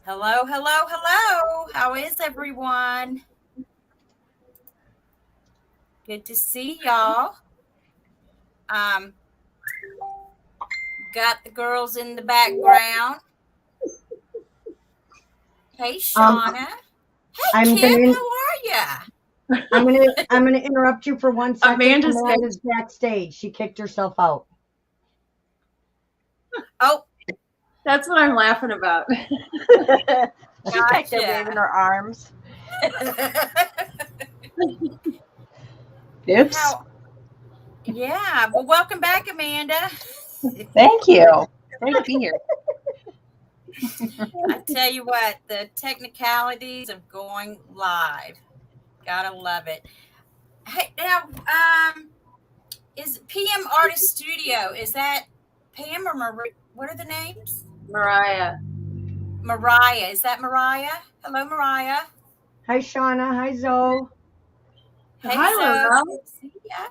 Hello, hello, hello. How is everyone? Good to see y'all. Um, got the girls in the background. Hey, Um, Shauna. Hey, I'm Kim. gonna How are ya? I'm gonna interrupt you for 1 second. Amanda's face. Amanda's backstage. She kicked herself out. Oh, That's what I'm laughing about. She's back there gotcha. waving her arms. Oops. How? Yeah. Well, welcome back, Amanda. Thank you. Great to be here. I tell you what, the technicalities of going live. Gotta love it. Hey, now, is PM Artist Studio? Is that Pam or Marie? What are the names? Mariah. Mariah. Is that Mariah? Hello, Mariah. Hi, Shauna. Hi, Zoe. Hey, Hi, Zoe. Laurel. Good to see ya.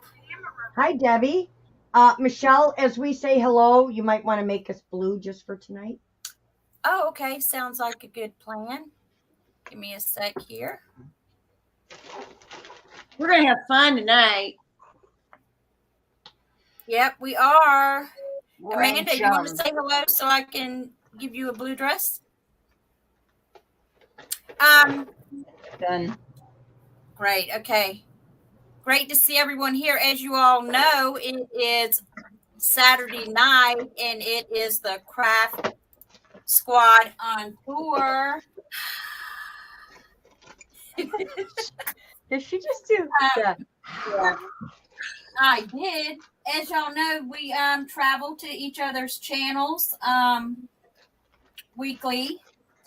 Hi, Debbie. Michelle, as we say hello, you might want to make us blue just for tonight. Oh, okay. Sounds like a good plan. Give me a sec here. We're going to have fun tonight. Yep, we are. Rain Amanda, you want to chums. say hello so I can give you a blue dress? Um, Done. Great. Okay. Great to see everyone here. As you all know, it is Saturday night and it is the craft squad on tour. Did she just do the? Yeah, I did. As y'all know, we travel to each other's channels weekly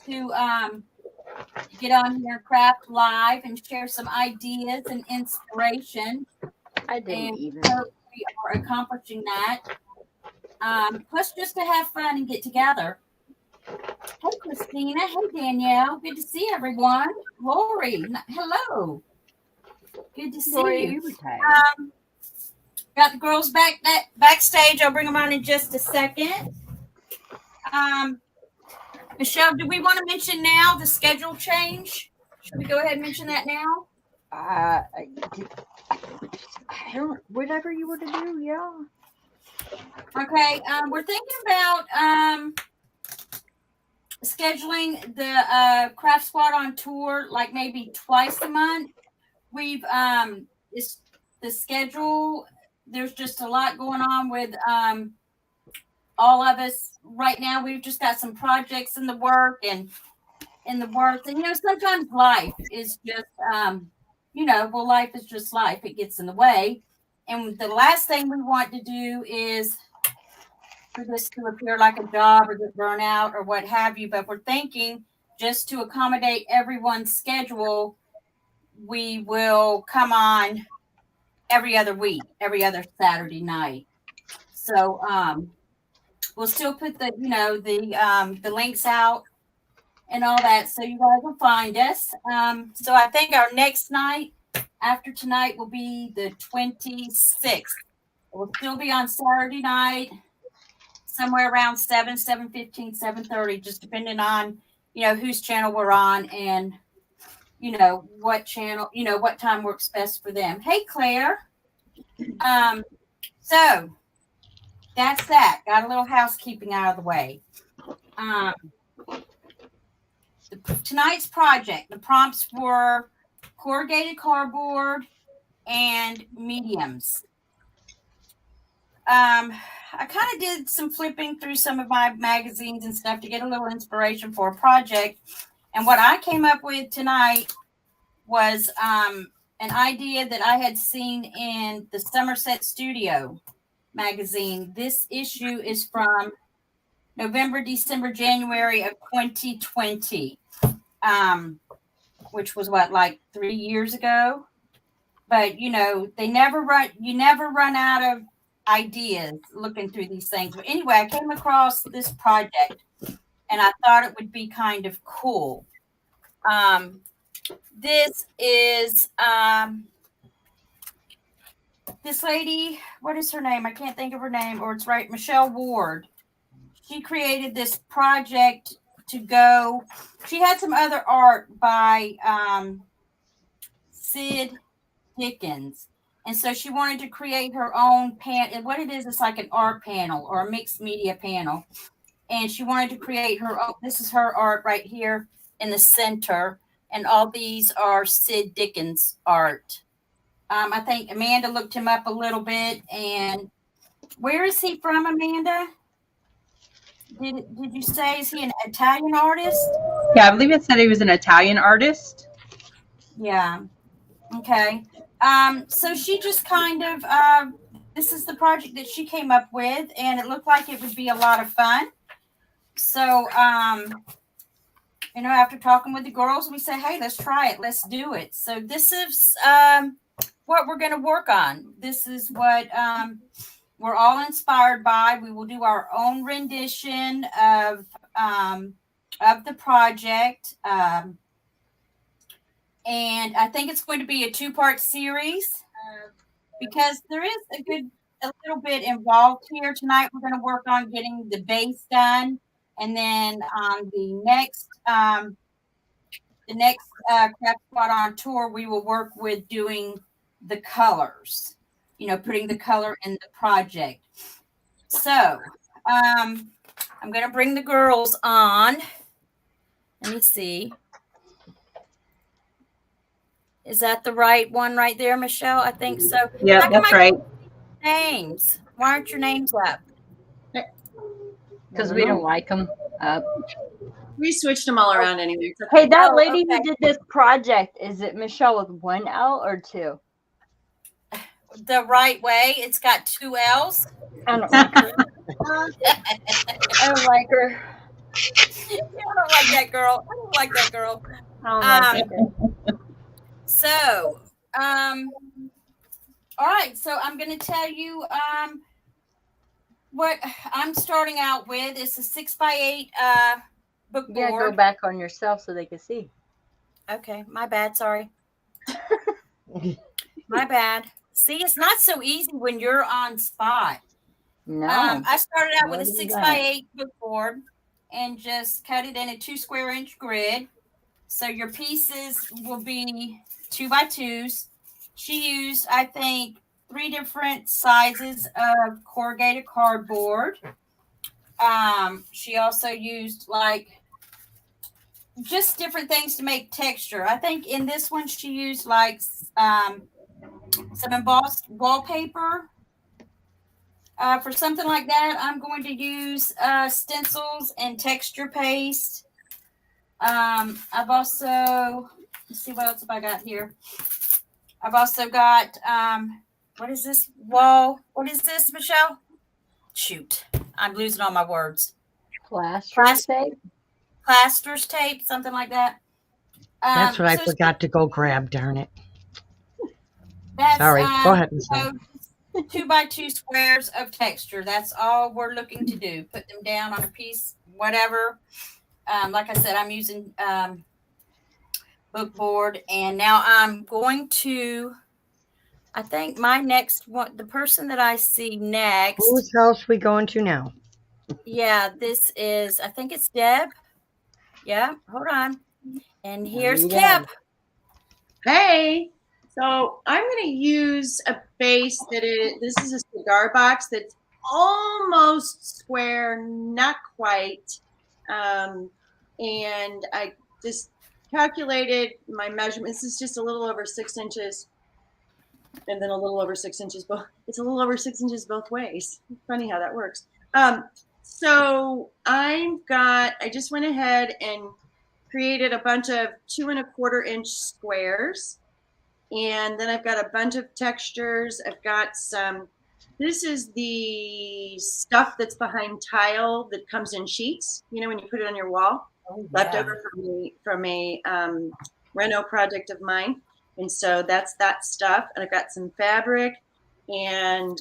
to get on here, craft live, and share some ideas and inspiration. I didn't And even. so we are accomplishing that. Plus, just to have fun and get together. Hey, Christina. Hey, Danielle. Good to see everyone. Lori. Hello. Good to see Lori, you. you retired. Got the girls backstage. I'll bring them on in just a second. Michelle, do we want to mention now the schedule change? Should we go ahead and mention that now? I don't. Whatever you want to do, yeah. Okay. We're thinking about scheduling the craft squad on tour like maybe twice a month. We've it's the schedule. There's just a lot going on with all of us right now. We've just got some projects in the work and sometimes life is just well, life is just life. It gets in the way, and the last thing we want to do is for this to appear like a job or get burnout or what have you. But we're thinking just to accommodate everyone's schedule, we will come on every other week, every other Saturday night. So we'll still put the links out and all that, so you guys will find us. So I think our next night after tonight will be the 26th. We'll still be on Saturday night, somewhere around 7:15, 7:30, just depending on whose channel we're on and what channel, what time works best for them. Hey, Claire. So that's that. Got a little housekeeping out of the way. Tonight's project, the prompts were corrugated cardboard and mediums. I kind of did some flipping through some of my magazines and stuff to get a little inspiration for a project. And what I came up with tonight was an idea that I had seen in the Somerset Studio magazine. This issue is from November, December, January of 2020, which was like 3 years ago. But you never run out of ideas looking through these things. But anyway, I came across this project and I thought it would be kind of cool. This is this lady, what is her name? I can't think of her name, or it's right, Michelle Ward. She created this project to go. She had some other art by Sid Dickens. And so she wanted to create her own and what it is, it's like an art panel or a mixed media panel. And she wanted to create her own. This is her art right here in the center. And all these are Sid Dickens art. I think Amanda looked him up a little bit. And where is he from, Amanda? Did you say, is he an Italian artist? Yeah, I believe it said he was an Italian artist. Yeah. Okay. So she just kind of, this is the project that she came up with, and it looked like it would be a lot of fun. So, after talking with the girls, we said, hey, let's try it. Let's do it. So this is what we're going to work on. This is what we're all inspired by. We will do our own rendition of the project. And I think it's going to be a 2-part series because there is a little bit involved here. Tonight we're going to work on getting the base done, and then on the next craft spot on tour, we will work with doing the colors. Putting the color in the project. So I'm going to bring the girls on. Let me see. Is that the right one right there, Michelle? I think so. Yeah, that's right. Names. Why aren't your names up? Because we don't like them. We switched them all around anyway. Hey, that Oh, lady okay. who did this project, is it Michelle with 1 L or 2? The right way. It's got 2 L's. I don't like her. I don't like her. I don't like that girl. I don't like that girl. I don't like her. So, all right. So I'm going to tell you what I'm starting out with. It's a 6x8 book You gotta board. go back on yourself so they can see. Okay, my bad. Sorry. My bad. See, it's not so easy when you're on spot. No. I started out with a What is 6x8 book board and just cut it in a 2 square inch grid. So your pieces will be 2x2s. She used, I think, 3 different sizes of corrugated cardboard. She also used just different things to make texture. I think in this one she used some embossed wallpaper. For something like that, I'm going to use stencils and texture paste. I've also, let's see what else have I got here. I've also got, what is this wall? What is this, Michelle? Shoot, I'm losing all my words. Plaster tape? Plaster's tape, something like that. That's what I forgot to go grab, darn it. That's, Sorry, go ahead, Michelle. 2x2 squares of texture. That's all we're looking to do. Put them down on a piece, whatever. Like I said, I'm using book board, and now I'm going to, I think my next one, the person that I see next. Whose house we going to now? Yeah, this is, I think it's Deb. Yeah, hold on. And here's Kip. Hey, so I'm going to use a base this is a cigar box that's almost square, not quite. And I just calculated my measurements. This is just a little over 6 inches and then a little over 6 inches. It's a little over 6 inches both ways. Funny how that works. So I just went ahead and created a bunch of 2 1/4 inch squares. And then I've got a bunch of textures. I've got this is the stuff that's behind tile that comes in sheets, when you put it on your wall, leftover from a reno project of mine. And so that's that stuff. And I've got some fabric and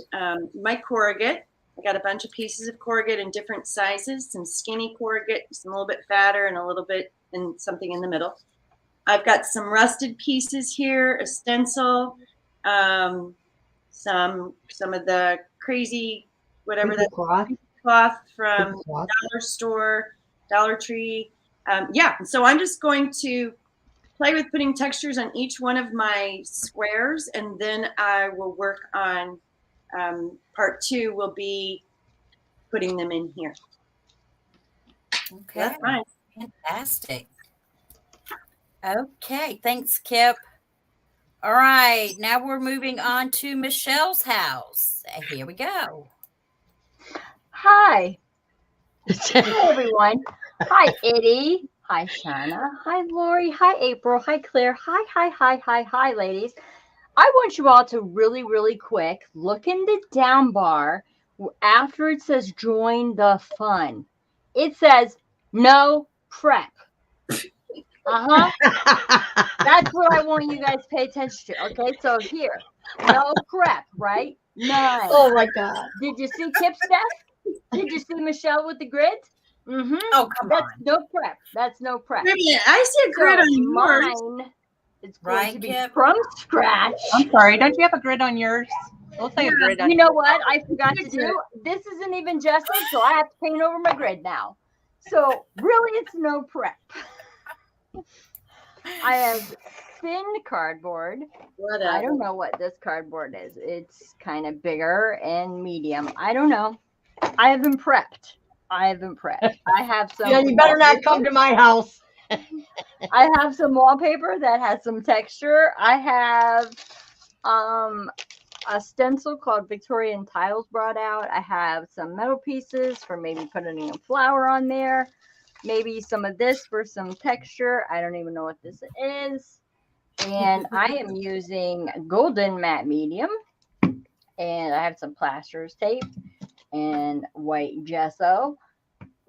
my corrugate. I got a bunch of pieces of corrugate in different sizes, some skinny corrugate, some a little bit fatter, and a little bit and something in the middle. I've got some rusted pieces here, a stencil, some of the crazy whatever that Cloth. cloth from Cloth. Dollar Store, Dollar Tree, Yeah, so I'm just going to play with putting textures on each one of my squares, and then I will work on part 2 will be putting them in here. Okay. That's fine. Fantastic. Okay. Thanks, Kip. All right. Now we're moving on to Michelle's house. Here we go. Hi. Hi, everyone. Hi, Eddie. Hi, Shauna. Hi, Lori. Hi, April. Hi, Claire. Hi, ladies. I want you all to really, really quick look in the down bar after it says join the fun. It says no prep. That's what I want you guys to pay attention to. Okay, so here, no prep, right? None. Oh my God. Did you see Kip's desk? Did you see Michelle with the grid? Mm-hmm. Oh, come That's on. no prep. That's no prep. Wait a minute, I see a grid So on yours. mine is going Right, to be Kip? from scratch. I'm sorry. Don't you have a grid on yours? We'll say a grid on You know what I forgot to do? This isn't even gessoed, so I have to paint over my grid now. So really, it's no prep. I have thin cardboard. Whatever. I don't know what this cardboard is. It's kind of bigger and medium. I don't know. I haven't prepped. I have some. Yeah, you better not come to my house. I have some wallpaper that has some texture. I have a stencil called Victorian Tiles brought out. I have some metal pieces for maybe putting a flower on there. Maybe some of this for some texture. I don't even know what this is. And I am using golden matte medium. And I have some plasterer's tape and white gesso.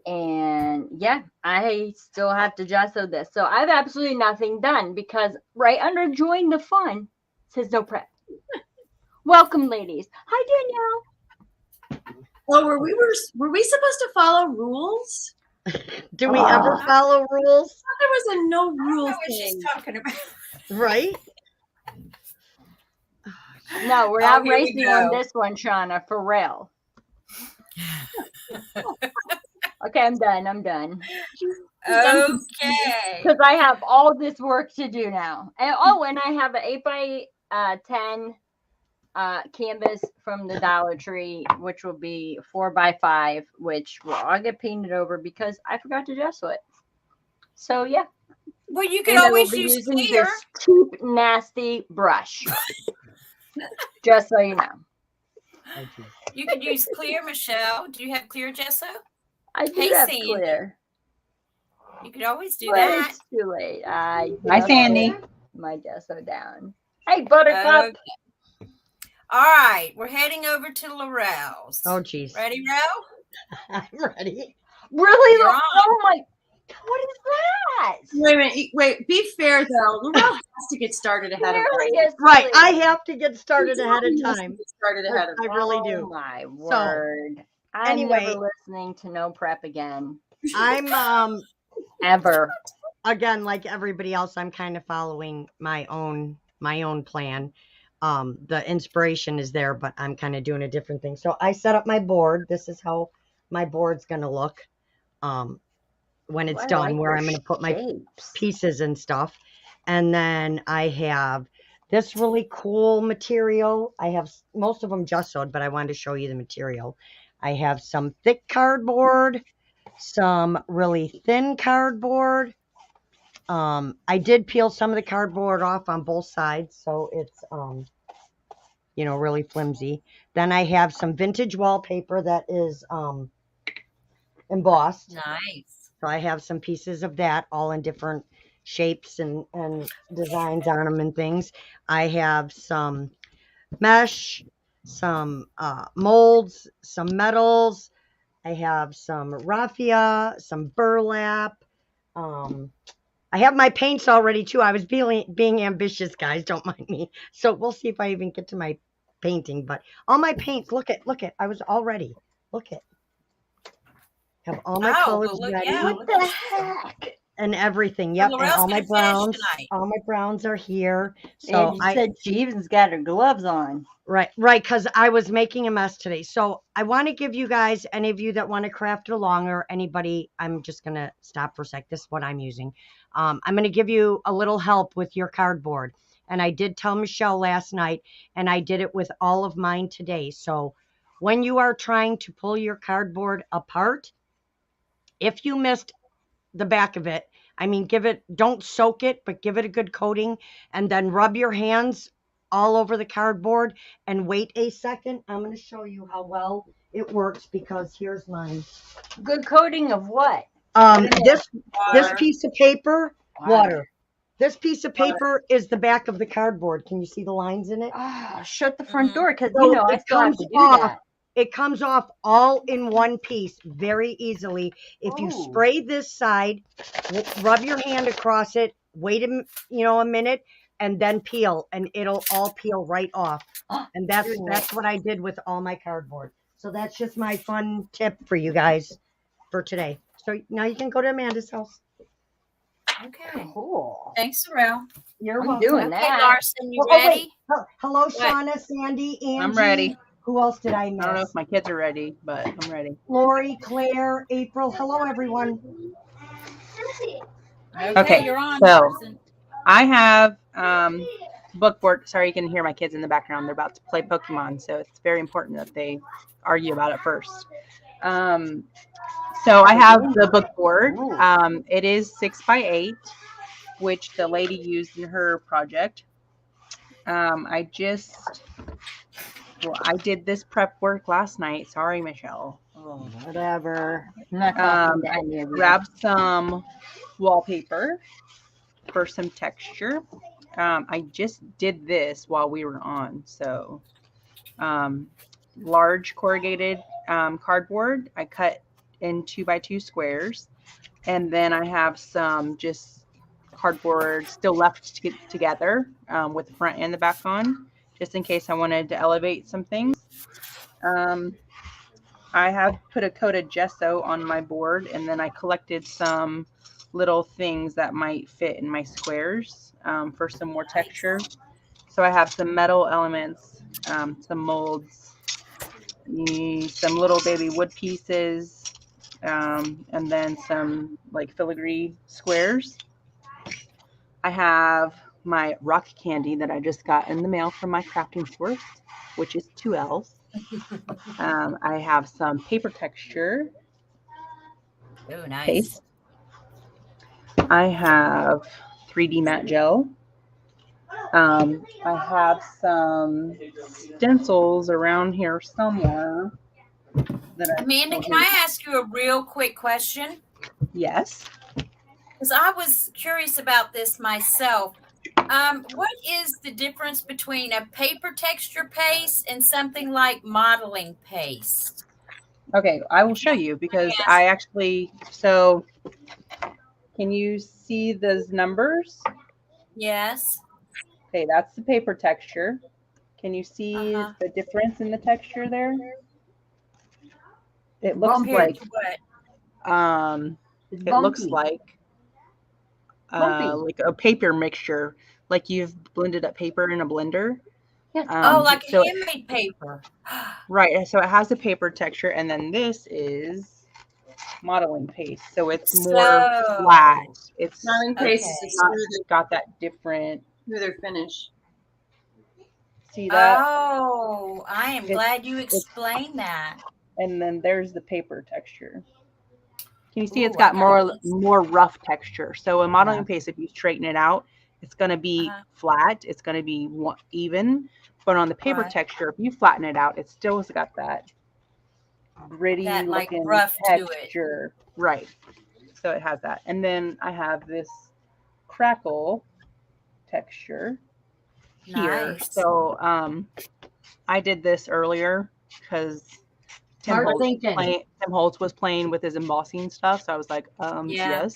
And yeah, I still have to gesso this. So I have absolutely nothing done because right under join the fun says no prep. Welcome, ladies. Hi, Danielle. Oh, were we supposed to follow rules? Do we ever follow rules? There was a no I don't know rule what thing. she's talking about. Right? No, we're not here we racing on go. this one, Shauna, for real. Okay, I'm done. Okay. Because I have all this work to do now. And I have an 8x10 canvas from the Dollar Tree, which will be 4x5, which will all get painted over because I forgot to gesso it. So yeah. Well, you can And I will always be use using clear. this cheap, nasty brush. Just so you know. You could use clear, Michelle. Do you have clear gesso? I do Hey, have Sandy. clear. You could always do But that. it's too late. I Hi, just Sandy. put my gesso down. Hey, Buttercup. Okay. All right, we're heading over to Laurel's. Oh, geez. Ready, Rel? I'm ready. Really? You're on. Oh my! What is that? Wait a minute. Wait. Be fair though. Laurel has to get started ahead of us. Seriously? Right. I have to get started ahead of Has to time. get started ahead of us. I really Oh do. my word! I'm anyway. never listening to no prep again. I'm Ever. again, like everybody else, I'm kind of following my own plan. The inspiration is there, but I'm kind of doing a different thing. So I set up my board. This is how my board's going to look when it's I done, like where your I'm going to put my shapes. pieces and stuff. And then I have this really cool material. I have most of them gessoed, but I wanted to show you the material. I have some thick cardboard, some really thin cardboard. I did peel some of the cardboard off on both sides, so it's really flimsy. Then I have some vintage wallpaper that is embossed. Nice. So I have some pieces of that, all in different shapes and designs on them and things. I have some mesh, some molds, some metals. I have some raffia, some burlap. I have my paints already too. I was being ambitious, guys. Don't mind me. So we'll see if I even get to my painting. But all my paints, look at. I was all ready. Look at. Have all my colors well, look, ready. yeah. What the heck? and everything. Well, Yep, and Laurel's all my gonna finish browns, tonight. all my browns are here. So Angie said she even's got her gloves on. right, because I was making a mess today. So I want to give you guys, any of you that want to craft along, or anybody, I'm just gonna stop for a sec. This is what I'm using. I'm gonna give you a little help with your cardboard. And I did tell Michelle last night, and I did it with all of mine today. So when you are trying to pull your cardboard apart, if you missed the back of it, I mean, don't soak it, but give it a good coating, and then rub your hands all over the cardboard and wait a second. I'm going to show you how well it works, because here's mine. Good coating of what? This Water. piece of paper, Wow. water. This piece of paper is the back of the cardboard. Can you see the lines in it? Ah, shut the front Mhm. door, because So I it still have comes to do off. that. It comes off all in one piece very easily. If you Ooh. spray this side, rub your hand across it, wait a minute, and then peel, and it'll all peel right off. And that's what I did with all my cardboard. So that's just my fun tip for you guys for today. So now you can go to Amanda's house. Okay. Cool. Thanks, Laurel. You're I'm welcome. doing Okay, that. Larson, you Oh, wait. ready? Hello, Shauna, Sandy, Angie. I'm ready. Who else did I miss? I don't know if my kids are ready, but I'm ready. Lori, Claire, April. Hello, everyone. Okay, you're on, so- Larson. I have book board. Sorry, you can hear my kids in the background. They're about to play Pokemon, so it's very important that they argue about it first. So I have the book board. It is 6x8, which the lady used in her project. I did this prep work last night. Sorry, Michelle. Oh, whatever. I'm not talking to I any of you. grabbed some wallpaper for some texture. I just did this while we were on. So large corrugated cardboard. I cut in 2x2 squares. And then I have some just cardboard still left to get together with the front and the back on, just in case I wanted to elevate some things. I have put a coat of gesso on my board, and then I collected some little things that might fit in my squares for some more texture. So I have some metal elements, some molds, some little baby wood pieces, and then some like filigree squares. I have my rock candy that I just got in the mail from my crafting source, which is 2 L's. I have some paper texture Oh, nice. paste. I have 3D matte gel. I have some stencils around here somewhere. Amanda, can I ask you a real quick question? Yes. Because I was curious about this myself. What is the difference between a paper texture paste and something like modeling paste? Okay, I will show you because I actually, so can you see those numbers? Yes. Okay, that's the paper texture. Can you see the difference in the texture there? It looks Compared like to what? It's it looks bumpy. like a paper mixture, like you've blended up paper in a blender. Yeah. Like a handmade paper. Right. So it has a paper texture, and then this is modeling paste. So it's more flat. It's Modeling paste is not got that different smoother finish. See that? Oh, I am glad you explained that. And then there's the paper texture. Can you see Ooh, it's got I got more rough texture? So a modeling paste, if you straighten it out, it's going to be flat. It's going to be even. But on the paper texture, if you flatten it out, it still has got that gritty looking rough texture. To it. Right. So it has that. And then I have this crackle texture here. Nice. So I did this earlier because Tim Holtz was playing with his embossing stuff. So I was like, yes.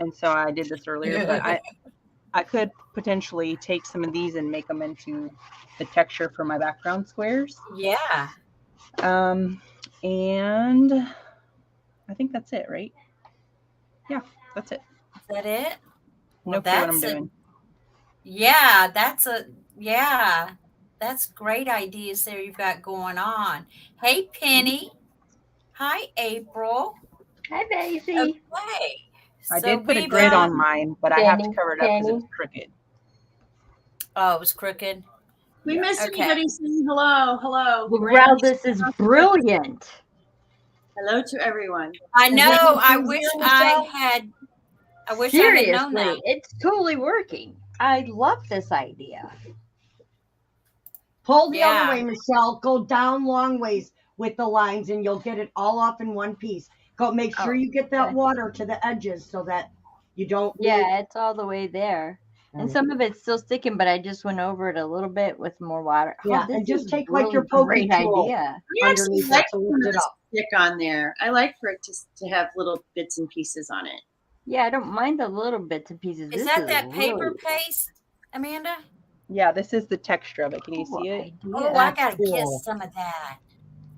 And so I did this earlier, but I could potentially take some of these and make them into the texture for my background squares. Yeah. And I think that's it, right? Yeah, that's it. that it? No Well, clue what I'm that's a doing. yeah, that's great ideas there you've got going on. Hey, Penny. Hi, April. Hi, Daisy. Okay. I So did put a we've grid on mine, but I have to Penny, cover it up because Penny. it's crooked. oh, it was crooked. We Yeah. missed Okay. anybody saying hello. Hello. Well, this is brilliant. Hello to everyone. I Is know. that I what wish you're I Michelle? had. I wish I had known that. Seriously, it's totally working. I love this idea. Pull the other Yeah. way, Michelle. Go down long ways with the lines, and you'll get it all off in one piece. Go. Make sure Oh, you get that okay. water to the edges so that you don't. lose- Yeah, it's all the way there. And some of it's still sticking, but I just went over it a little bit with more water. Yeah, this and just is take really like your poker great tool idea. I actually underneath like it to some lift of it the up. stick on there. I like for it to have little bits and pieces on it. Yeah, I don't mind the little bits and pieces. Is This that is that paper really paste, Amanda? Yeah, this is the texture of it. Can you cool see it? idea. Oh, I That's gotta get cool. some of that.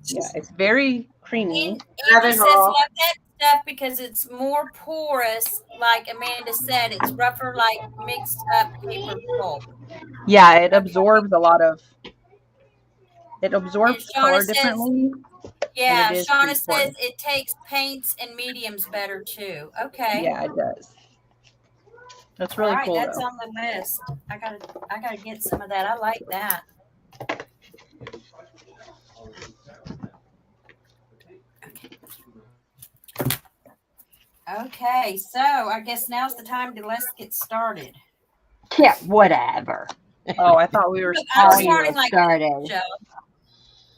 Yeah, it's very creamy. Have Angie it says all. love that stuff because it's more porous. Like Amanda said, it's rougher, like mixed up paper pulp. Yeah, it Okay. absorbs a lot of. It And absorbs Shauna color says, differently. yeah, And it is Shauna pretty says porous. it takes paints and mediums better too. Okay. Yeah, it does. That's All really right, cool that's though. on the list. I gotta get some of that. I like that. Okay, so I guess now's the time to let's get started. Yeah, whatever. Oh, I thought we were. Look, I'm Oh, you starting like started. Joe.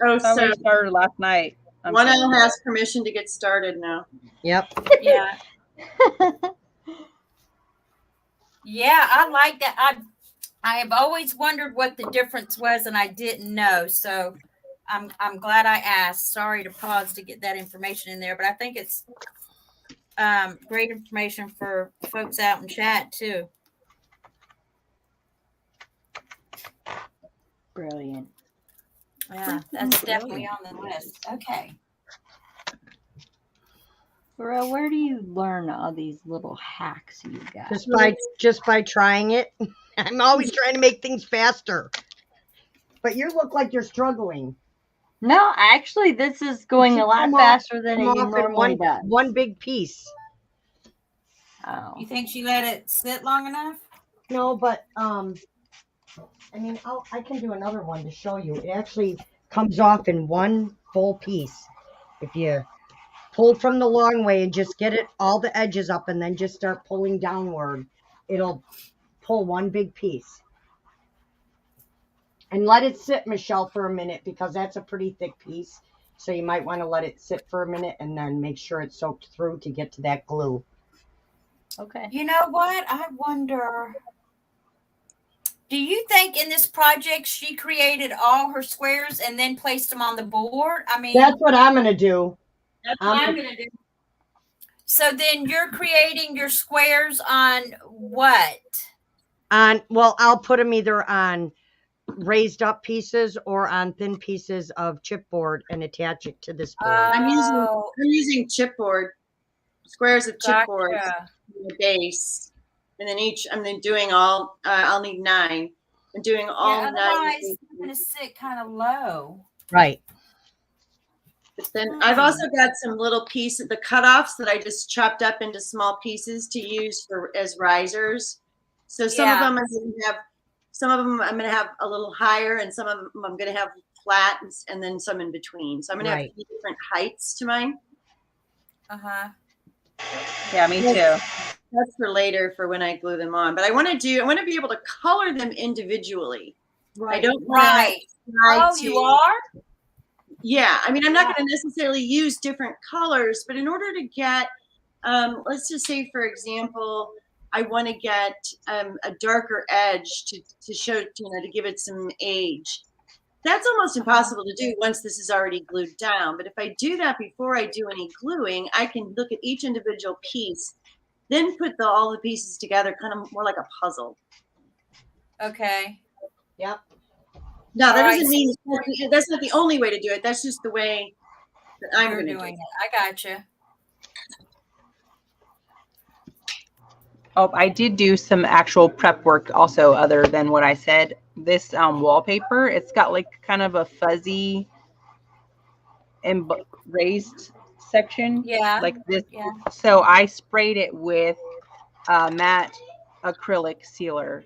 Oh, I thought so we started last night. I'm one sorry. L has permission to get started now. Yep. Yeah. Yeah, I like that. I have always wondered what the difference was, and I didn't know. So I'm glad I asked. Sorry to pause to get that information in there, but I think it's great information for folks out in chat too. Brilliant. Yeah, that's definitely on the list. Okay. Burrell, where do you learn all these little hacks you got? Just by trying it. I'm always trying to make things faster. But you look like you're struggling. No, actually, this is going a lot faster than it Come off in normally does. one big piece. Oh. You think she let it sit long enough? No, but I mean, I can do another one to show you. It actually comes off in one full piece. If you pull from the long way and just get it all the edges up and then just start pulling downward, it'll pull one big piece. And let it sit, Michelle, for a minute because that's a pretty thick piece. So you might want to let it sit for a minute and then make sure it's soaked through to get to that glue. Okay. You know what? I wonder. Do you think in this project she created all her squares and then placed them on the board? I mean, That's what I'm going to do. that's what I'm going to do. So then you're creating your squares on what? Well, I'll put them either on raised up pieces or on thin pieces of chipboard and attach it to this board. I'm using chipboard, squares of chipboard Gotcha. in the base, and then I'm then doing all. I'll need 9. I'm doing all Yeah, 9. otherwise it's going to sit kind of low. Right. But then I've also got some little pieces, the cutoffs that I just chopped up into small pieces to use as risers. So some of them I'm going to have. Some of them I'm going to have a little higher, and some of them I'm going to have flat, and then some in between. So I'm going to have different heights to mine. Uh-huh. Yeah, me too. That's for later for when I glue them on. But I want to be able to color them individually. Right. I don't Right. You are? Yeah. I mean, I'm not going to necessarily use different colors, but in order to get, let's just say, for example, I want to get a darker edge to show, to give it some age. That's almost impossible to do once this is already glued down. But if I do that before I do any gluing, I can look at each individual piece, then put all the pieces together, kind of more like a puzzle. Okay. Yep. No, that doesn't mean that's not the only way to do it. That's just the way that I'm going to do it. I gotcha. Oh, I did do some actual prep work also, other than what I said. This wallpaper, it's got like kind of a fuzzy and raised section Yeah. like this. Yeah. So I sprayed it with matte acrylic sealer,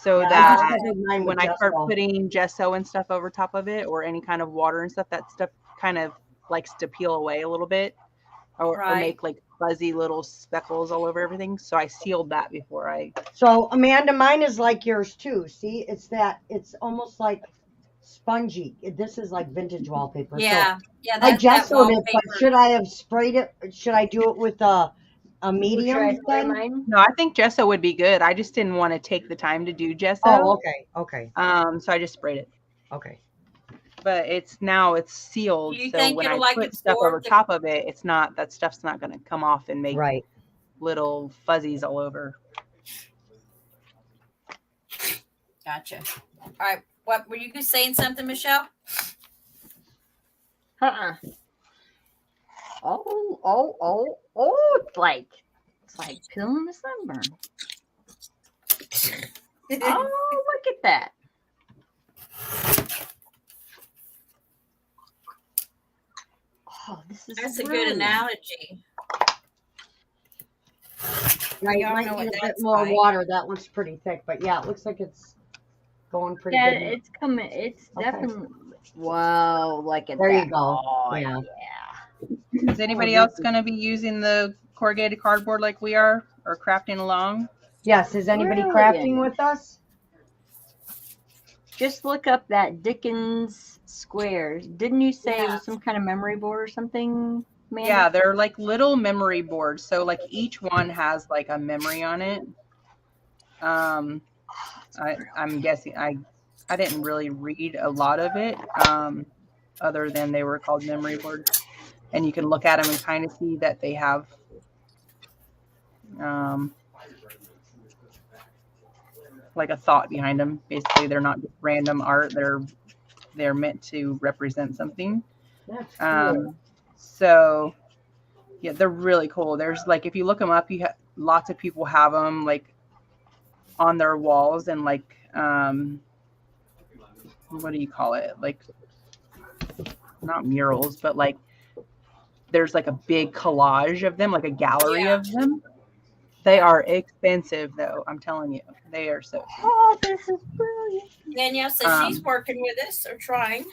so Yeah, I that just covered mine with when I start gesso. putting gesso and stuff over top of it, or any kind of water and stuff, that stuff kind of likes to peel away a little bit, or Right. make like fuzzy little speckles all over everything. So I sealed that before I. So Amanda, mine is like yours too. See, it's almost like spongy. This is like vintage wallpaper. Yeah. So Yeah. I That's that gessoed it, but wallpaper. should I have sprayed it? Should I do it with a Should I medium spray then? mine? No, I think gesso would be good. I just didn't want to take the time to do gesso. Oh, okay, okay, So I just sprayed it. okay. But it's sealed, Do you so think when it'll I like put stuff absorb over the? top of it, it's not, that stuff's not going to come off and make Right. little fuzzies all over. Gotcha. All right. What were you saying? Something, Michelle? Oh, it's like peeling the sunburn. Oh, look at that. Oh, this is That's a good brilliant. analogy. Right. Y'all Might know need what a bit that's more like. water. That looks pretty thick, but yeah, it looks like it's going pretty Yeah, good. it's coming. It's Okay. definitely. Whoa, look at There that. you go. Oh, Yeah. Is anybody else going to be using the corrugated cardboard like we are, or crafting along? Yes. Is anybody crafting Brilliant. with us? Just look up that Dickens squares. Didn't you say it Yeah. was some kind of memory board or something, Amanda? Yeah, they're like little memory boards. So like each one has like a memory on it. I'm guessing I didn't really read a lot of it, other than they were called memory boards, and you can look at them and kind of see that they have like a thought behind them. Basically, they're not just random art. They're meant to represent something. That's cool. So yeah, they're really cool. There's like, if you look them up, lots of people have them like on their walls, and like what do you call it? Like, not murals, but like there's like a big collage of them, like a gallery Yeah. of them. They are expensive though, I'm telling you. They are so expensive. Oh, this is brilliant. Danielle says she's working with us or trying.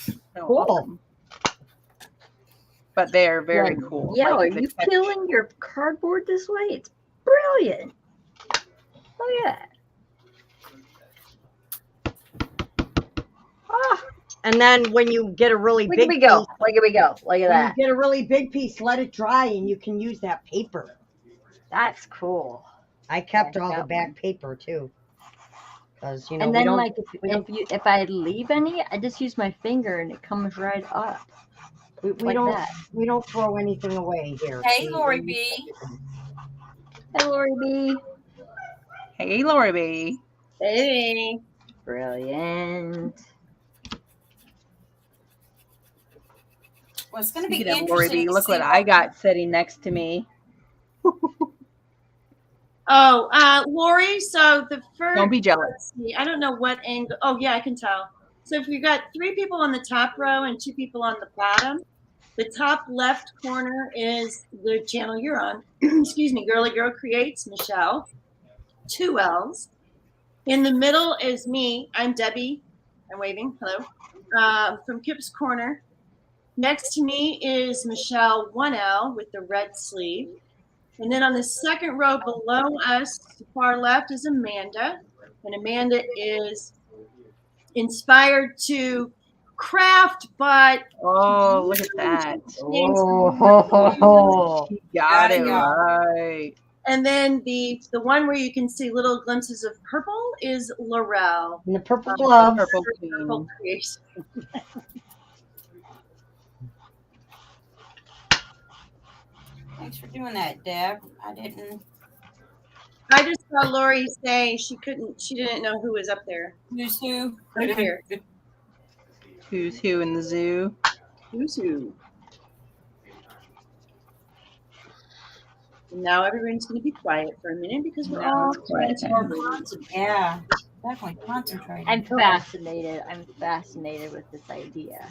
So Cool. awesome. But they are very cool. Yeah, Like, are the you text- peeling your cardboard this way? It's brilliant. Look at that. Ah, And then when you get a really look big at me go. piece, Look at me go. Look at when you that. get a really big piece, let it dry, and you can use that paper. That's cool. I kept Yeah, all the that back paper too, because And then, like, if I leave any, I just use my finger and it comes right up. we like don't that. we don't throw anything away here. Hey, Lori B. Hey, Lori B. Hey, Lori B. Hey. Brilliant. Well, it's going to be Speaking of interesting. Lori B, to look see what I got sitting next to me. Oh, Lori, so the first. Don't be jealous. Let's see, I don't know what angle. Oh, yeah, I can tell. So if you've got 3 people on the top row and 2 people on the bottom, the top left corner is the channel you're on. Excuse me, Girly Girl Creates, Michelle. 2 L's. In the middle is me. I'm Debbie. I'm waving. Hello. From Kip's Corner. Next to me is Michelle, 1L, with the red sleeve. And then on the second row below us, far left, is Amanda. And Amanda is inspired to craft, but Oh, look at that. Oh, She got it Gotta go. right. and then the one where you can see little glimpses of purple is Laurel. And the purple glove. Purple Purple queen. creation. Thanks for doing that, Deb. I didn't. I just saw Lori say she didn't know who was up there. Who's who? Right here. Who's who in the zoo? Who's who? And now everyone's going to be quiet for a minute because we're Now all it's quiet time. transferring. Yeah, definitely concentrating. I'm fascinated. I'm fascinated with this idea.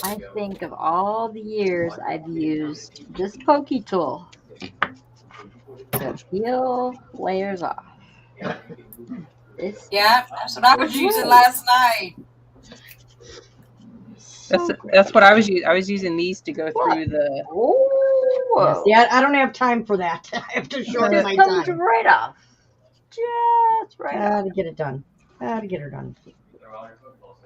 I think of all the years I've used this pokey tool to peel layers off. This Yeah, that's what I was using last night. That's what I was using. I was using these to go through the. Oh, Yeah, I don't have time for that. I have to shorten it my comes time. right off. Just right off. Gotta get it done. Gotta get her done.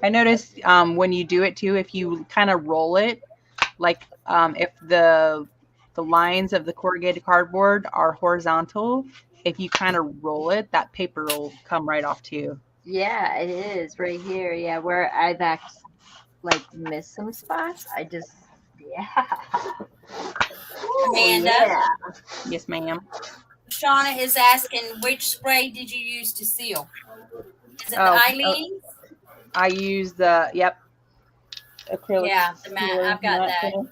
I noticed when you do it too, if you kind of roll it, like if the lines of the corrugated cardboard are horizontal, if you kind of roll it, that paper will come right off too. Yeah, it is right here. Yeah, where I've actually missed some spots. I just Amanda, yeah. Yes, ma'am. Shauna is asking, which spray did you use to seal? Is it Oh, the Eileen? I use the acrylic. Yeah, the matte. sealer I've got matte that. finish.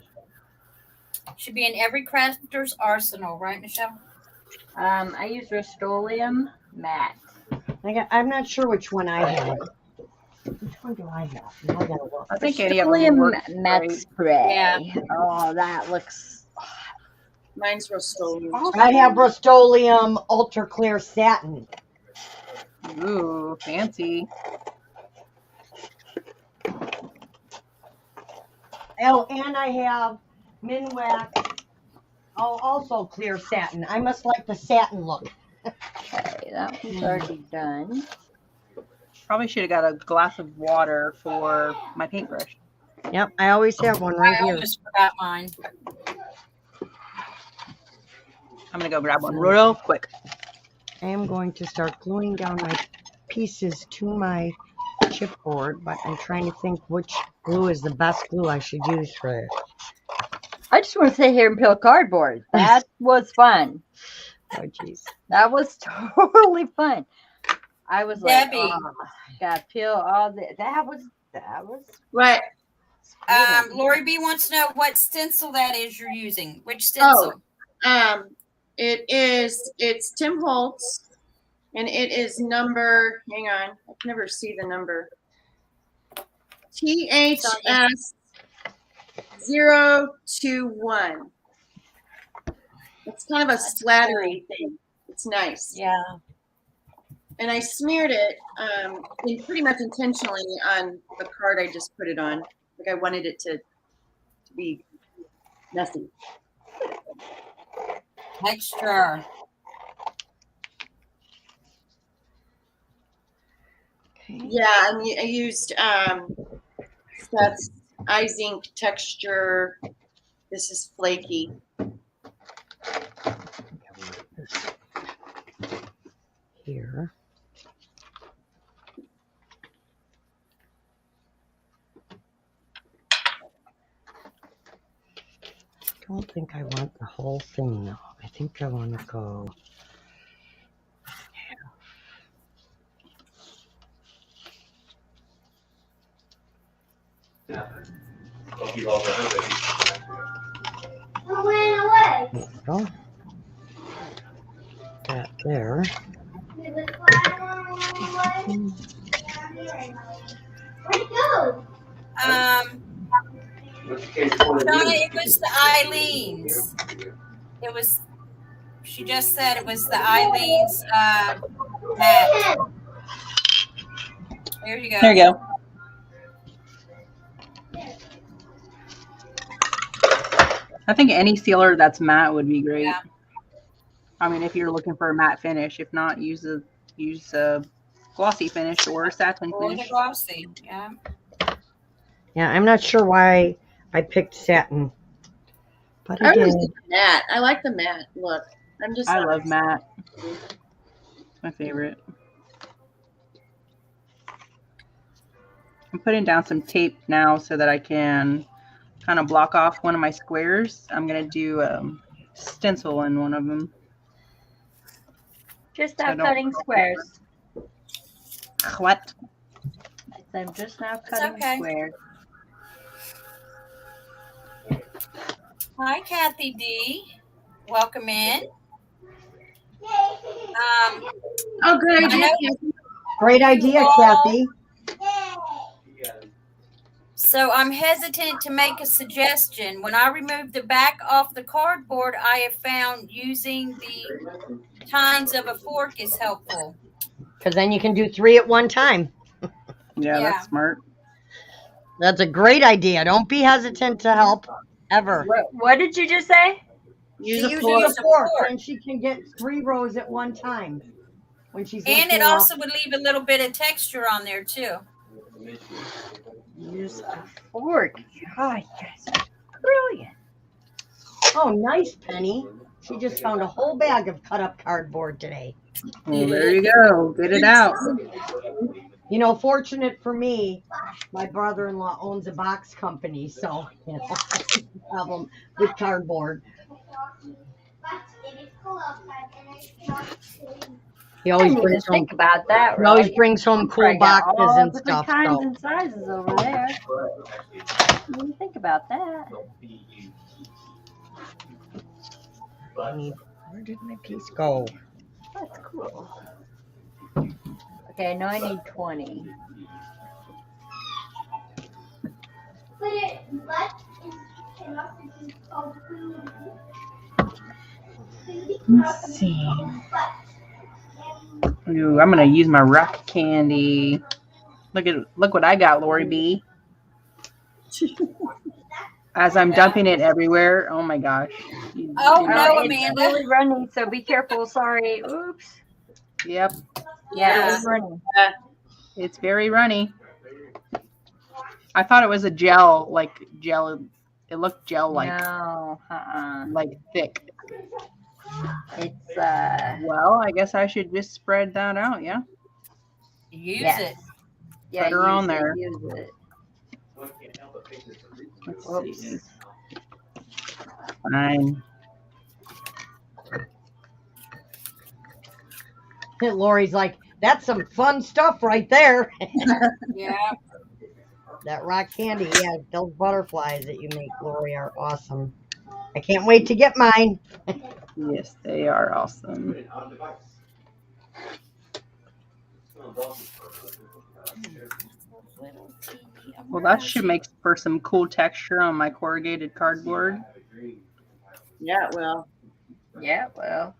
Should be in every crafter's arsenal, right, Michelle? I use Rust-Oleum matte. I'm not sure which one I have. Which one do I have? Now I gotta look. I think any of them Rust-Oleum work matte great. spray. Yeah. Oh, that looks. Mine's Rust-Oleum. I have Rust-Oleum Ultra Clear Satin. Ooh, fancy. Oh, and I have Minwax. Oh, also clear satin. I must like the satin look. Okay, that one's already done. Probably should have got a glass of water for my paintbrush. Yep, I always have one right I here. almost forgot mine. I'm gonna go grab one real quick. I am going to start gluing down my pieces to my chipboard, but I'm trying to think which glue is the best glue I should use for it. I just want to sit here and peel cardboard. That was fun. Oh, jeez. That was totally fun. I was like, Debbie. oh, gotta peel all the. That was. Right. Lori B wants to know what stencil that is you're using. Which stencil? It's Tim Holtz, and it is number, hang on, I can never see the number. THS021. It's kind of a splattery thing. It's nice. Yeah. And I smeared it pretty much intentionally on the card I just put it on. Like I wanted it to be messy. Texture. Yeah, I used that's eye zinc texture. This is flaky. Here. I don't think I want the whole thing though. I think I want to go. There we go. That there. Donna, it was the Eileen's. It was. She just said it was the Eileen's matte. There you go. There you go. I think any sealer that's matte would be great. Yeah. I mean, if you're looking for a matte finish, if not, use a glossy finish or a satin Or the finish. glossy. Yeah. Yeah, I'm not sure why I picked satin, but I I did. was the matte. I like the matte look. I love matte. It's my favorite. I'm putting down some tape now so that I can kind of block off one of my squares. I'm going to do stencil in one of them. Just I now don't- cutting squares. What? I'm just now cutting okay. squares. Hi, Kathy D. welcome in. Oh, good I idea. know- Kathy. Great idea, Well- Kathy. So I'm hesitant to make a suggestion. When I remove the back off the cardboard, I have found using the tines of a fork is helpful. Because then you can do 3 at one time. Yeah, Yeah. that's smart. That's a great idea. Don't be hesitant to help ever. What did you just say? Use She a usually fork. uses a fork. Then she can get 3 rows at one time when she's And lifting it also would leave a little bit of texture on there too. Use a fork. God, you guys are brilliant. Oh, nice, Penny. She just found a whole bag of cut up cardboard today. Well, there you go. Get it out. You know, fortunate for me, my brother-in-law owns a box company, so you know, problem with cardboard. He I always didn't even brings home. think about that. He always Right? brings home cool Probably got boxes all and different stuff. kinds So and sizes over there. Didn't think about that. where did my piece go? That's cool. Okay, I know I need 20. Let's see. Ooh, I'm gonna use my rock candy. Look what I got, Lori B. As I'm dumping it everywhere. Oh my gosh. Oh, no, it's Amanda. really running, so be careful. Sorry. Oops. Yep. Yeah. It's running. It's very runny. I thought it was a gel, like gel. It looked gel-like, No. like thick. It's Well, I guess I should just spread that out. Yeah. Use yes. it. Yeah, Put her on use it, there. Use it. Let's Oops. see. Fine. Lori's like, that's some fun stuff right there. Yeah. That rock candy, yeah, those butterflies that you make, Lori, are awesome. I can't wait to get mine. Yes, they are awesome. Well, that should make for some cool texture on my corrugated cardboard. Yeah, well. Yeah, well.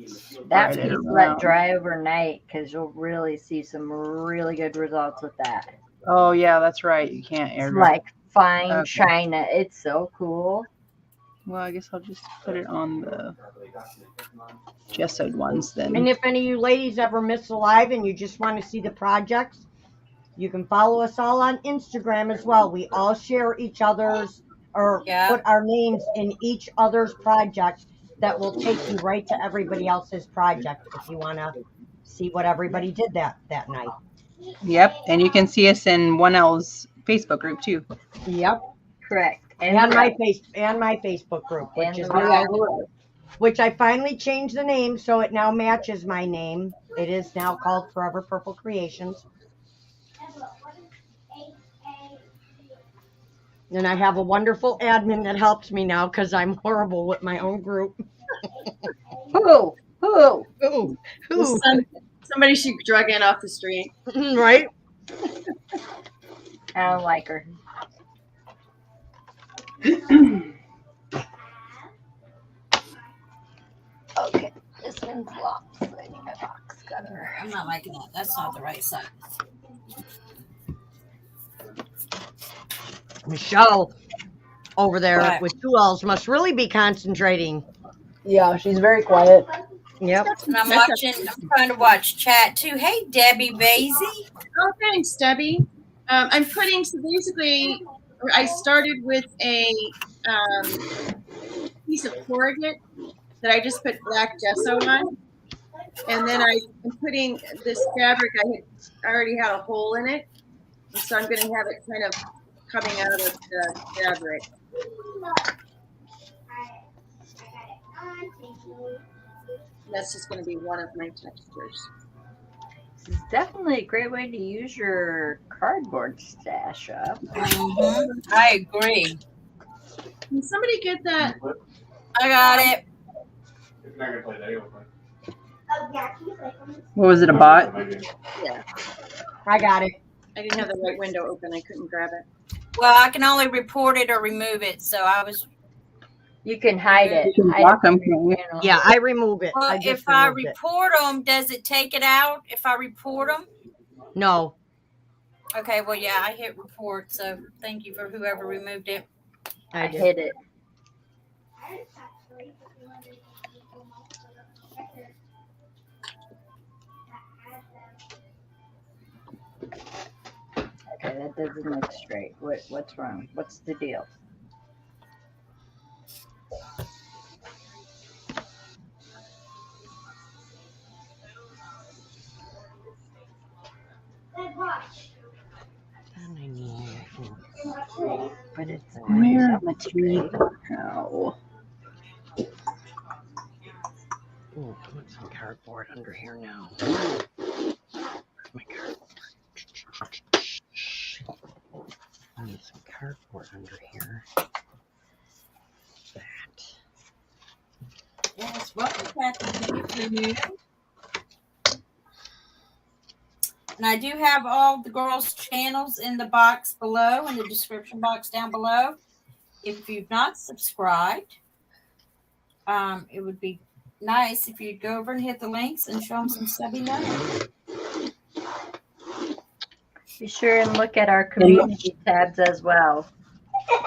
Spread That it piece around. let dry overnight because you'll really see some really good results with that. Oh yeah, that's right. You can't air It's dry. like fine Okay. china. It's so cool. Well, I guess I'll just put it on the gessoed ones then. And if any of you ladies ever miss a live and you just want to see the projects, you can follow us all on Instagram as well. We all share each other's or Yeah. put our names in each other's project that will take you right to everybody else's project if you want to see what everybody did that night. Yep, and you can see us in 1L's Facebook group too. Yep. Correct. And my Facebook group, which And is the now, rest. which I finally changed the name so it now matches my name. It is now called Forever Purple Creations. And I have a wonderful admin that helps me now because I'm horrible with my own group. Who? Ooh, ooh, Somebody she drug in off the street. right? I don't like her. Okay, this one's locked. So I need my box cutter. I'm not liking that. That's not the right size. Michelle over there Right. with 2 L's must really be concentrating. Yeah, she's very quiet. Yep. And I'm trying to watch chat too. Hey, Debbie Basie. Oh, thanks, Debbie. I'm putting, so basically, I started with a piece of corrugate that I just put black gesso on. And then I'm putting this fabric, I already had a hole in it. And so I'm going to have it kind of coming out of the fabric. That's just going to be one of my textures. This is definitely a great way to use your cardboard stash up. I agree. Can somebody get that? I got it. What was it, a bot? Yeah. I got it. I didn't have the right window open. I couldn't grab it. Well, I can only report it or remove it. So I was. You can hide it. You can Hide block it, them, can't you? Yeah, I remove it. Well, I just if I removed it. report them, does it take it out? If I report them? No, Okay. Well, yeah, I hit report. So thank you for whoever removed it. I did. hid it. Okay, that doesn't look straight. What's wrong? What's the deal? And I need, But it's Where material? How? ooh, I want some cardboard under here now. Where's my cardboard? I need some cardboard under here. That. Yes, welcome back to you. And I do have all the girls' channels in the box below, in the description box down below. If you've not subscribed, it would be nice if you'd go over and hit the links and show them some subby love. Be sure and look at our community tabs as well.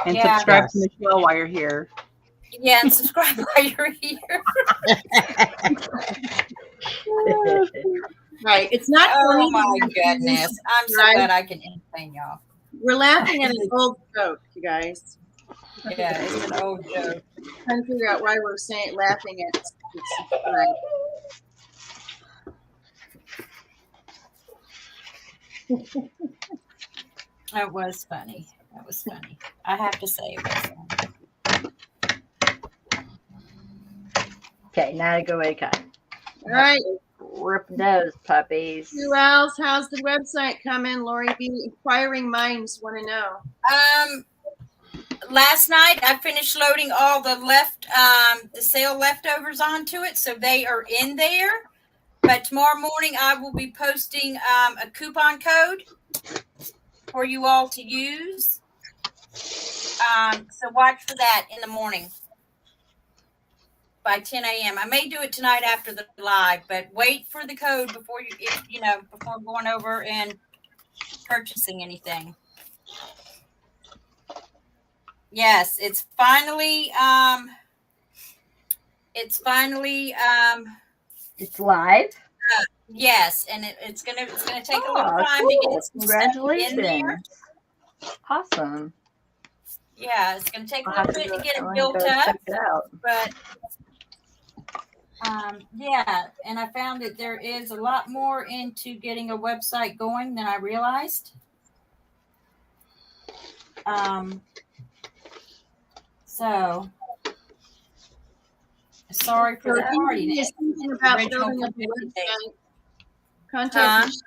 And Yeah. subscribe Yes. to Michelle while you're here. Yeah, and subscribe while you're here. Right. It's not Oh funny. my goodness. I'm so Right. glad I can entertain y'all. We're laughing at an old joke, you guys. Yeah, it's an old joke. Trying to figure out why we're laughing at subscribe. That was funny. That was funny. I have to say it was funny. Okay, now to go away, cut. All right. Rip those puppies. Who else? How's the website coming? Lori B. Inquiring minds want to know. Last night I finished loading all the the sale leftovers onto it, so they are in there. But tomorrow morning I will be posting a coupon code for you all to use. So watch for that in the morning by 10 a.m. I may do it tonight after the live, but wait for the code before before going over and purchasing anything. Yes, it's finally It's live. yes, and it's gonna take a little Oh, time to cool. get some stuff in there. Congratulations. Awesome. Yeah, it's gonna take a I'll little have to bit to get go it built up, check it out. but yeah, and I found that there is a lot more into getting a website going than I realized. So sorry for So the if anybody tardiness. is thinking about Original building a 50 days. website, contact Michelle.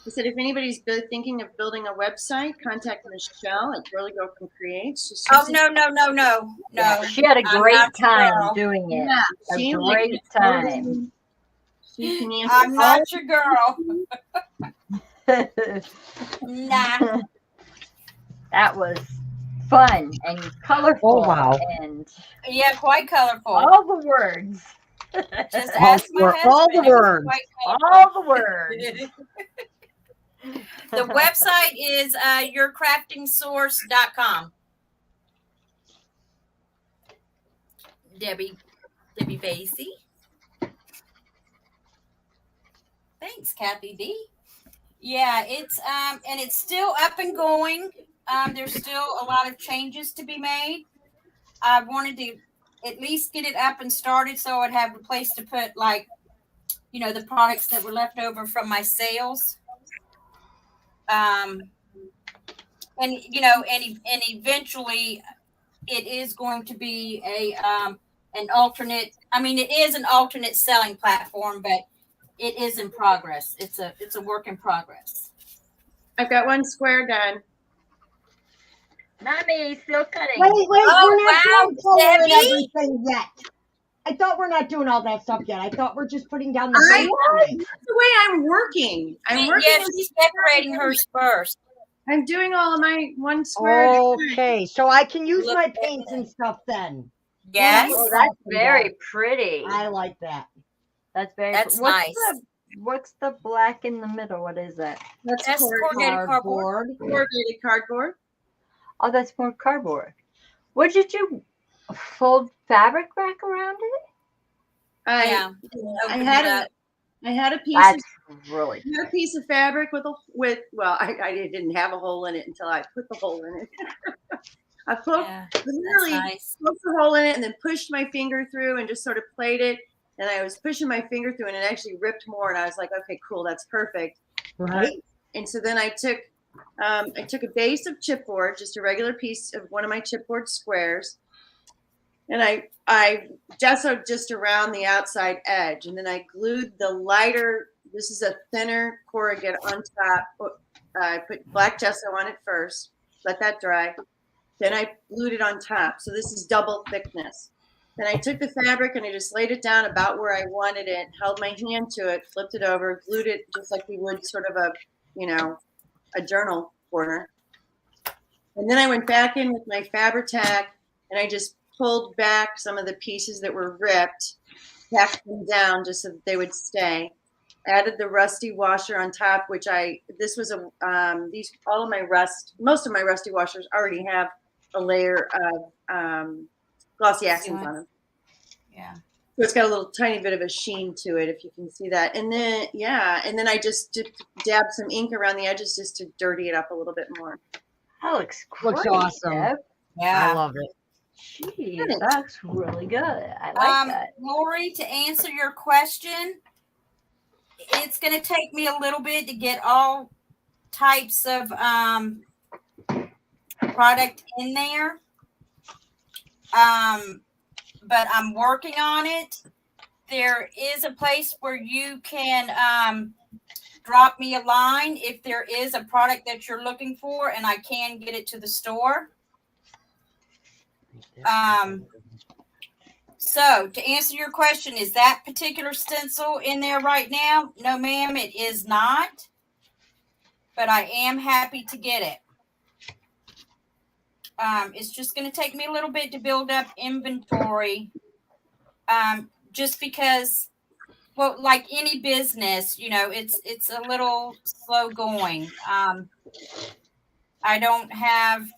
I said if anybody's thinking of building a website, contact Michelle at Girly Girl Can Create. Oh no. Yeah, she had a I'm great not your time girl. doing it. Yeah, A she great time. She can answer I'm all not your girl. Nah. That was fun and colorful. Oh, wow. And Yeah, quite colorful. all the words. Just All ask my the- husband. all the It was words. quite colorful. all the words. The website is yourcraftingsource.com. Debbie Basie. Thanks, Kathy D. Yeah, it's and it's still up and going. There's still a lot of changes to be made. I wanted to at least get it up and started so I'd have a place to put the products that were left over from my sales. And eventually it is going to be an alternate. I mean, it is an alternate selling platform, but it is in progress. It's a work in progress. I've got one square done. Not me, still cutting. Wait, Oh, we're not wow, doing color and Debbie. everything yet. I thought we're not doing all that stuff yet. I thought we're just putting down the I- base today. That's the way I'm working. I'm working. Yeah, she's decorating hers first. I'm doing all of my one square. Okay, so I can use Look my at paints and stuff then. Yes, Oh, that's very pretty. I like that. That's very. that's what's nice. what's the black in the middle? What is that? That's That's corrugated cardboard. corrugated cardboard. Oh, that's more cardboard. What did you fold fabric rack around it? Yeah. I Open had it a up. I had a piece That's of really. I had a piece of fabric well, I didn't have a hole in it until I put the hole in it. I poked Yeah, literally that's nice. poked the hole in it and then pushed my finger through and just sort of played it. And I was pushing my finger through and it actually ripped more. And I was like, okay, cool, that's perfect. Right? And so then I took a base of chipboard, just a regular piece of one of my chipboard squares, and I gessoed just around the outside edge, and then I glued the lighter. This is a thinner corrugate on top. I put black gesso on it first, let that dry. Then I glued it on top. So this is double thickness. Then I took the fabric and I just laid it down about where I wanted it, held my hand to it, flipped it over, glued it just like we would sort of a journal corner. And then I went back in with my Fabri-Tac and I just pulled back some of the pieces that were ripped, tacked them down just so that they would stay. Added the rusty washer on top, which most of my rusty washers already have a layer of glossy accents on them. Yeah. So it's got a little tiny bit of a sheen to it, if you can see that. And then I just dabbed some ink around the edges just to dirty it up a little bit more. That looks Looks great, awesome. Deb. I Yeah. love it. Jeez, that's really good. I like that. Lori, to answer your question, it's going to take me a little bit to get all types of product in there. But I'm working on it. There is a place where you can drop me a line if there is a product that you're looking for, and I can get it to the store. So to answer your question, is that particular stencil in there right now? No, ma'am, it is not. But I am happy to get it. It's just going to take me a little bit to build up inventory. Just because, well, like any business, it's a little slow going. I don't have,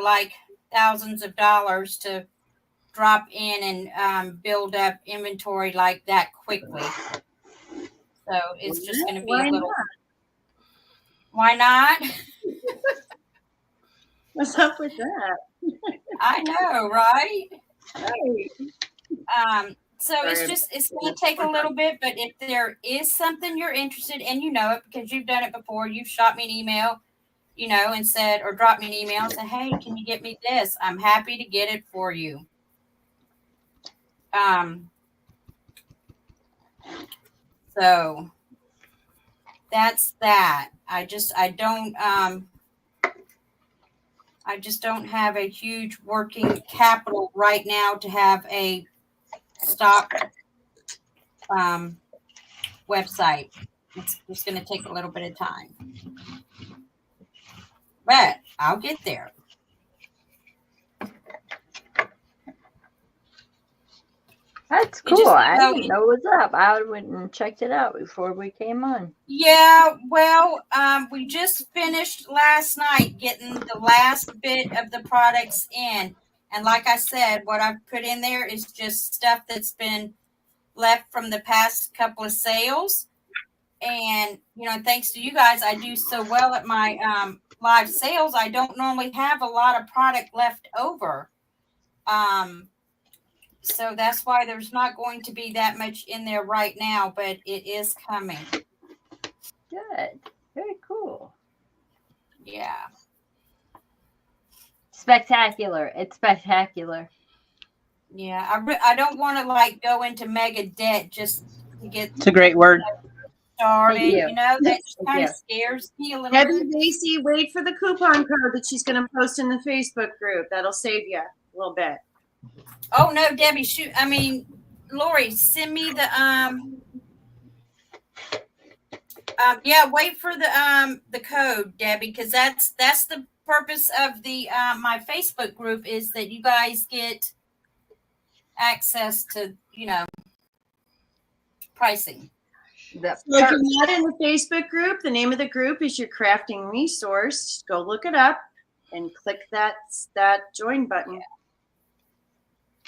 like thousands of dollars to drop in and build up inventory like that quickly. So it's just going to be a little. Why not? What's up with that? I know, right? Hey. So it's going to take a little bit, but if there is something you're interested in, you know it because you've done it before. You've shot me an email, and said, or dropped me an email and said, hey, can you get me this? I'm happy to get it for you. So that's that. I just don't have a huge working capital right now to have a stock website. It's just going to take a little bit of time, but I'll get there. That's cool. I didn't know what was up. I went and checked it out before we came on. Yeah, well, we just finished last night getting the last bit of the products in. And like I said, what I've put in there is just stuff that's been left from the past couple of sales. And, thanks to you guys, I do so well at my live sales. I don't normally have a lot of product left over. So that's why there's not going to be that much in there right now, but it is coming. Good. Very cool. Yeah. Spectacular. It's spectacular. Yeah. I don't want to go into mega debt just to get. It's a great word. started. Thank you. You know, that just Thank kind you. of scares me a little Debbie bit. Macy, wait for the coupon code that she's going to post in the Facebook group. That'll save you a little bit. Oh no, Debbie, shoot. I mean, Lori, send me the yeah, wait for the code, Debbie, because that's the purpose of the my Facebook group is that you guys get access to, you know, pricing. The So if perks. you're not in the Facebook group, the name of the group is your crafting resource. Go look it up and click that join button.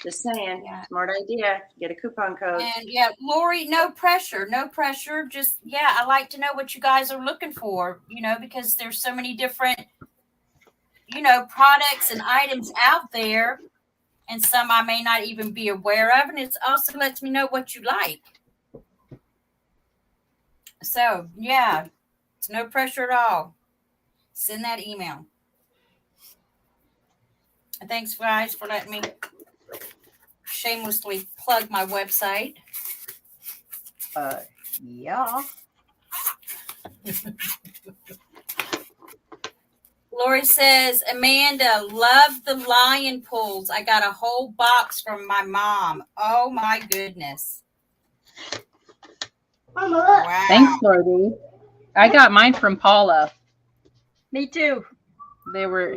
Just saying, Yeah. smart idea. Get a coupon code. And yeah, Lori, no pressure, no pressure. Just, yeah, I like to know what you guys are looking for, you know, because there's so many different, you know, products and items out there, and some I may not even be aware of. And it also lets me know what you like. So, yeah, it's no pressure at all. Send that email. And thanks, guys, for letting me shamelessly plug my website. Yeah. Lori says, Amanda, love the lion pools. I got a whole box from my mom. Oh my goodness. Wow. Thanks, Lori. I got mine from Paula. Me too.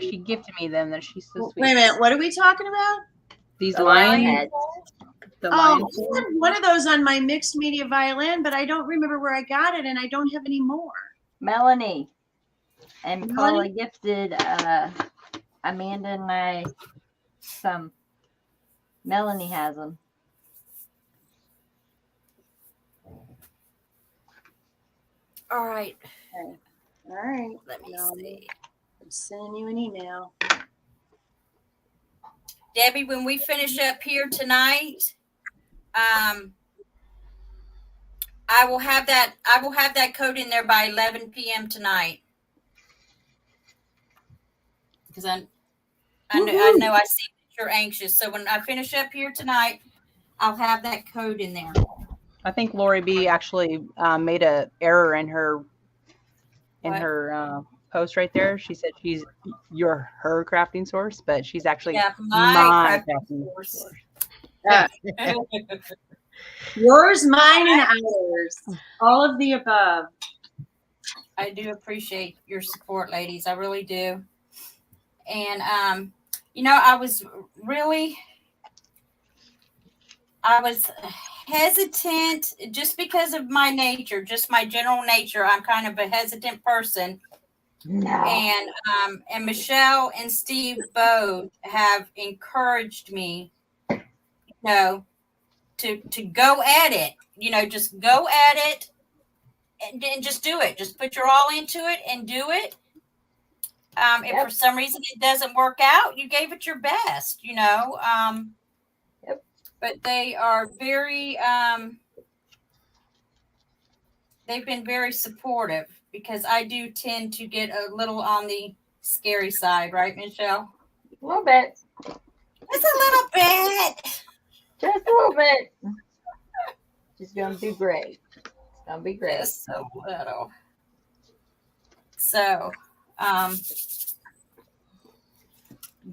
She gifted me them. That she's so sweet. Wait a minute. What are we talking about? These The lion, heads. the lion. Oh, I had one of those on my mixed media violin, but I don't remember where I got it, and I don't have any more. Melanie. And Melanie? Paula gifted Amanda and I some. Melanie has them. All right. All right. Let me No. see. I'm sending you an email. Debbie, when we finish up here tonight, I will have that code in there by 11 p.m. tonight. Because I know I see that you're anxious. So when I finish up here tonight, I'll have that code in there. I think Lori B actually made a error in her What? post right there. She said you're her crafting source, but she's actually Yeah, my my crafting source. source. Yours, mine, and ours. All of the above. I do appreciate your support, ladies. I really do. And you know, I was hesitant just because of my nature, just my general nature. I'm kind of a hesitant person. No. And Michelle and Steve both have encouraged me, you know, to go at it. You know, just go at it and just do it. Just put your all into it and do it. If for some reason it doesn't work out, you gave it your best, you know. But they are very, they've been very supportive because I do tend to get a little on the scary side, right, Michelle? A little bit. Just a little bit. Just a little bit. She's going to do great. It's going to be great. Just a little. So,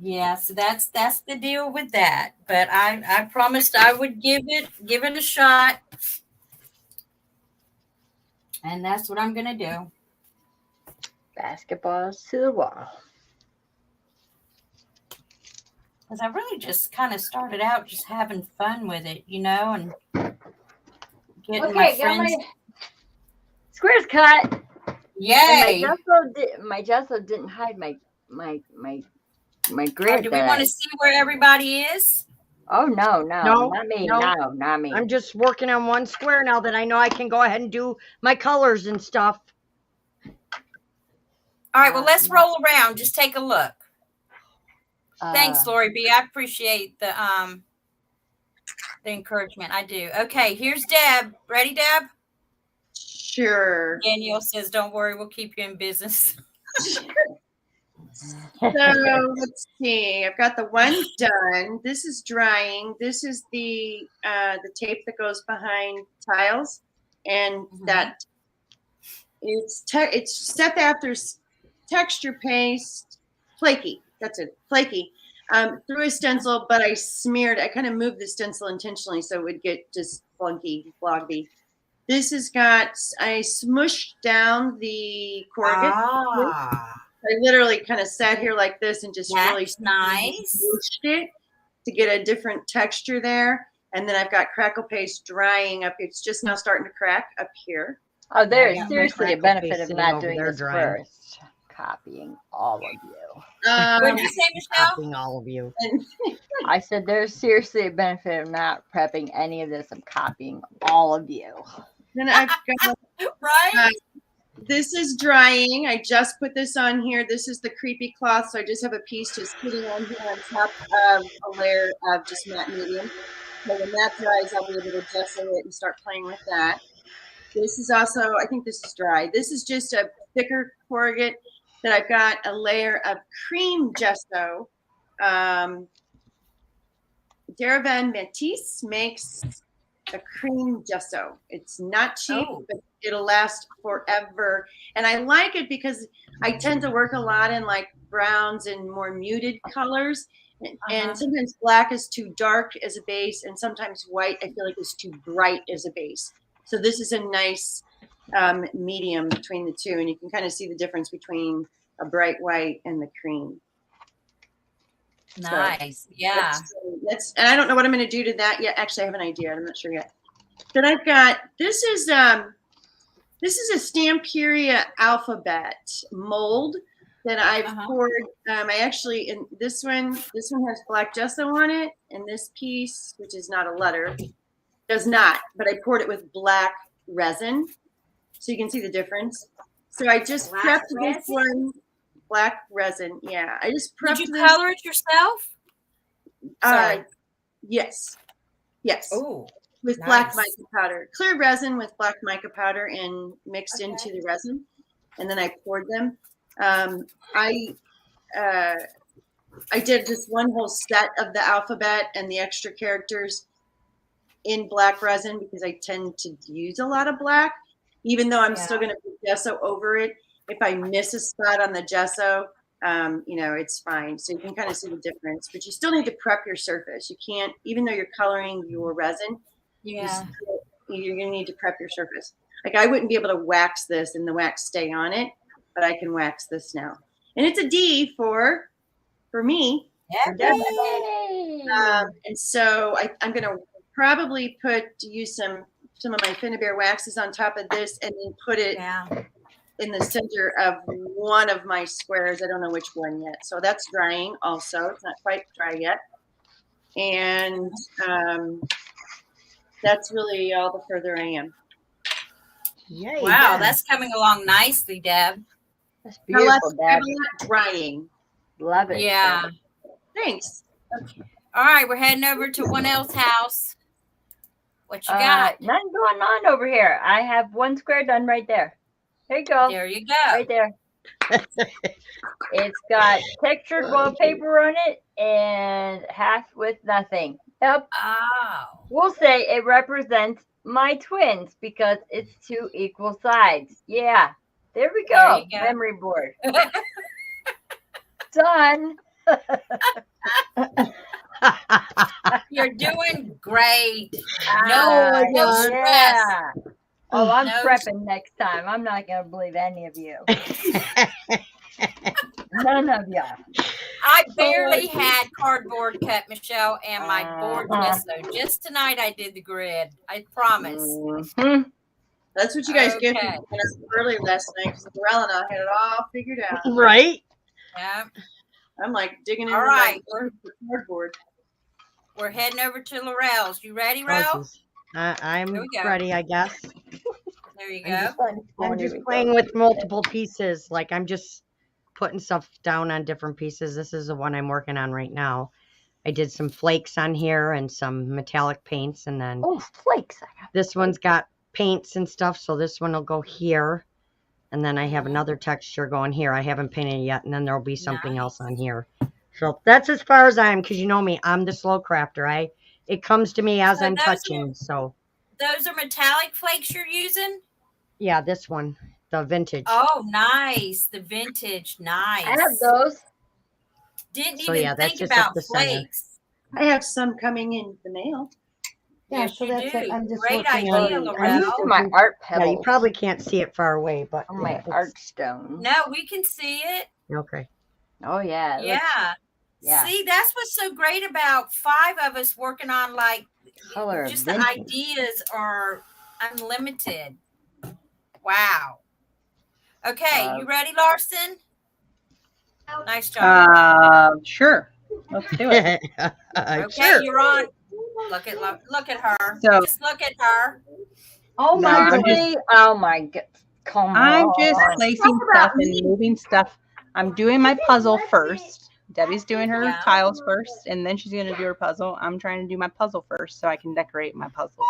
yeah, so that's the deal with that. But I promised I would give it a shot. And that's what I'm gonna do. Basketballs to the wall. Because I really just kind of started out just having fun with it, you know, and getting my Okay, got friends. my squares cut. Yay! And my gesso didn't hide my Oh, grid. do we want to see where everybody is? Oh no, No, not me. no. No, not me. I'm just working on one square now that I know I can go ahead and do my colors and stuff. All right, well, let's roll around. Just take a look. Uh, Thanks, Lori B. I appreciate the encouragement. I do. Okay, here's Deb. Ready, Deb? Sure. Danielle says, "Don't worry, we'll keep you in business." So let's see. I've got the one done. This is drying. This is the tape that goes behind tiles, and Mhm. that it's Seth After's texture paste, flaky. That's it, flaky. Through a stencil, but I kind of moved the stencil intentionally so it would get just flunky, bloggy. This has got, I smushed down the corrugate. Ah, I literally kind of sat here like this and just really that's nice. smooshed it to get a different texture there. And then I've got crackle paste drying up. It's just now starting to crack up here. Oh, there's Yeah, my seriously a crackle benefit paste of sitting not over doing there this drying. first. Copying all of you. What did you say, Michelle? Copying all of you. And I said there's seriously a benefit of not prepping any of this. I'm copying all of you. then I've got Right? this is drying. I just put this on here. This is the creepy cloth, so I just have a piece just sitting on here on top of a layer of just matte medium. So when that dries, I'll be able to gesso it and start playing with that. This is also, I think this is dry. This is just a thicker corrugate that I've got a layer of cream gesso. Derivan Matisse makes a cream gesso. It's not cheap, but it'll last forever. And I like it because I tend to work a lot in like browns and more muted colors. And sometimes black is too dark as a base, and sometimes white I feel like is too bright as a base. So this is a nice medium between the two, and you can kind of see the difference between a bright white and the cream. Nice. Yeah. That's and I don't know what I'm going to do to that yet. Actually, I have an idea. I'm not sure yet. Then I've got this is a Stamperia alphabet mold that I've poured. I actually in this one has black gesso on it, and this piece, which is not a letter, does not. But I poured it with black resin, so you can see the difference. So I just prepped this one. Black resin, yeah. I just prepped. Did you color it yourself? Yes. Oh, with black mica powder, clear resin with black mica powder, and mixed into the resin, and then I poured them. I did just one whole set of the alphabet and the extra characters in black resin because I tend to use a lot of black, even though I'm still going to put gesso over it. If I miss a spot on the gesso, it's fine. So you can kind of see the difference, but you still need to prep your surface. You can't, even though you're coloring your resin, you're going to need to prep your surface. Like I wouldn't be able to wax this and the wax stay on it, but I can wax this now. And it's a D for me. Yeah. And so I'm going to probably use some of my Finnabair waxes on top of this and then put it in the center of one of my squares. I don't know which one yet. So that's drying also. It's not quite dry yet. And that's really all the further I am. Yay, Wow, that's coming along nicely, Deb. That's beautiful, Deb. Drying. Love it. Yeah. Thanks. All right, we're heading over to one else's house. What you got? Nothing going on over here. I have one square done right there. There you go. There you go. Right there. It's got textured wallpaper on it and half with nothing. Yep. Oh. We'll say it represents my twins because it's two equal sides. Yeah. There we go. There you go. Memory board. Done. You're doing great. No stress. yeah. Oh, I'm No. prepping next time. I'm not going to believe any of you. None of you. I barely had cardboard cut, Michelle, and my board gesso. Just tonight I did the grid. I promise. Mhm. That's what you guys get Okay. early last night because Laurel and I had it all figured out. Right? Yeah. I'm like digging into All right. my cardboard. We're heading over to Laurel's. You ready, Ralph? I'm Here we go. ready, I guess. There you I'm go. I'm just playing with multiple pieces. Like I'm just putting stuff down on different pieces. This is the one I'm working on right now. I did some flakes on here and some metallic paints, and then Oh, flakes. this one's got paints and stuff, so this one will go here. And then I have another texture going here. I haven't painted yet, and then there'll be something else on here. So that's as far as I am, because you know me, I'm the slow crafter. It comes to me as So I'm those touching. So Those are metallic flakes you're using? yeah, this one. the vintage. Oh, nice. The vintage. Nice. I have those. Didn't So, even yeah, that's think just up about the center. flakes. I have some coming in the mail. Yeah, Yes, so you that's do. it. I'm just Great working idea, on. I'm Laurel. using my art Yeah, pebbles. you probably can't see it far away, but on my yeah, art stone. No, we can see it. okay. Oh yeah. it looks- Yeah. yeah. See, that's what's so great about 5 of us working on like Color of just the vintage. ideas are unlimited. Wow. Okay, you ready, Larson? Nice job. Sure. Let's do it. Okay, Sure. you're on. Look at her. So- Just look at her. Oh No, my I'm goodness. Actually, oh my god. Come I'm on. just placing stuff and moving stuff. I'm doing my puzzle first. Debbie's doing her Yeah. tiles first, and then she's going to do her puzzle. I'm trying to do my puzzle first so I can decorate my puzzle.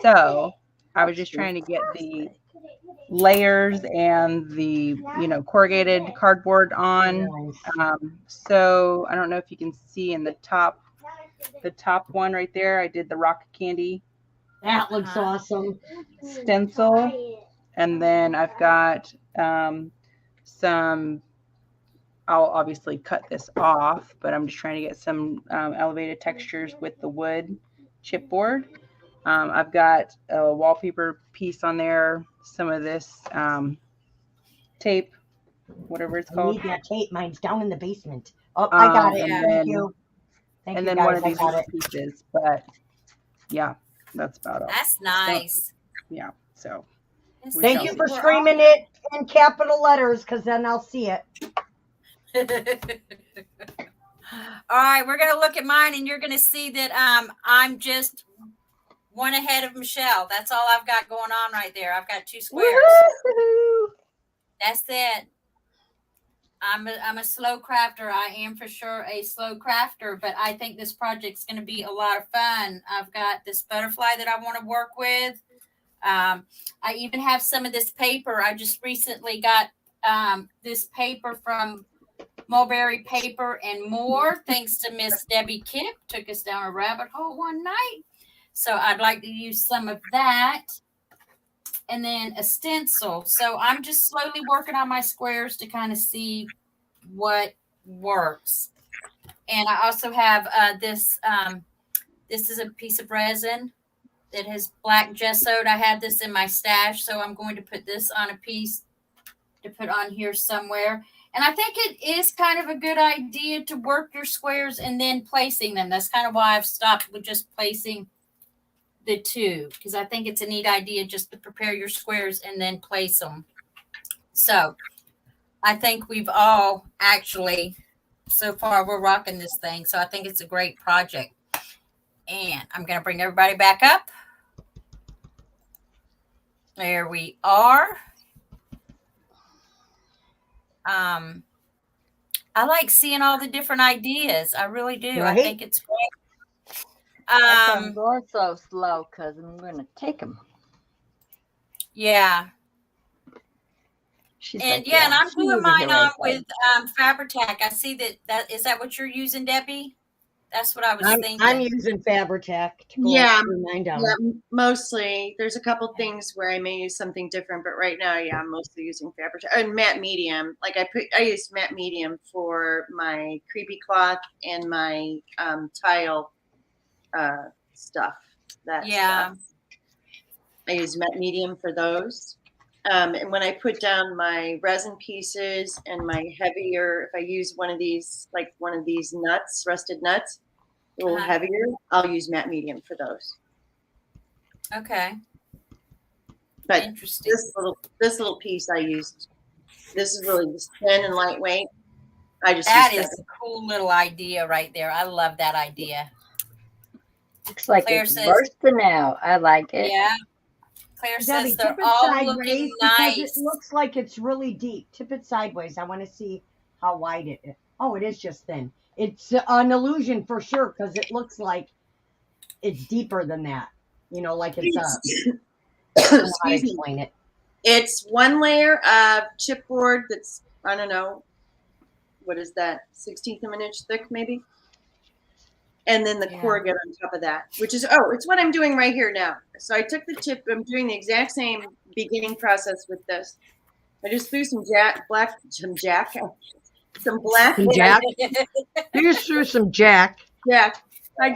So I was just trying to get the layers and the, corrugated cardboard on. Nice. So I don't know if you can see in the top one right there, I did the rock candy That looks awesome. stencil. And then I've got some, I'll obviously cut this off, but I'm just trying to get some elevated textures with the wood chipboard. I've got a wallpaper piece on there, some of this tape, whatever it's I called. need that tape. Mine's down in the basement. Oh, I got it. and Thank then- you. Thank And you then guys. one of I these got little it. pieces, but yeah, that's about all. That's nice. Yeah, so We Thank shall you see. for screaming it in capital letters, because then I'll see it. All right, we're gonna look at mine, and you're gonna see that I'm just one ahead of Michelle. That's all I've got going on right there. I've got 2 squares. Woohoo! That's it. I'm a slow crafter. I am for sure a slow crafter, but I think this project's going to be a lot of fun. I've got this butterfly that I want to work with. I even have some of this paper. I just recently got this paper from Mulberry Paper and More, thanks to Miss Debbie Kipp. Took us down a rabbit hole one night. So I'd like to use some of that. And then a stencil. So I'm just slowly working on my squares to kind of see what works. And I also have this. This is a piece of resin that has black gessoed. I had this in my stash, so I'm going to put this on a piece to put on here somewhere. And I think it is kind of a good idea to work your squares and then placing them. That's kind of why I've stopped with just placing the 2, because I think it's a neat idea just to prepare your squares and then place them. So I think we've all actually, so far, we're rocking this thing. So I think it's a great project. And I'm going to bring everybody back up. There we are. I like seeing all the different ideas. I really do. Right? I think it's great. I'm going so slow because I'm going to take them. Yeah. She's And like, yeah, and I'm she doing was in mine the on right with Fabri-Tac. I see that is that what you're using, Debbie? That's what I was thinking. I'm using Fabri-Tac to go Yeah. through mine down. Yeah, mostly. There's a couple things where I may use something different, but right now, yeah, I'm mostly using fabric and matte medium. Like I used matte medium for my creepy cloth and my tile stuff. Yeah. Stuff. I use matte medium for those. And when I put down my resin pieces and my heavier, if I use one of these, like one of these nuts, rusted nuts, a little heavier, I'll use matte medium for those. Okay. But Interesting. this little piece I used, this is really just thin and lightweight. I just That used is a cool little idea right there. I love that idea. Looks like Claire it's says- bursting out. I like it. Yeah. Claire Debbie, says they're tip it all sideways looking because nice. it looks like it's really deep. Tip it sideways. I want to see how wide it is. Oh, it is just thin. It's an illusion for sure because it looks like it's deeper than that. You know, like it's I don't know how to Excuse me. explain it. It's one layer of chipboard that's, I don't know, what is that, 1/16 of an inch thick maybe? and then the Yeah. corrugated on top of that, which is, it's what I'm doing right here now. So I took the tip. I'm doing the exact same beginning process with this. I just threw some black. Some Jack. You just threw some Jack. Yeah, I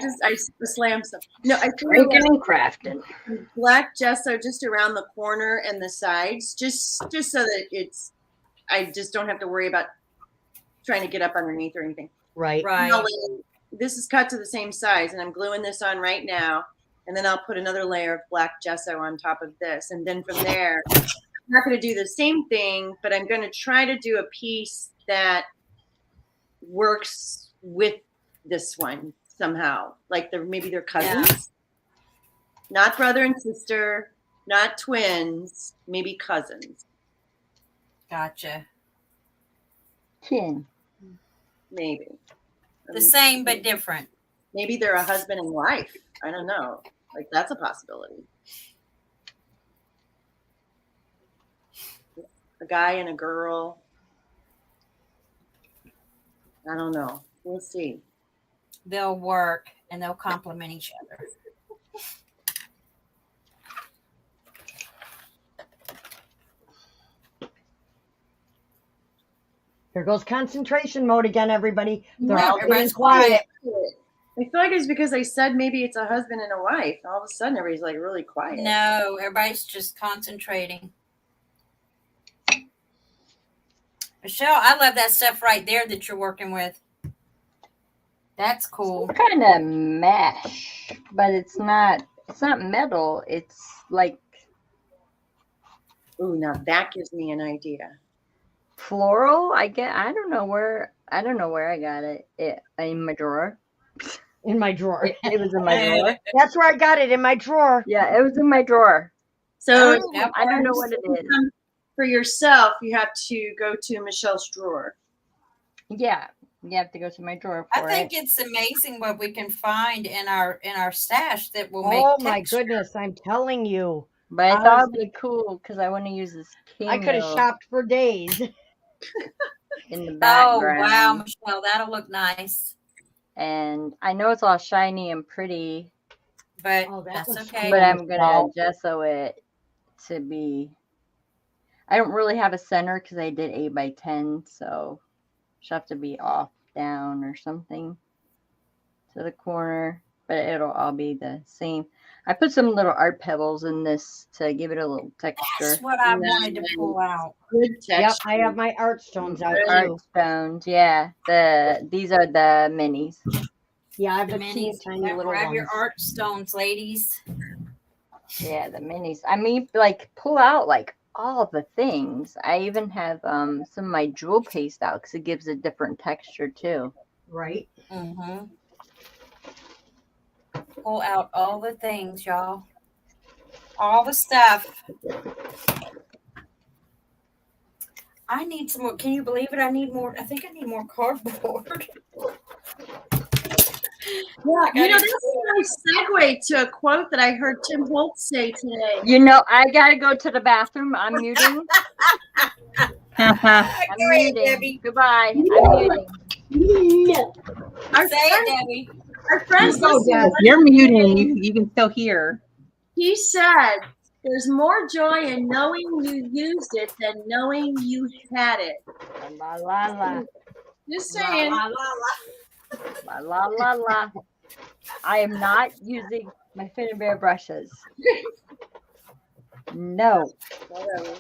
slammed some. No, I threw Drinking and crafting. black gesso just around the corner and the sides, just so that I just don't have to worry about trying to get up underneath or anything. Right. Right. This is cut to the same size, and I'm gluing this on right now. And then I'll put another layer of black gesso on top of this, and then from there, I'm not going to do the same thing, but I'm going to try to do a piece that works with this one somehow. Like maybe they're cousins, not brother and sister, not twins, maybe cousins. Gotcha. Kin. Maybe. The same but different. Maybe they're a husband and wife. I don't know. Like that's a possibility. A guy and a girl. I don't know. We'll see. They'll work and they'll complement each other. Here goes concentration mode again, everybody. They're Right, all getting everybody's quiet. I feel like it's because I said maybe it's a husband and a wife. All of a sudden, everybody's like really quiet. No, everybody's just concentrating. Michelle, I love that stuff right there that you're working with. That's cool. Kind of mesh, but it's not metal. It's like Ooh, now that gives me an idea. floral. I don't know where I got it. In my drawer. In my drawer. It was in my drawer. That's where I got it, in my drawer. Yeah, it was in my drawer. So Yep. I don't know what it is. for yourself, you have to go to Michelle's drawer. Yeah, you have to go to my drawer I for think it. it's amazing what we can find in our stash that will make Oh my texture. goodness, I'm telling you. But I I thought was- it'd be cool because I want to use this I could have cameo shopped for days. in the Oh background. wow, Michelle, that'll look nice. And I know it's all shiny and pretty, But Oh, that that's was okay. but I'm gonna Wow. gesso it to be. I don't really have a center because I did 8x10, so she'll have to be off, down, or something to the corner. But it'll all be the same. I put some little art pebbles in this to give it a little texture. That's what I wanted to pull out. Good Yep, texture. I have my art stones out too. Art stones, yeah. These are the minis. Yeah, I have The the teeny minis. tiny little Grab ones. your art stones, ladies. Yeah, the minis. I mean, like pull out like all the things. I even have some of my jewel paste out because it gives a different texture too. Right? Mm-hmm. Pull out all the things, y'all. All the stuff. I need some more. Can you believe it? I need more. I think I need more cardboard. Yeah, I that's just- a nice segue to a quote that I heard Tim Holtz say today. You know, I gotta go to the bathroom. I'm muting. I'm Go ahead, muting. Debbie. Goodbye. I'm muting. Our Say friend, it, Debbie. our friend's Go, listening. Deb. You're muting. You can still hear. He said, "There's more joy in knowing you used it than knowing you had it." La la la. Just La, saying. la, la, la. La la la la. I am not using my Finnebear brushes. No. Whatever.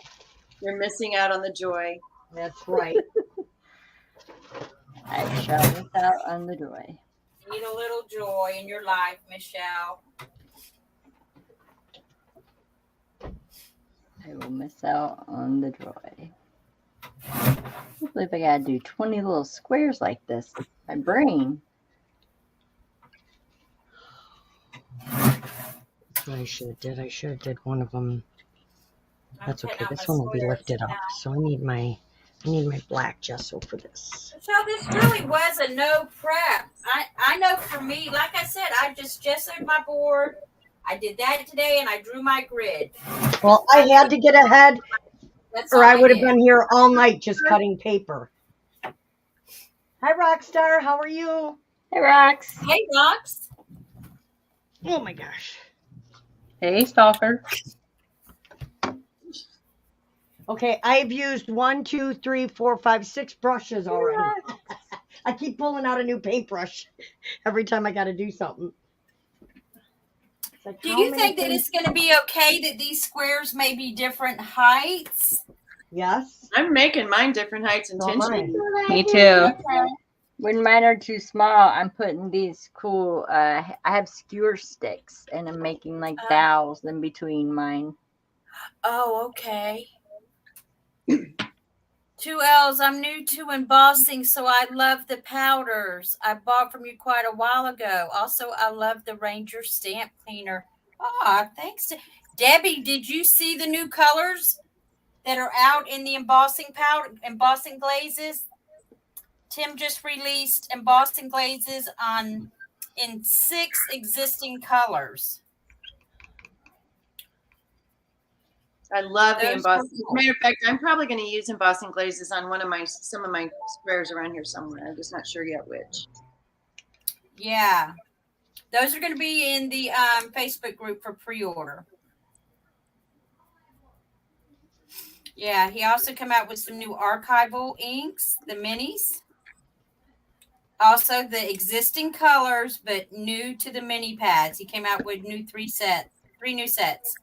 You're missing out on the joy. That's right. I shall miss out on the joy. Need a little joy in your life, Michelle. I will miss out on the joy. I can't believe I gotta do 20 little squares like this. My brain. That's what I should have did. I should have did one of them. That's okay. This one will be lifted up. So I need my black gesso for this. So this really was a no prep. I know for me, like I said, I just gessoed my board. I did that today and I drew my grid. Well, I had to get ahead That's or all I would have did. been here all night just cutting paper. Hi, Rockstar. How are you? Hey, Rox. Hey, Rox. Oh my gosh. Hey, Stalker. Okay, I've used 1, 2, 3, 4, 5, 6 brushes already. I keep pulling out a new paintbrush every time I got to do something. It's like, Do how you many think that things- it's going to be okay that these squares may be different heights? Yes. I'm making mine different heights intentionally. Me too. Okay. When mine are too small, I'm putting these cool. I have skewer sticks, and I'm making like dowels in between mine. Oh, okay. 2 L's. I'm new to embossing, so I love the powders I bought from you quite a while ago. Also, I love the Ranger stamp cleaner. Ah, thanks. Debbie, did you see the new colors that are out in the embossing powder, embossing glazes? Tim just released embossing glazes in 6 existing colors. I love the Those are embossing. cool. Matter of fact, I'm probably going to use embossing glazes on some of my squares around here somewhere. I'm just not sure yet which. Yeah. Those are going to be in the Facebook group for pre-order. Yeah, he also come out with some new archival inks, the minis. Also the existing colors, but new to the mini pads. He came out with 3 new sets.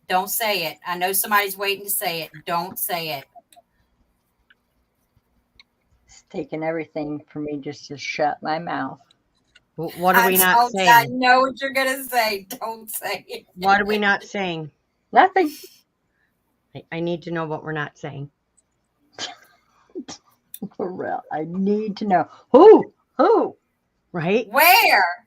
Don't say it. I know somebody's waiting to say it. Don't say it. It's taking everything for me just to shut my mouth. What are we not I saying? know what you're gonna say. Don't say it. What are we not saying? Nothing. I need to know what we're not saying. For real. I need to know who. Right? Where?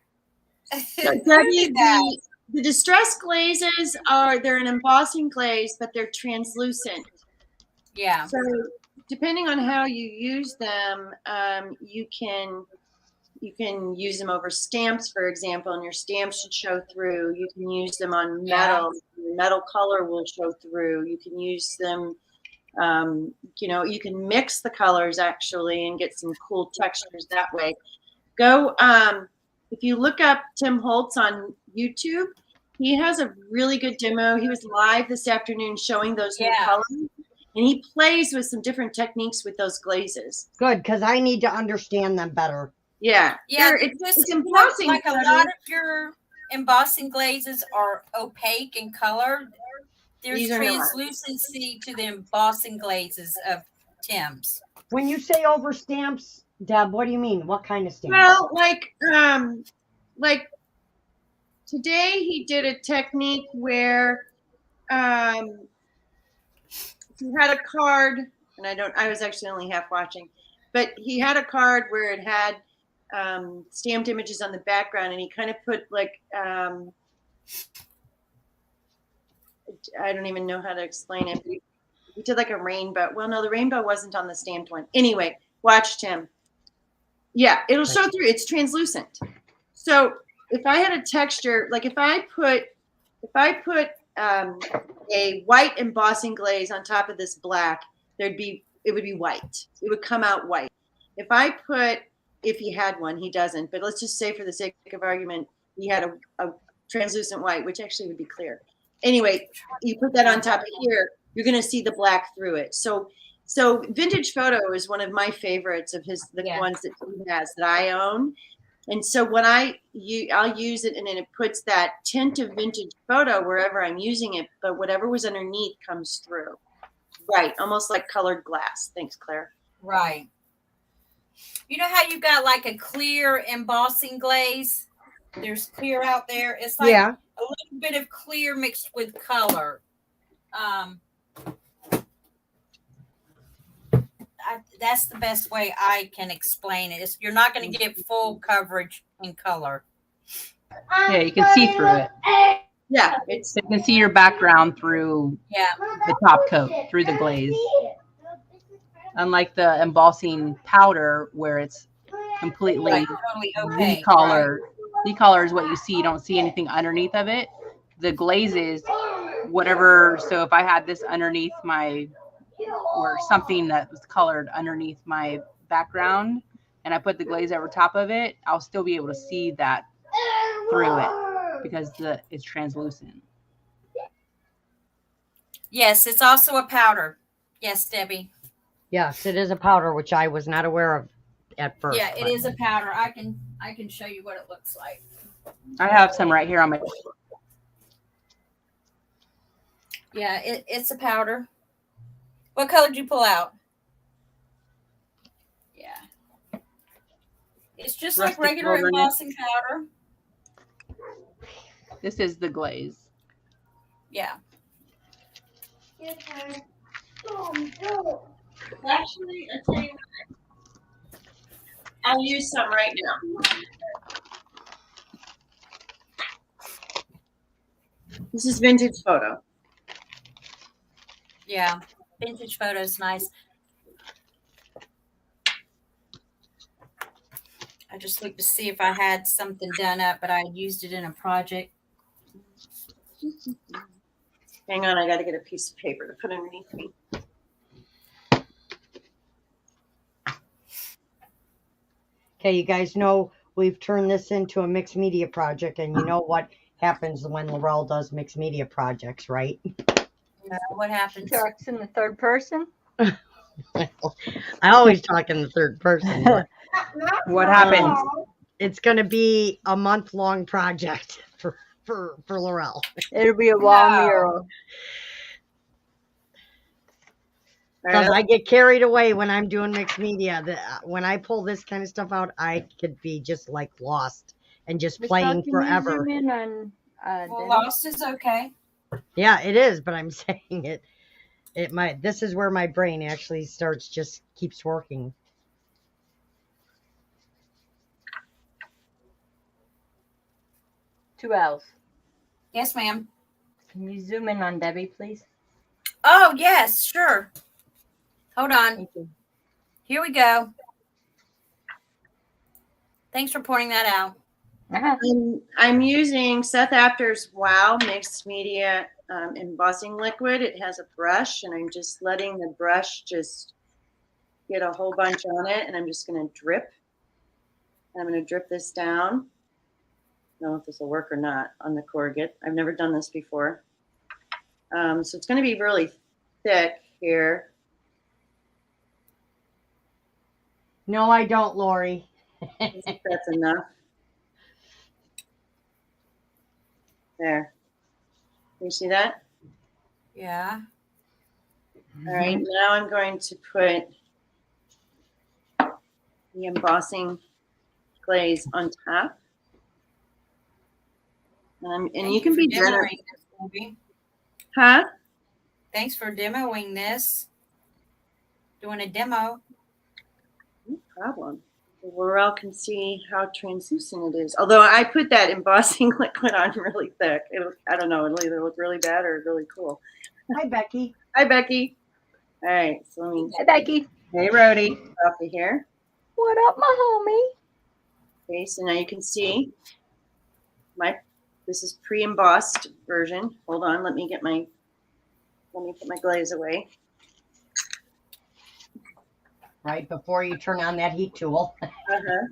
So, Who Debbie, did that? the distress glazes they're an embossing glaze, but they're translucent. Yeah. So depending on how you use them, you can use them over stamps, for example, and your stamps should show through. You can use them on metal. Metal color will show through. You can use them, you can mix the colors actually and get some cool textures that way. Go, if you look up Tim Holtz on YouTube, he has a really good demo. He was live this afternoon showing those new colors. And he plays with some different techniques with those glazes. Good, because I need to understand them better. Yeah. Yeah, It's embossing. like a lot of your embossing glazes are opaque in color. There's These are not. translucency to the embossing glazes of Tim's. When you say over stamps, Deb, what do you mean? What kind of stamps? Well, like today he did a technique where he had a card, and I was actually only half watching, but he had a card where it had stamped images on the background, and he kind of put like I don't even know how to explain it. But he did like a rainbow. Well, no, the rainbow wasn't on the stamped one. Anyway, watched him. Yeah, it'll show through. It's translucent. So if I had a texture, like if I put a white embossing glaze on top of this black, it would be white. It would come out white. If he had one, he doesn't, but let's just say for the sake of argument, he had a translucent white, which actually would be clear. Anyway, you put that on top of here, you're going to see the black through it. So Vintage Photo is one of my favorites of the ones that he has that I own. And so when I'll use it, and then it puts that tint of Vintage Photo wherever I'm using it, but whatever was underneath comes through. Right, almost like colored glass. Thanks, Claire. Right. You know how you got like a clear embossing glaze? There's clear out there. It's like a little bit of clear mixed with color. That's the best way I can explain it. You're not going to get full coverage in color. Yeah, you can see through it. Yeah, you can see your background through the top coat, through the glaze. Unlike the embossing powder where it's completely totally opaque. color. The color is what you see. You don't see anything underneath of it. The glazes, whatever. So if I had this underneath my, or something that was colored underneath my background, and I put the glaze over top of it, I'll still be able to see that through it because it's translucent. Yes, it's also a powder. Yes, Debbie. Yes, it is a powder, which I was not aware of at first. Yeah, it is a powder. I can show you what it looks like. I have some right here on my. Yeah, it's a powder. What color did you pull out? Yeah. It's just like Rustic regular wilderness. embossing powder. This is the glaze. Yeah. Actually, I'll tell you what. I'll use some right now. This is vintage photo. Yeah. Vintage photos nice. I just looked to see if I had something done up, but I used it in a project. Hang on, I got to get a piece of paper to put underneath me. Okay, you guys know we've turned this into a mixed media project, and you know what happens when Laurel does mixed media projects, right? What happens? Talks in the third person. I always talk in the third person. But What happens? it's going to be a month-long project for Laurel. It'll be a wall Wow. mural. Because I get carried away when I'm doing mixed media. When I pull this kind of stuff out, I could be just like lost and just Michelle, playing can you forever. zoom in on Well, Debbie? lost is okay. Yeah, it is, but I'm saying this is where my brain actually keeps working. Two L's. Yes, ma'am. Can you zoom in on Debbie, please? Oh, yes, sure. Hold on. Thank you. Here we go. Thanks for pointing that out. I'm using Seth Apter's Wow Mixed Media embossing liquid. It has a brush, and I'm just letting the brush just get a whole bunch on it, and I'm just going to drip. I'm going to drip this down. I don't know if this will work or not on the corrugate. I've never done this before. So it's going to be really thick here. No, I don't, Lori. I think that's enough. There. You see that? Yeah. All right, now I'm going to put the embossing glaze on top. And you can be generous. demoing this, Debbie. Huh? Thanks for demoing this. Doing a demo. No problem. Laurel can see how translucent it is. Although I put that embossing liquid on really thick. I don't know, it'll either look really bad or really cool. Hi, Becky. Hi, Becky. All right, so let me Hey, Becky. Hey, Rhodey. off of here. What up, my homie? Okay, so now you can see this is pre-embossed version. Hold on, let me put my glaze away. Right before you turn on that heat tool. Uh-huh.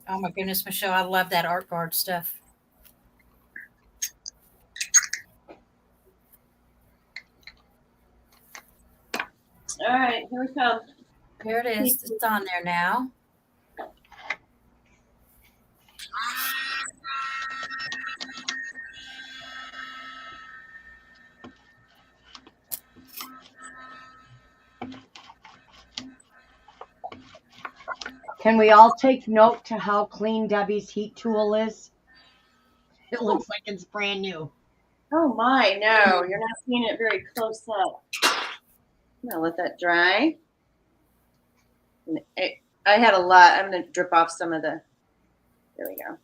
Oh my goodness, Michelle, I love that art guard stuff. All right, here we come. Here it is. It's on there now. Can we all take note to how clean Debbie's heat tool is? It looks like it's brand new. Oh my, no, you're not seeing it very close up. I'm gonna let that dry. And I had a lot. I'm gonna drip off some of the. There we go.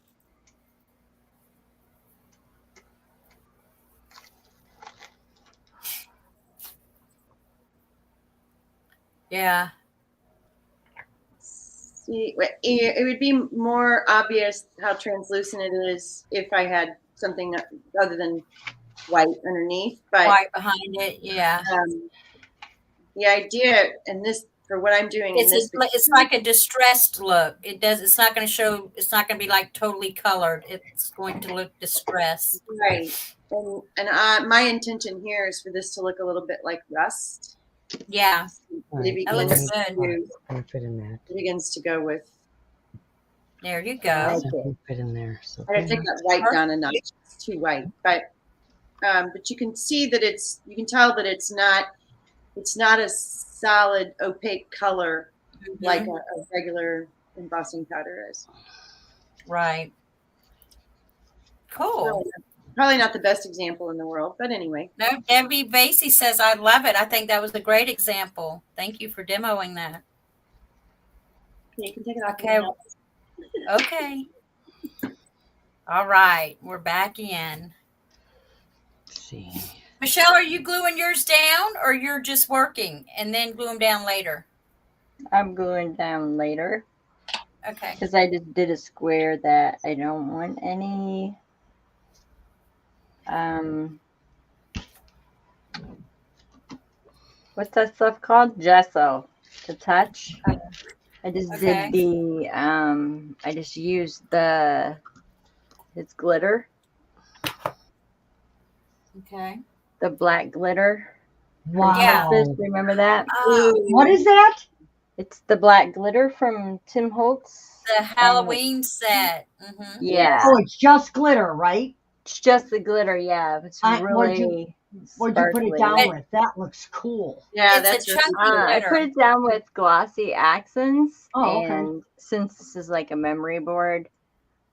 Yeah. See, it would be more obvious how translucent it is if I had something other than white underneath. But white behind it. Yeah. The idea, and this for what I'm doing in this, It's like a distressed look. It's not going to show. It's not going to be like totally colored. It's going to look distressed. right. And my intention here is for this to look a little bit like rust. Yeah. It That looks begins good. Can fit in that. It begins to go with. There you I go. like Can fit in there. So I gotta take that white down a notch. It's too white, but you can see that you can tell that it's not a solid opaque color like a regular embossing powder is. Right. Cool. Probably not the best example in the world, but anyway. No, Debbie Basie says, I love it. I think that was a great example. Thank you for demoing that. You can take it off. Okay. Okay. All right. We're back in. let's see. Michelle, are you gluing yours down or you're just working and then glue them down later? I'm going down later Okay. because I just did a square that I don't want any what's that stuff called? Gesso to touch. I just Okay. did the I just used it's glitter, Okay. the black glitter. Wow. Yeah. Remember that? What is that? It's the black glitter from Tim Holtz. The Halloween set. Mm-hmm. Yeah. Oh, it's just glitter, right? It's just the glitter, yeah. It's What'd really What'd you put it sparkly. down with? That looks cool. Yeah, It's that's a really chunky cool. I glitter. put it down with glossy accents. Oh, okay. And since this is like a memory board,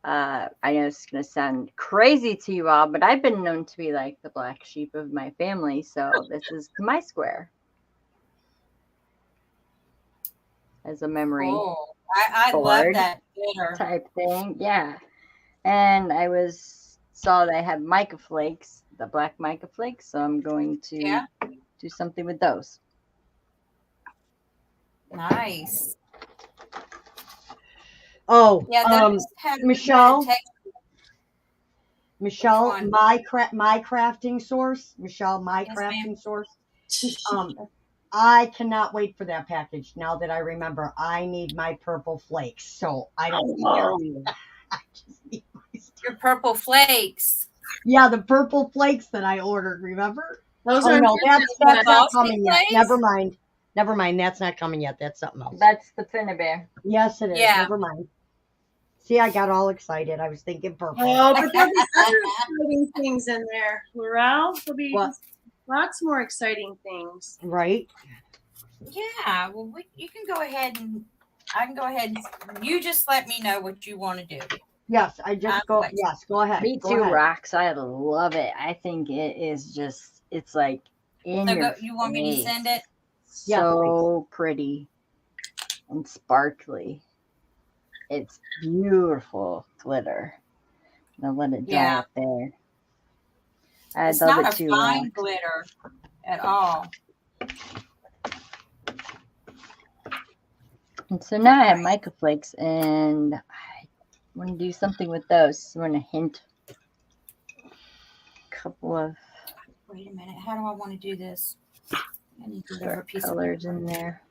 I know it's going to sound crazy to you all, but I've been known to be like the black sheep of my family. So this is my square as a memory Cool. I love board that glitter. type thing. Yeah. And I saw they had mica flakes, the black mica flakes. So I'm going to do something with those. Oh, Nice. Yeah, those have Michelle? good texture. Michelle, one? my crafting source. Michelle, my Yes, crafting ma'am. source. I cannot wait for that package. Now that I remember, I need my purple flakes. So I don't care. I just need my stuff. Your purple flakes. Yeah, the purple flakes that I ordered. Remember? Those Oh are no, that's not Frosting coming yet. flakes? Never mind. Never mind. That's not coming yet. That's something else. That's the Finnabear. Yes, it is. Yeah. Never mind. See, I got all excited. I was thinking purple. Oh, but there'll be other exciting things in there, Laurel. There'll be What? lots more exciting things. Right? Yeah. Well, you can go ahead and I can go ahead and you just let me know what you want to do. Yes, I just go. Yes, go ahead. Me Go too, ahead. Rox. I love it. I think it is just, it's like in So your you want me to face. send it? Yeah, So pretty and sparkly. It's beautiful glitter. I'll let it dry Yeah. up there. I It's love not it too, a fine Rox. glitter at all. And so now I have mica flakes, and I want to do something with those. So I'm going to hint a couple of Wait a minute. How do I want to do this? I need to grab a piece of colors in there.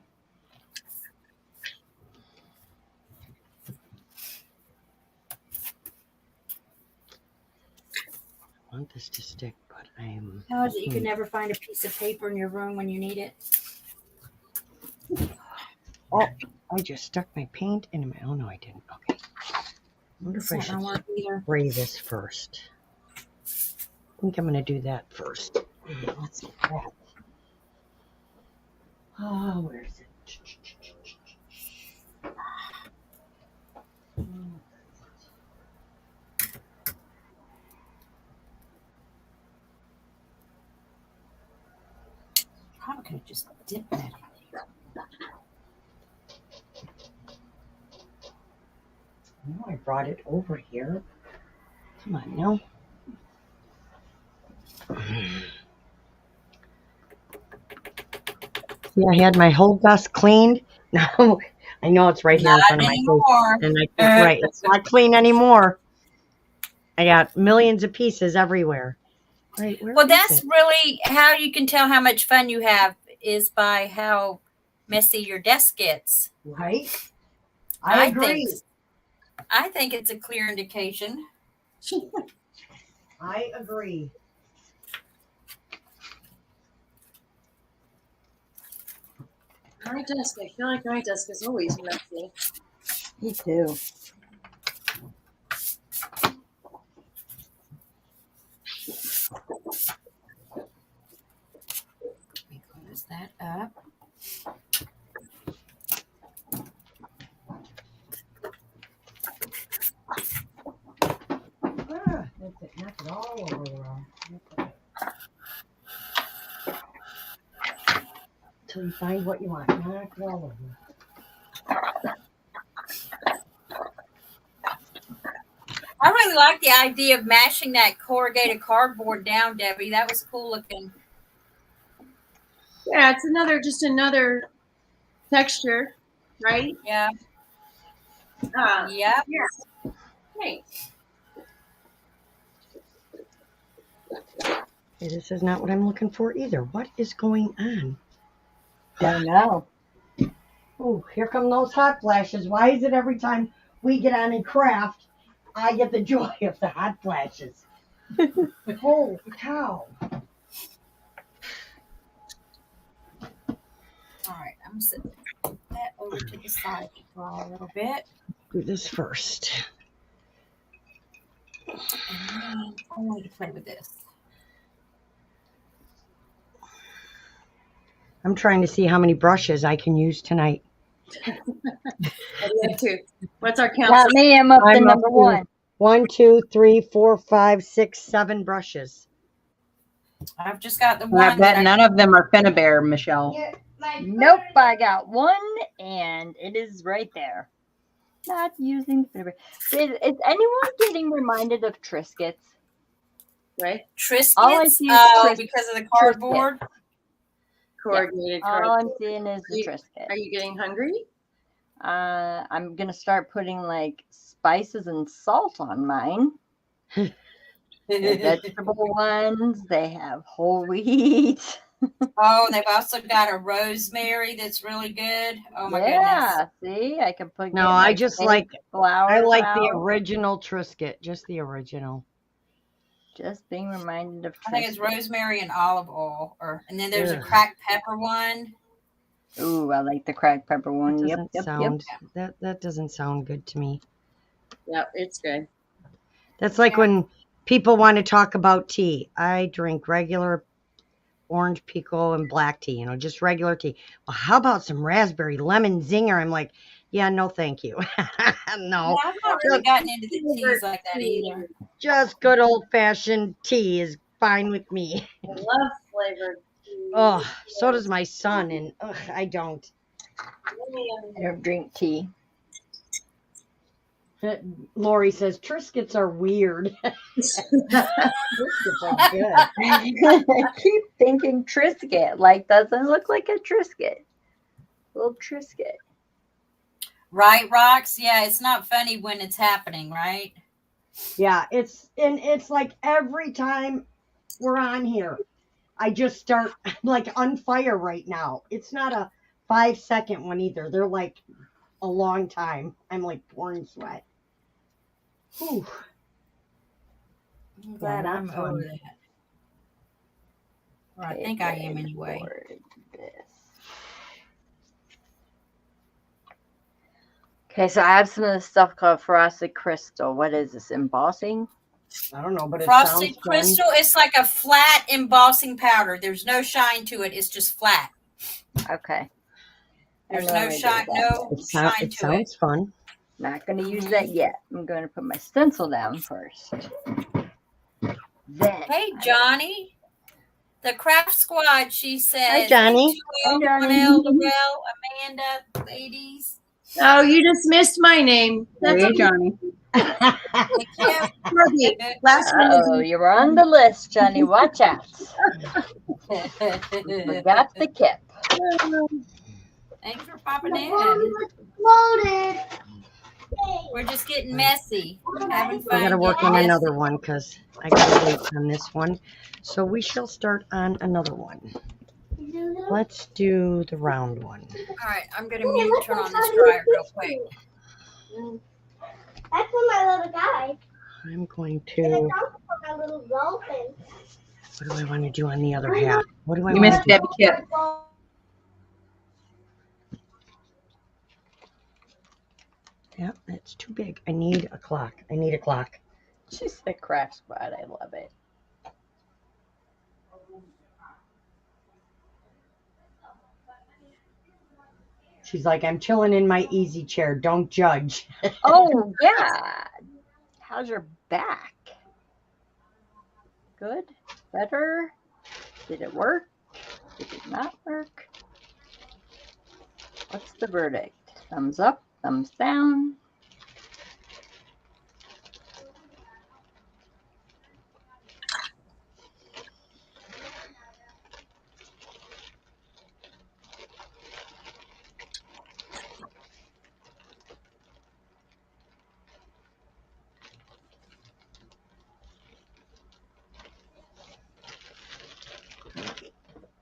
I want this to stick, but I'm. How is it you can never find a piece of paper in your room when you need it? Oh, I just stuck my paint into my. Oh no, I didn't. Okay. I wonder if I It's should not gonna work either. spray this first. I think I'm gonna do that first. Let's get that. Oh, where is it? Probably could have just dipped that in there. No, I brought it over here. Come on now. See, I had my whole desk cleaned. Now I know it's right here in Not front of my face. anymore. And I can't, right, it's not clean anymore. I got millions of pieces everywhere. Right. Where Well, is that's it? really how you can tell how much fun you have is by how messy your desk gets. Right. I think it's a clear indication. I agree. My desk. I feel like my desk is always messy. Me too. Let me close that up. Ah, that's it. Knock it all over the room. Until you find what you want. Knock it all over. I really like the idea of mashing that corrugated cardboard down, Debbie. That was cool looking. Yeah, it's another texture, right? Yeah. Yeah. Yeah. Thanks. Hey, this is not what I'm looking for either. What is going on? I know. Oh, here come those hot flashes. Why is it every time we get on and craft, I get the joy of the hot flashes? Holy cow. All right. I'm setting that over to the side to draw a little bit. Do this first. And then I want to play with this. I'm trying to see how many brushes I can use tonight. What's our count? Not me. I'm up to I'm up number to- one. 1, 2, 3, 4, 5, 6, 7 brushes. I've just got the I one. bet that none of them are Finnabair, Michelle. Nope, I got one, and it is right there. Not using Finnabair. Is anyone getting reminded of Triscuits? Right? All I Triscuits. see is Oh, because of the cardboard. Corrugated All I'm cardboard. seeing is the Triscuit. Are you getting hungry? I'm gonna start putting like spices and salt on mine. The vegetable ones, they have whole wheat. Oh, they've also got a rosemary that's really good. Oh my Yeah, goodness. see, I can put. No, get I my just fake like flowers. I like the out. original Triscuit, just the original. Just being reminded of I think it's Triscuit. rosemary and olive oil, and then there's a Ugh. cracked pepper one. Ooh, I like the cracked pepper That one. Yep, doesn't yep, sound that doesn't sound good to me. Yeah, it's good. That's like when people want to talk about tea. I drink regular orange pico and black tea, just regular tea. Well, how about some raspberry lemon zinger? I'm like, yeah, no, thank you. No, Yeah, I've not really gotten into the teas like that either. just good old fashioned tea is fine with me. I love flavored tea. Oh, so does my son, and I don't. I don't drink tea. Lori says Triscuits are weird. Triscuits are good. I keep thinking Triscuit. Like, doesn't look like a Triscuit. Little Triscuit. Right, Rox? Yeah, it's not funny when it's happening, right? Yeah, it's like every time we're on here, I just start like on fire right now. It's not a 5-second one either. They're like a long time. I'm like pouring sweat. Whew. I'm glad not I'm fun. over that. Or I think I am anyway. Okay, so I have some of this stuff called frosted crystal. What is this? Embossing? I don't know, but it Frosted sounds crystal, it's like a flat embossing powder. There's no shine to it. It's just flat. Okay. There's no shine, no It shine to it. sounds fun. Not going to use that yet. I'm going to put my stencil down first. Then. Hey, Johnny. The craft squad, she said. Hi, Johnny. Hi, Johnny. Lorel, Amanda, ladies. Oh, you just missed my name. That's Hey, Johnny. Yeah. last one. Oh, you're on the list, Johnny. Watch out. You forgot the kip. Thanks for popping in. Loaded. We're just getting messy. Having I gotta fun work getting on messy. another one because I gotta wait on this one. So we shall start on another one. Let's do the round one. All right, I'm gonna turn on this dryer real quick. That's for my little guy. I'm going And to. it's also for my little dolphin. What do I want to do on the other half? What do I You want missed to do? Debbie Kip. Yep, that's too big. I need a clock. I need a clock. She said crash spot. I love it. She's like, I'm chilling in my easy chair. Don't judge. Oh, yeah. How's your back? Good? Better? Did it work? Did it not work? What's the verdict? Thumbs up? Thumbs down?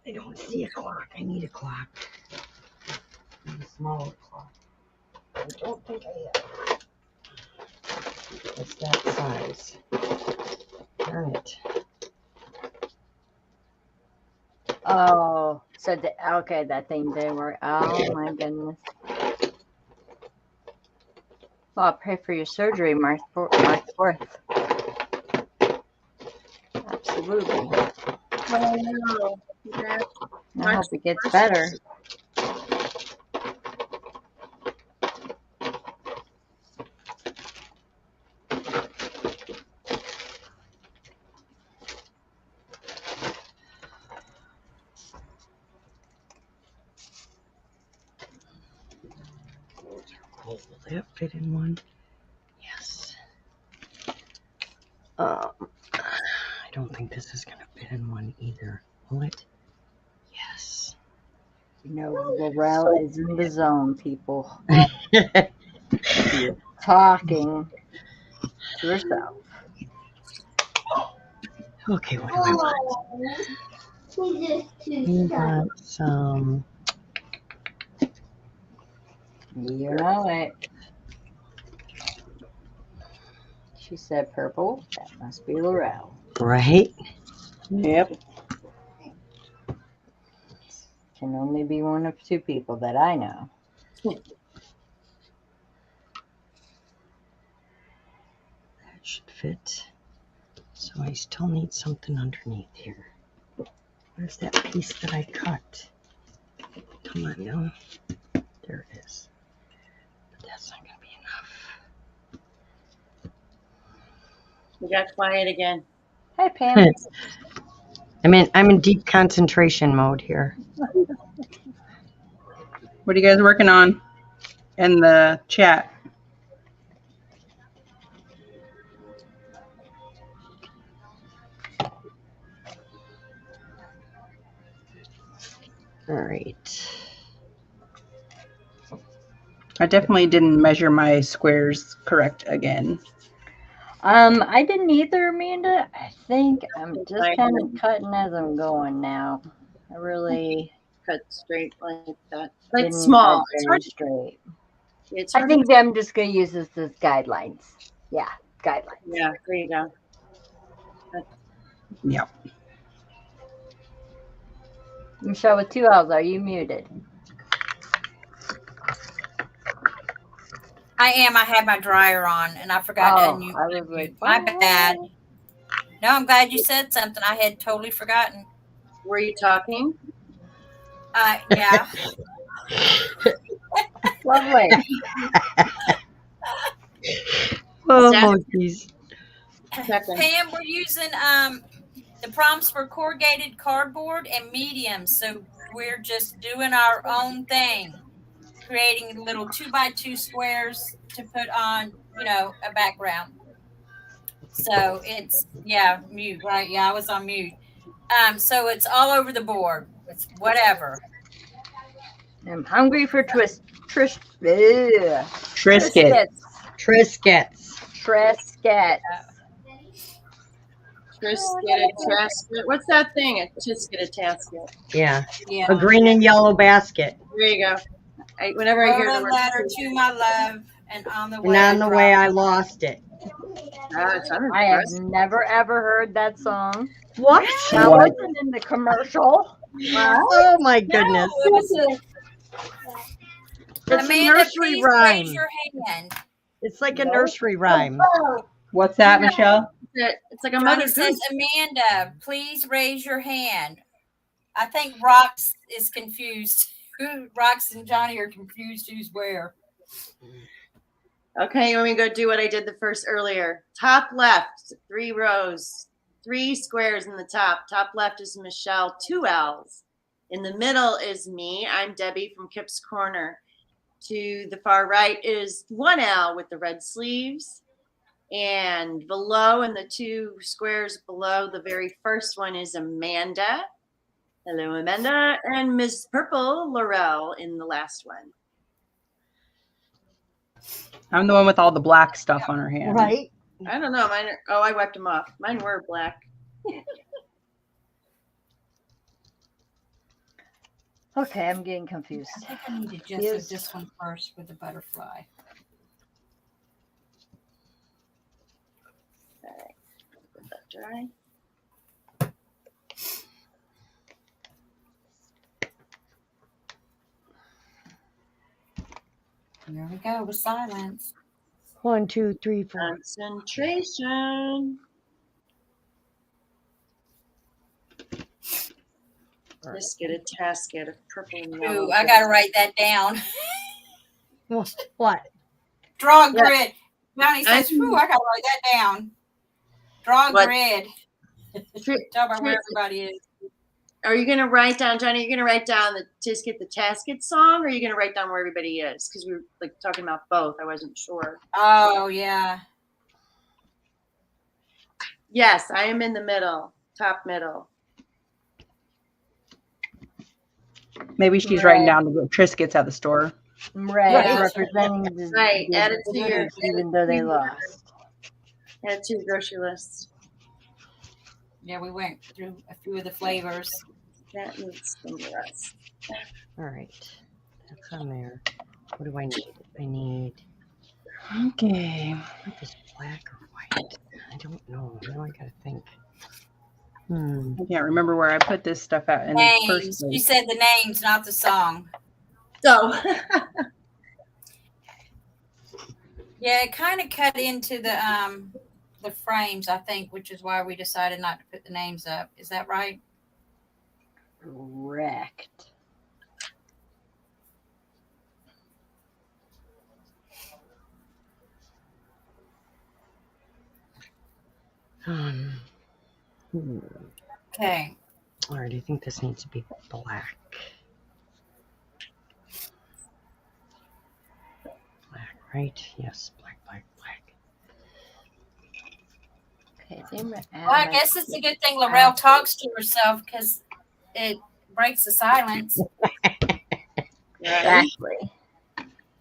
I don't see a clock. I need a clock. I need a smaller clock. I don't think I have. It's that size. Darn it. Oh, so okay, that thing didn't work. Oh my goodness. Well, I'll pray for your surgery, March 4th. Absolutely. Well, no. That- I hope it gets better. Will that fit in one? Yes. I don't think this is gonna fit in one either. Will it? Yes. You know, Laurel is in the zone, people. Talking to herself. Okay, what do I want? He's just We too shy. want some. You know it. She said purple. That must be Laurel. Right? Yep. Can only be one of two people that I know. That should fit. So I still need something underneath here. Where's that piece that I cut? Come on now. There it is. But that's not gonna be enough. We got quiet again. Hi, Pam. I'm in deep concentration mode here. What are you guys working on in the chat? All right. I definitely didn't measure my squares correct again. I didn't either, Amanda. I think I'm just I kind didn't. of cutting as I'm going now. I really Cut straight like that. Like didn't small. cut It's very hard. straight. It's I hard. think that I'm just going to use this as guidelines. Yeah, guidelines. Yeah, there you go. Yep. Michelle with 2 L's, are you muted? I am. I had my dryer on and I forgot to Oh, unmute. I was like, My what? bad. No, I'm glad you said something. I had totally forgotten. Were you talking? Yeah. Lovely. Oh, geez. Second. Pam, we're using the prompts for corrugated cardboard and mediums. So we're just doing our own thing, creating little 2x2 squares to put on, a background. So it's, mute, right? Yeah, I was on mute. So it's all over the board. It's whatever. I'm hungry for Triscuits. Triscuits. Triscuits. Triscuits. Triscuit. What's that thing? A Triscuit, a tasket. Yeah. Yeah. A green and yellow basket. There you go. Whenever I Wrote hear a the word letter to my love, and on the way. And on the way, I lost it. I have never ever heard that song. What? That What? wasn't in the commercial. Oh my goodness. No, it was It's a Amanda, nursery please rhyme. raise your hand. It's like a nursery rhyme. What's that, Michelle? It's like a Johnny mother says, goose. Amanda, please raise your hand. I think Rox is confused. Rox and Johnny are confused who's where. Okay, let me go do what I did the first earlier. Top left, 3 rows, 3 squares in the top. Top left is Michelle, 2 L's. In the middle is me. I'm Debbie from Kip's Corner. To the far right is 1 L with the red sleeves. And below, in the 2 squares below, the very first one is Amanda. Hello, Amanda. And Miss Purple Laurel in the last one. I'm the one with all the black stuff on her hand. Right? I don't know. Mine. I wiped them off. Mine were black. Okay, I'm getting confused. I think I need to just Yes. do this one first with the butterfly. All right. Let that dry. There we go with silence. 1, 2, 3, 4. Concentration. Let's get a tasket of purple and yellow. Ooh, I gotta write that down. What? Draw a Yeah. grid. Johnny says, "Ooh, I gotta write that down." Draw a What? grid. Tri- Tell me where tri- everybody is. Are you gonna write down, Johnny? Are you gonna write down the Tisket the Tasket song, or are you gonna write down where everybody is? Because we were like talking about both. I wasn't sure. Oh yeah. Yes, I am in the middle, top middle. Maybe she's writing down the Triscuits at the store. Red Right. representing the, Right, the add it to your- even though they lost. Add to your grocery list. Yeah, we went through a few of the flavors. That needs some rest. All right. That's on there. What do I need? I need Okay. what is black or white? I don't know. Now I gotta think. Hmm. I can't remember where I put this stuff at in the first Names. You place. said the names, not the song. So, Yeah, it kind of cut into the frames, I think, which is why we decided not to put the names up. Is that right? Correct. Hmm. Okay. All right. I think this needs to be black. Black, right? Yes. Black, black, black. Okay, so I'm gonna add Well, I my- guess it's a good thing Laurel talks to herself because it breaks the silence. Exactly.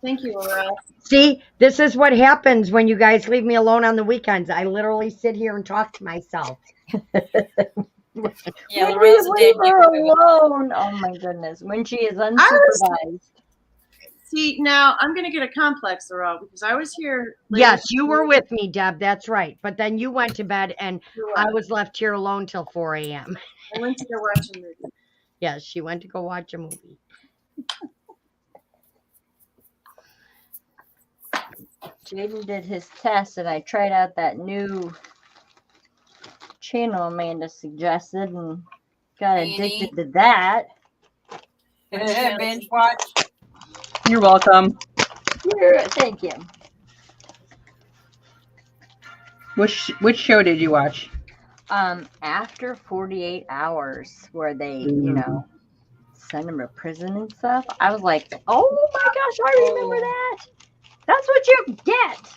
thank you, Laura. See, this is what happens when you guys leave me alone on the weekends. I literally sit here and talk to myself. Yeah, When Laurel's you a dead leave her giveaway. alone. Oh my goodness. When she is unsupervised. See, now I'm gonna get a complex, Laura, because I was here. late. Yes, you were with me, Deb. That's right. But then you went to bed and You were. I was left here alone till 4 a.m. I went to go watch a movie. Yes, she went to go watch a movie. Jaden did his test and I tried out that new channel Amanda suggested and got addicted to that. Binge watch. You're welcome. Yeah, thank you. Which show did you watch? After 48 hours where they, you know, send them to prison and stuff, I was like, oh my gosh, I remember that. That's what you get.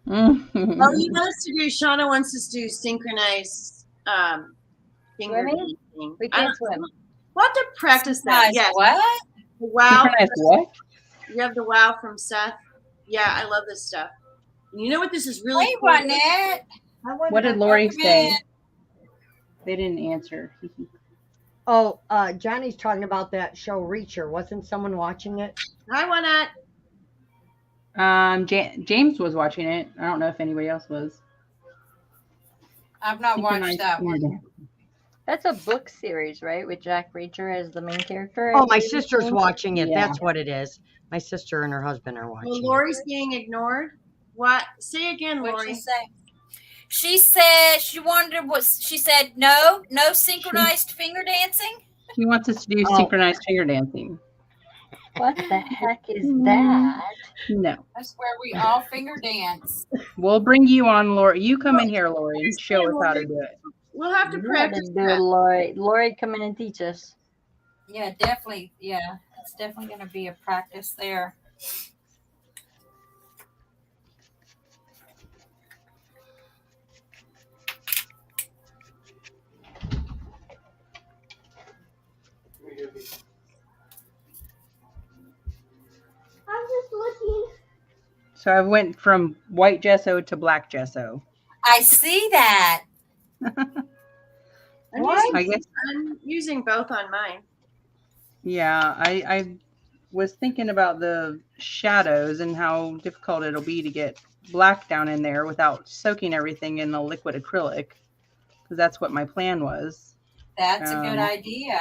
Oh, he wants to do. Shauna wants us to do synchronized finger Swimming? thing. We I can't don't- swim. We'll have to practice that. Guys, Yes. what? The wow. Synchronized what? You have the wow from Seth. Yeah, I love this stuff. You know what this is really Hey, cool? Juanette. What did Lori Welcome say? in. They didn't answer. Oh, Johnny's talking about that show Reacher. Wasn't someone watching it? Hi, Juanette. James was watching it. I don't know if anybody else was. I've not watched Synchronized that one. finger That's a book series, right? With Jack Reacher as the main character. Oh, my sister's watching it. Yeah. That's what it is. My sister and her husband are watching Well, it. Lori's being ignored. What? Say again, What'd she Lori. say? She said she wanted what she said. No synchronized finger dancing. He wants us to do Oh. synchronized finger dancing. What the heck is that? No. That's where we all finger dance. We'll bring you on, Lori. You come in here, Lori, and show us how to do it. We'll have to You gotta practice do it, that. Lori. Lori, come in and teach us. Yeah, definitely. Yeah, it's definitely going to be a practice there. I'm just looking. So I went from white gesso to black gesso. I see that. I guess. I'm using both on mine. Yeah, I was thinking about the shadows and how difficult it'll be to get black down in there without soaking everything in the liquid acrylic, because that's what my plan was. That's a good idea.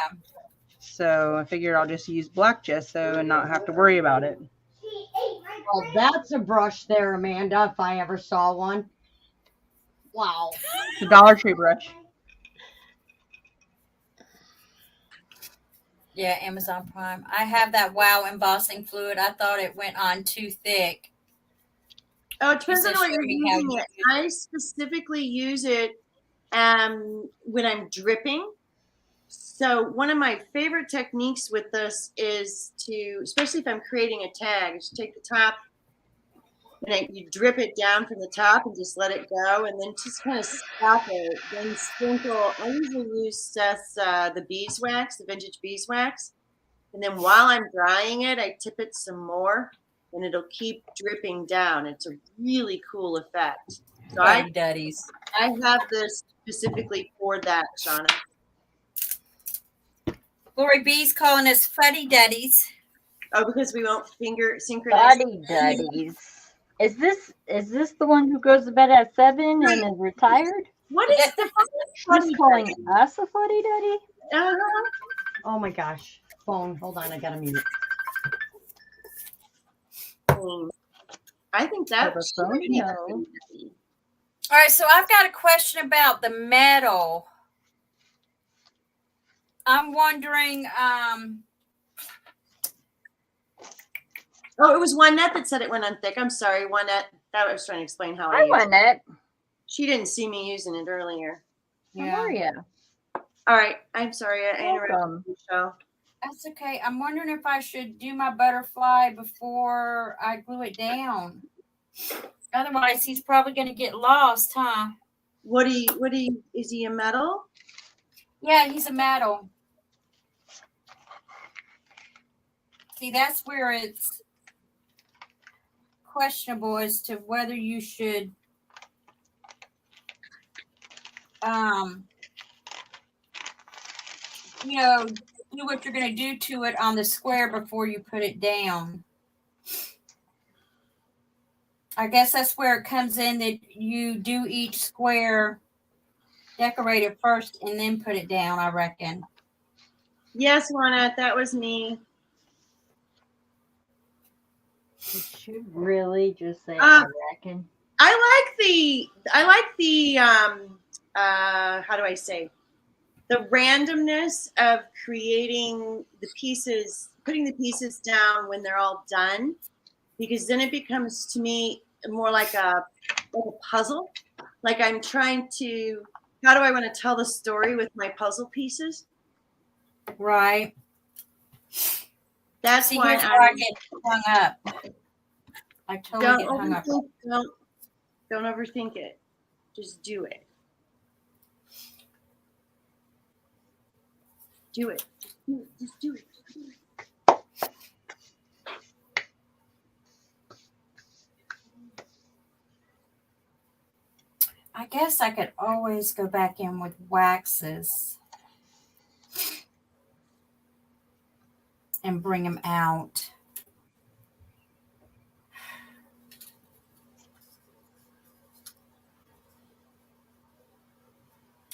So I figured I'll just use black gesso and not have to worry about it. She ate my Oh, that's a brush there, Amanda, if I ever saw one. Wow. It's a Dollar Tree brush. Yeah, Amazon Prime. I have that Wow embossing fluid. I thought it went on too thick. Oh, it depends said on what you're show me how using you it. use I specifically use it when I'm dripping. So one of my favorite techniques with this is to, especially if I'm creating a tag, is to take the top and you drip it down from the top and just let it go, and then just kind of stop it. Then sprinkle. I usually use the beeswax, the vintage beeswax, and then while I'm drying it, I tip it some more, and it'll keep dripping down. It's a really cool effect. So Fuddy duddies. I have this specifically for that, Shauna. Lori B's calling us fuddy duddies. Oh, because we won't synchronize. Buddy Duddies. Is this the one who goes to bed at 7 and is retired? What is the She's calling us a fuddy duddy? Oh my gosh. Phone. Hold on, I gotta mute. I think that the phone? No. All right, so I've got a question about the metal. I'm wondering, Oh, it was Juanette that said it went on thick. I'm sorry, Juanette. That was trying to explain how I Hi, use it. Juanette. She didn't see me using it earlier. How are you? All right. I'm sorry. I interrupted Welcome. the show. that's okay. I'm wondering if I should do my butterfly before I glue it down. Otherwise, he's probably going to get lost, huh? Is he a metal? Yeah, he's a metal. See, that's where it's questionable as to whether you should do what you're going to do to it on the square before you put it down. I guess that's where it comes in that you do each square, decorate it first, and then put it down, I reckon. Yes, Juanette, that was me. You should really just say, I reckon. I like the how do I say, the randomness of creating the pieces, putting the pieces down when they're all done, because then it becomes to me more like a puzzle. Like I'm trying to, how do I want to tell the story with my puzzle pieces? Right. That's See, why here's where I get hung up. I totally get hung up. Don't overthink it. Just do it. Do it. Just do it. I guess I could always go back in with waxes and bring them out.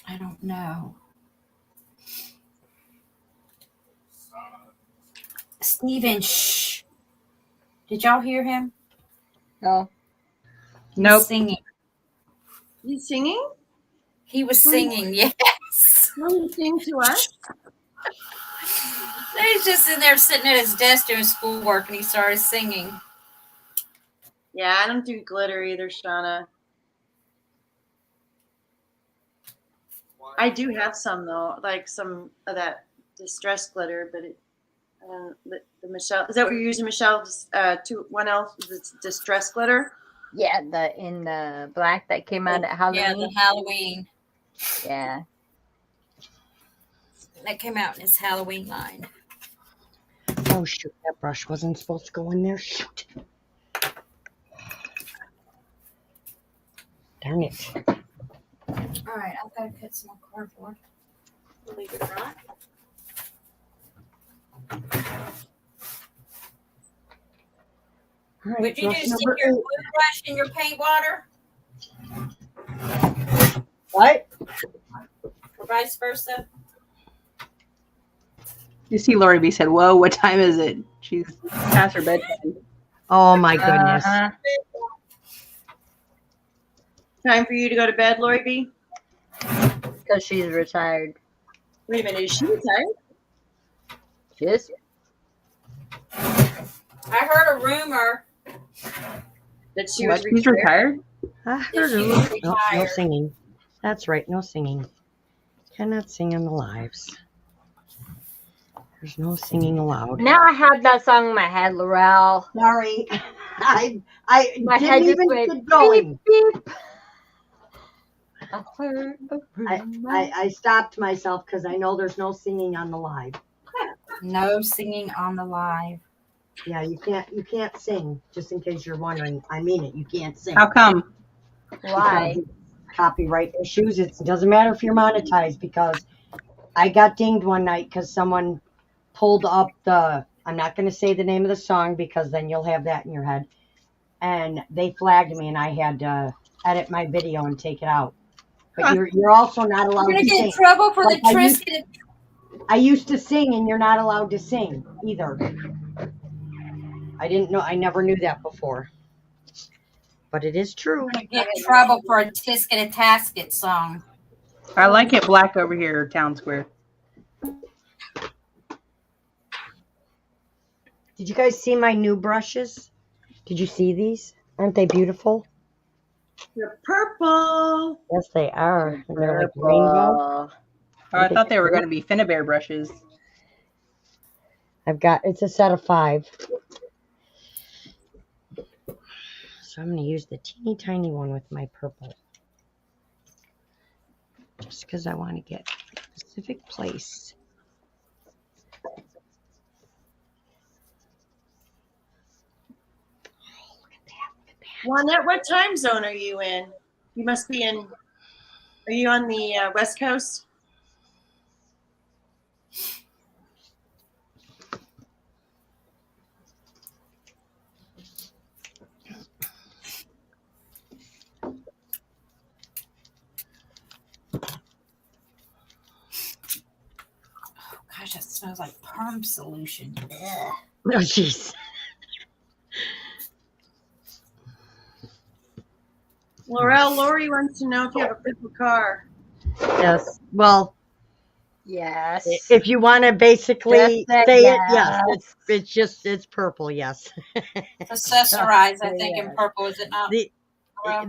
I don't know. Steven, shh. Did y'all hear him? No. He's Nope. singing. You singing? He was singing, yes. Will you sing to us? He's just in there sitting at his desk doing schoolwork, and he started singing. Yeah, I don't do glitter either, Shauna. I do have some though, like some of that distressed glitter, but the Michelle, is that what you're using, Michelle? One else, it's distressed glitter. Yeah, in the black that came out at Halloween. Yeah, the Halloween. Yeah. That came out in his Halloween line. Oh, shoot. That brush wasn't supposed to go in there. Shoot. Darn it. All right, I've got to cut some more cardboard. Believe it or not. All right, Would you brush do stick number your 8. glue brush in your paint water What? or vice versa? You see, Lori B said, "Whoa, what time is it? She's past her bedtime." Oh, my goodness. Time for you to go to bed, Lori B. Because she's retired. Wait a minute, is she retired? She is. I heard a rumor That she What? was She's retired? I that heard she her. was No retired. singing. That's right, no singing. Cannot sing on the lives. There's no singing allowed. Now I have that song in my head, Laurel. Sorry. I My didn't head just even went get going. beep, beep. I heard a rumor. I stopped myself because I know there's no singing on the live. No singing on the live. Yeah, you can't sing, just in case you're wondering. I mean it, you can't sing. How come? Why? Because of copyright issues. It doesn't matter if you're monetized, because I got dinged one night because someone pulled up I'm not going to say the name of the song because then you'll have that in your head. And they flagged me and I had to edit my video and take it out. But you're also not allowed You're to going to get sing. in trouble for Like the Trisket. I used to sing and you're not allowed to sing either. I didn't know. I never knew that before. But it is true. You're going to get in trouble for a Tisket a Tasket song. I like it black over here, Town Square. Did you guys see my new brushes? Did you see these? Aren't they beautiful? You're purple. Yes, they are. And they're like rainbow. Oh, I thought they were going to be Finnabair brushes. It's a set of 5. So I'm going to use the teeny tiny one with my purple. Just because I want to get a specific place. Juanette, what time zone are you in? You must be in. Are you on the West Coast? Gosh, that smells like perm solution. Ugh. Oh, jeez. Lori wants to know if you have a purple car. Yes. Well, Yes. if you want to basically Just say say it, yes. It's purple, yes. Accessorize, I think, in purple, is it not?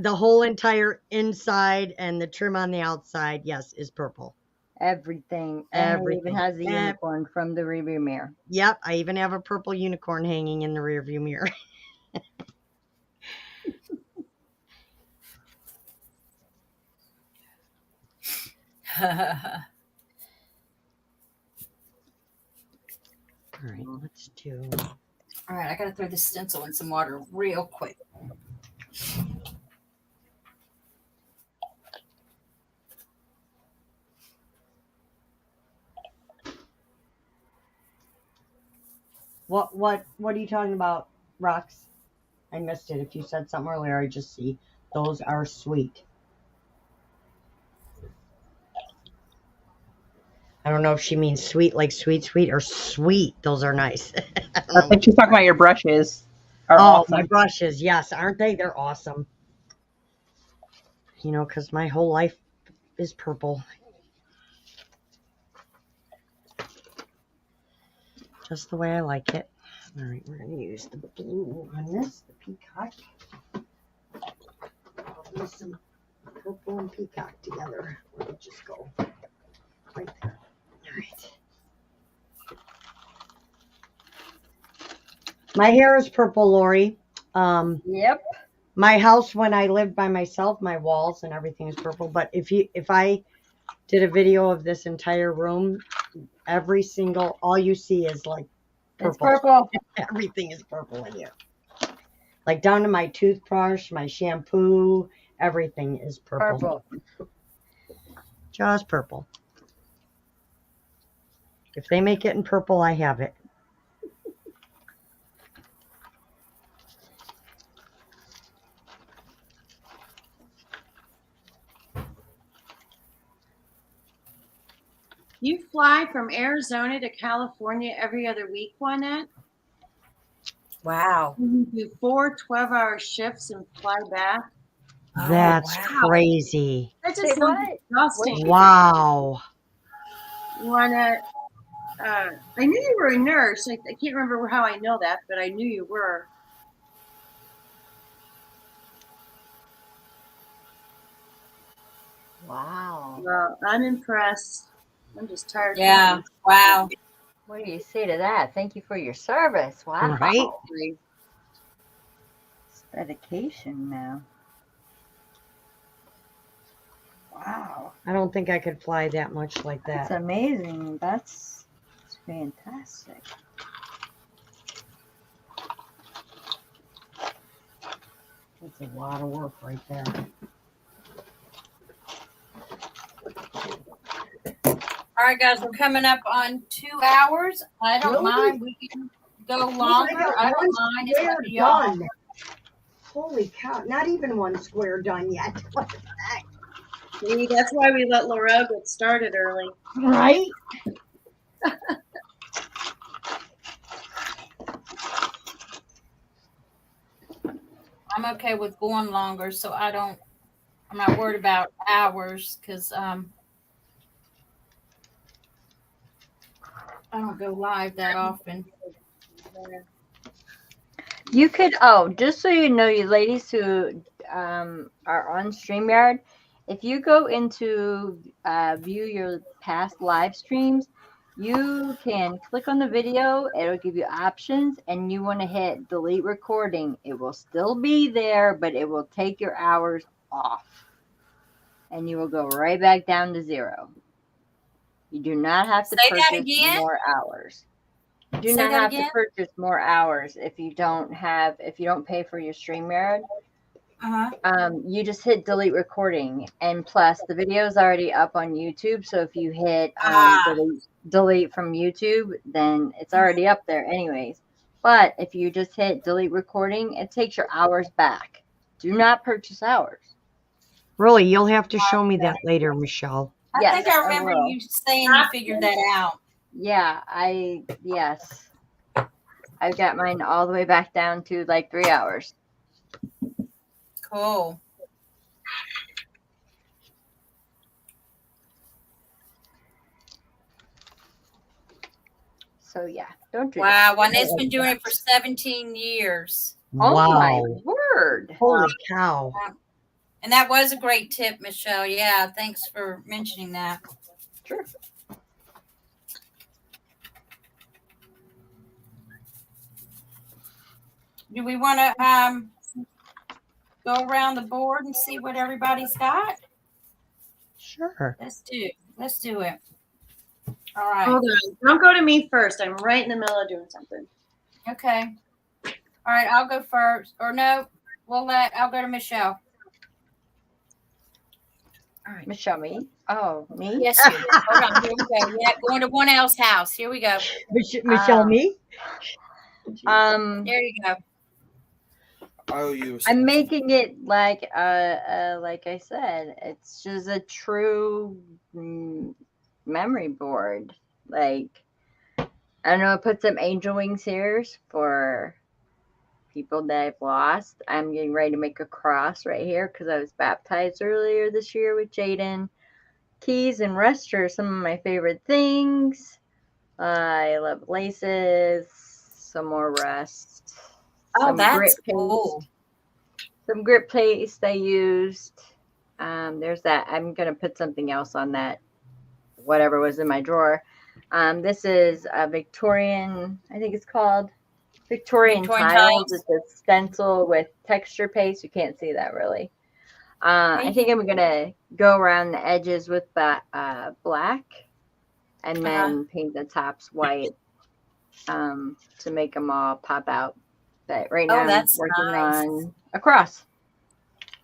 The whole entire inside and the trim on the outside, yes, is purple. Everything. And it even Everything. has the unicorn from the rearview mirror. Yep, I even have a purple unicorn hanging in the rearview mirror. All right, let's do. All right, I got to throw this stencil in some water real quick. What are you talking about, Rox? I missed it. If you said something earlier, I just see those are sweet. I don't know if she means sweet like sweet or sweet. Those are nice. I don't I know. think she's talking about your brushes. Are Oh, awesome. my brushes. Yes, aren't they? They're awesome. You know, because my whole life is purple. Just the way I like it. All right, we're going to use the blue on this, the peacock. I'll use some purple and peacock together. Let me just go right there. All right. My hair is purple, Lori. Yep. My house, when I lived by myself, my walls and everything is purple. But if I did a video of this entire room, all you see is like It's purple. purple. Everything is purple in here. Like down to my toothbrush, my shampoo, everything is purple. Just purple. If they make it in purple, I have it. You fly from Arizona to California every other week, Juanette? Wow. You do 4 12-hour shifts and fly back? That's wow. crazy. That Say just sounds what? exhausting. Wow. Juanette, I knew you were a nurse. I can't remember how I know that, but I knew you were. Wow. Well, I'm impressed. I'm just tired. Yeah. Wow. What do you say to that? Thank you for your service. Wow. Right? It's dedication now. Wow. I don't think I could fly that much like That's that. amazing. That's fantastic. That's a lot of work right there. All right, guys, we're coming up on 2 hours. I don't Really? mind. We can go longer. I don't mind. It's up to y'all. done. Holy cow. Not even one square done yet. What the heck? See, that's why we let Laurel get started early. Right? I'm okay with going longer, so I'm not worried about hours because I don't go live that often. You could, just so you know, you ladies who are on StreamYard, if you go into view your past live streams, you can click on the video. It'll give you options, and you want to hit delete recording. It will still be there, but it will take your hours off, and you will go right back down to 0. You do not have to Say that purchase again? more hours. You do Say not that have to again? purchase more hours if you don't pay for your StreamYard. You just hit delete recording, and plus the video is already up on YouTube. So if you hit delete from YouTube, then it's already up there anyways. But if you just hit delete recording, it takes your hours back. Do not purchase hours. Really, you'll have to show me that later, Michelle. I think I remember will. you saying you figured that out. Yeah, yes. I've got mine all the way back down to like 3 hours. Cool. So yeah, don't do Wow, that. Juanette's been doing it for 17 years. Oh my Wow. word. Holy cow. And that was a great tip, Michelle. Yeah, thanks for mentioning that. Sure. Do we want to go around the board and see what everybody's got? Sure. Let's do it. All right. Hold on. Don't go to me first. I'm right in the middle of doing something. Okay. All right, I'll go first. Or no, I'll go to Michelle. All right, Michelle, me. Oh, me? Yes, you. Hold on. Here we go. Yeah, going to one else's house. Here we go. Michelle, me? There you go. I owe you. I'm making it like I said, it's just a true memory board. Like, I don't know, I put some angel wings here for people that I've lost. I'm getting ready to make a cross right here because I was baptized earlier this year with Jaden. Keys and rest are some of my favorite things. I love laces. Some more rest. Oh, Some that's grit cool. paste. Some grit paste I used. There's that. I'm gonna put something else on that. Whatever was in my drawer. This is a Victorian. I think it's called Victorian tiles. It's a stencil with texture paste. You can't see that really. I think I'm gonna go around the edges with that black, and then paint the tops white to make them all pop out. But right now I'm working on a cross.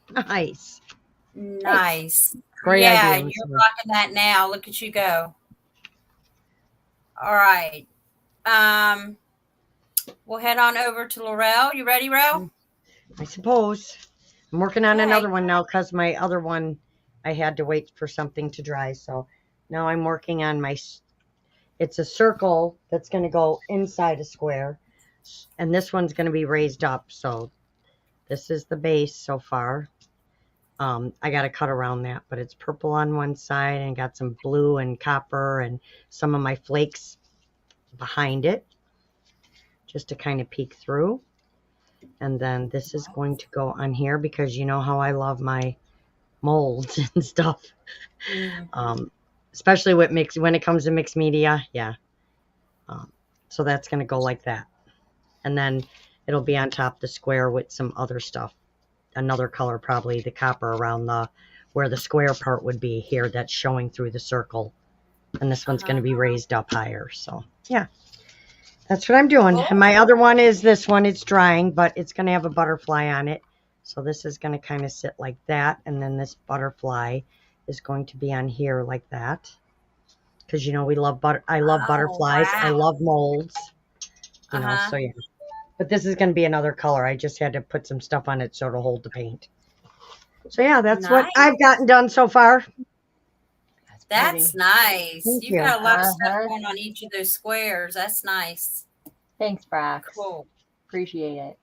Nice. Nice. Great yeah, idea. you're rocking that now. Look at you go. All right. We'll head on over to Laurel. You ready, Rel? I suppose. I'm working on Okay. another one now because my other one, I had to wait for something to dry. So now I'm working on it's a circle that's going to go inside a square. And this one's going to be raised up. So this is the base so far. I got to cut around that, but it's purple on one side and got some blue and copper and some of my flakes behind it just to kind of peek through. And then this is going to go on here because you know how I love my molds and stuff. Especially with when it comes to mixed media. Yeah. So that's going to go like that. And then it'll be on top of the square with some other stuff. Another color, probably the copper around where the square part would be here that's showing through the circle. And this one's going to be raised up higher. So yeah, that's what I'm doing. Cool. And my other one is this one. It's drying, but it's going to have a butterfly on it. So this is going to kind of sit like that. And then this butterfly is going to be on here like that. Because, you know, I love butterflies. Wow. I love molds. You know, so yeah. But this is going to be another color. I just had to put some stuff on it so it'll hold the paint. So yeah, that's what I've gotten done so far. That's nice. Thank You've you. got a lot of stuff going on each of those squares. That's nice. Thanks, Brock. Cool. Appreciate it.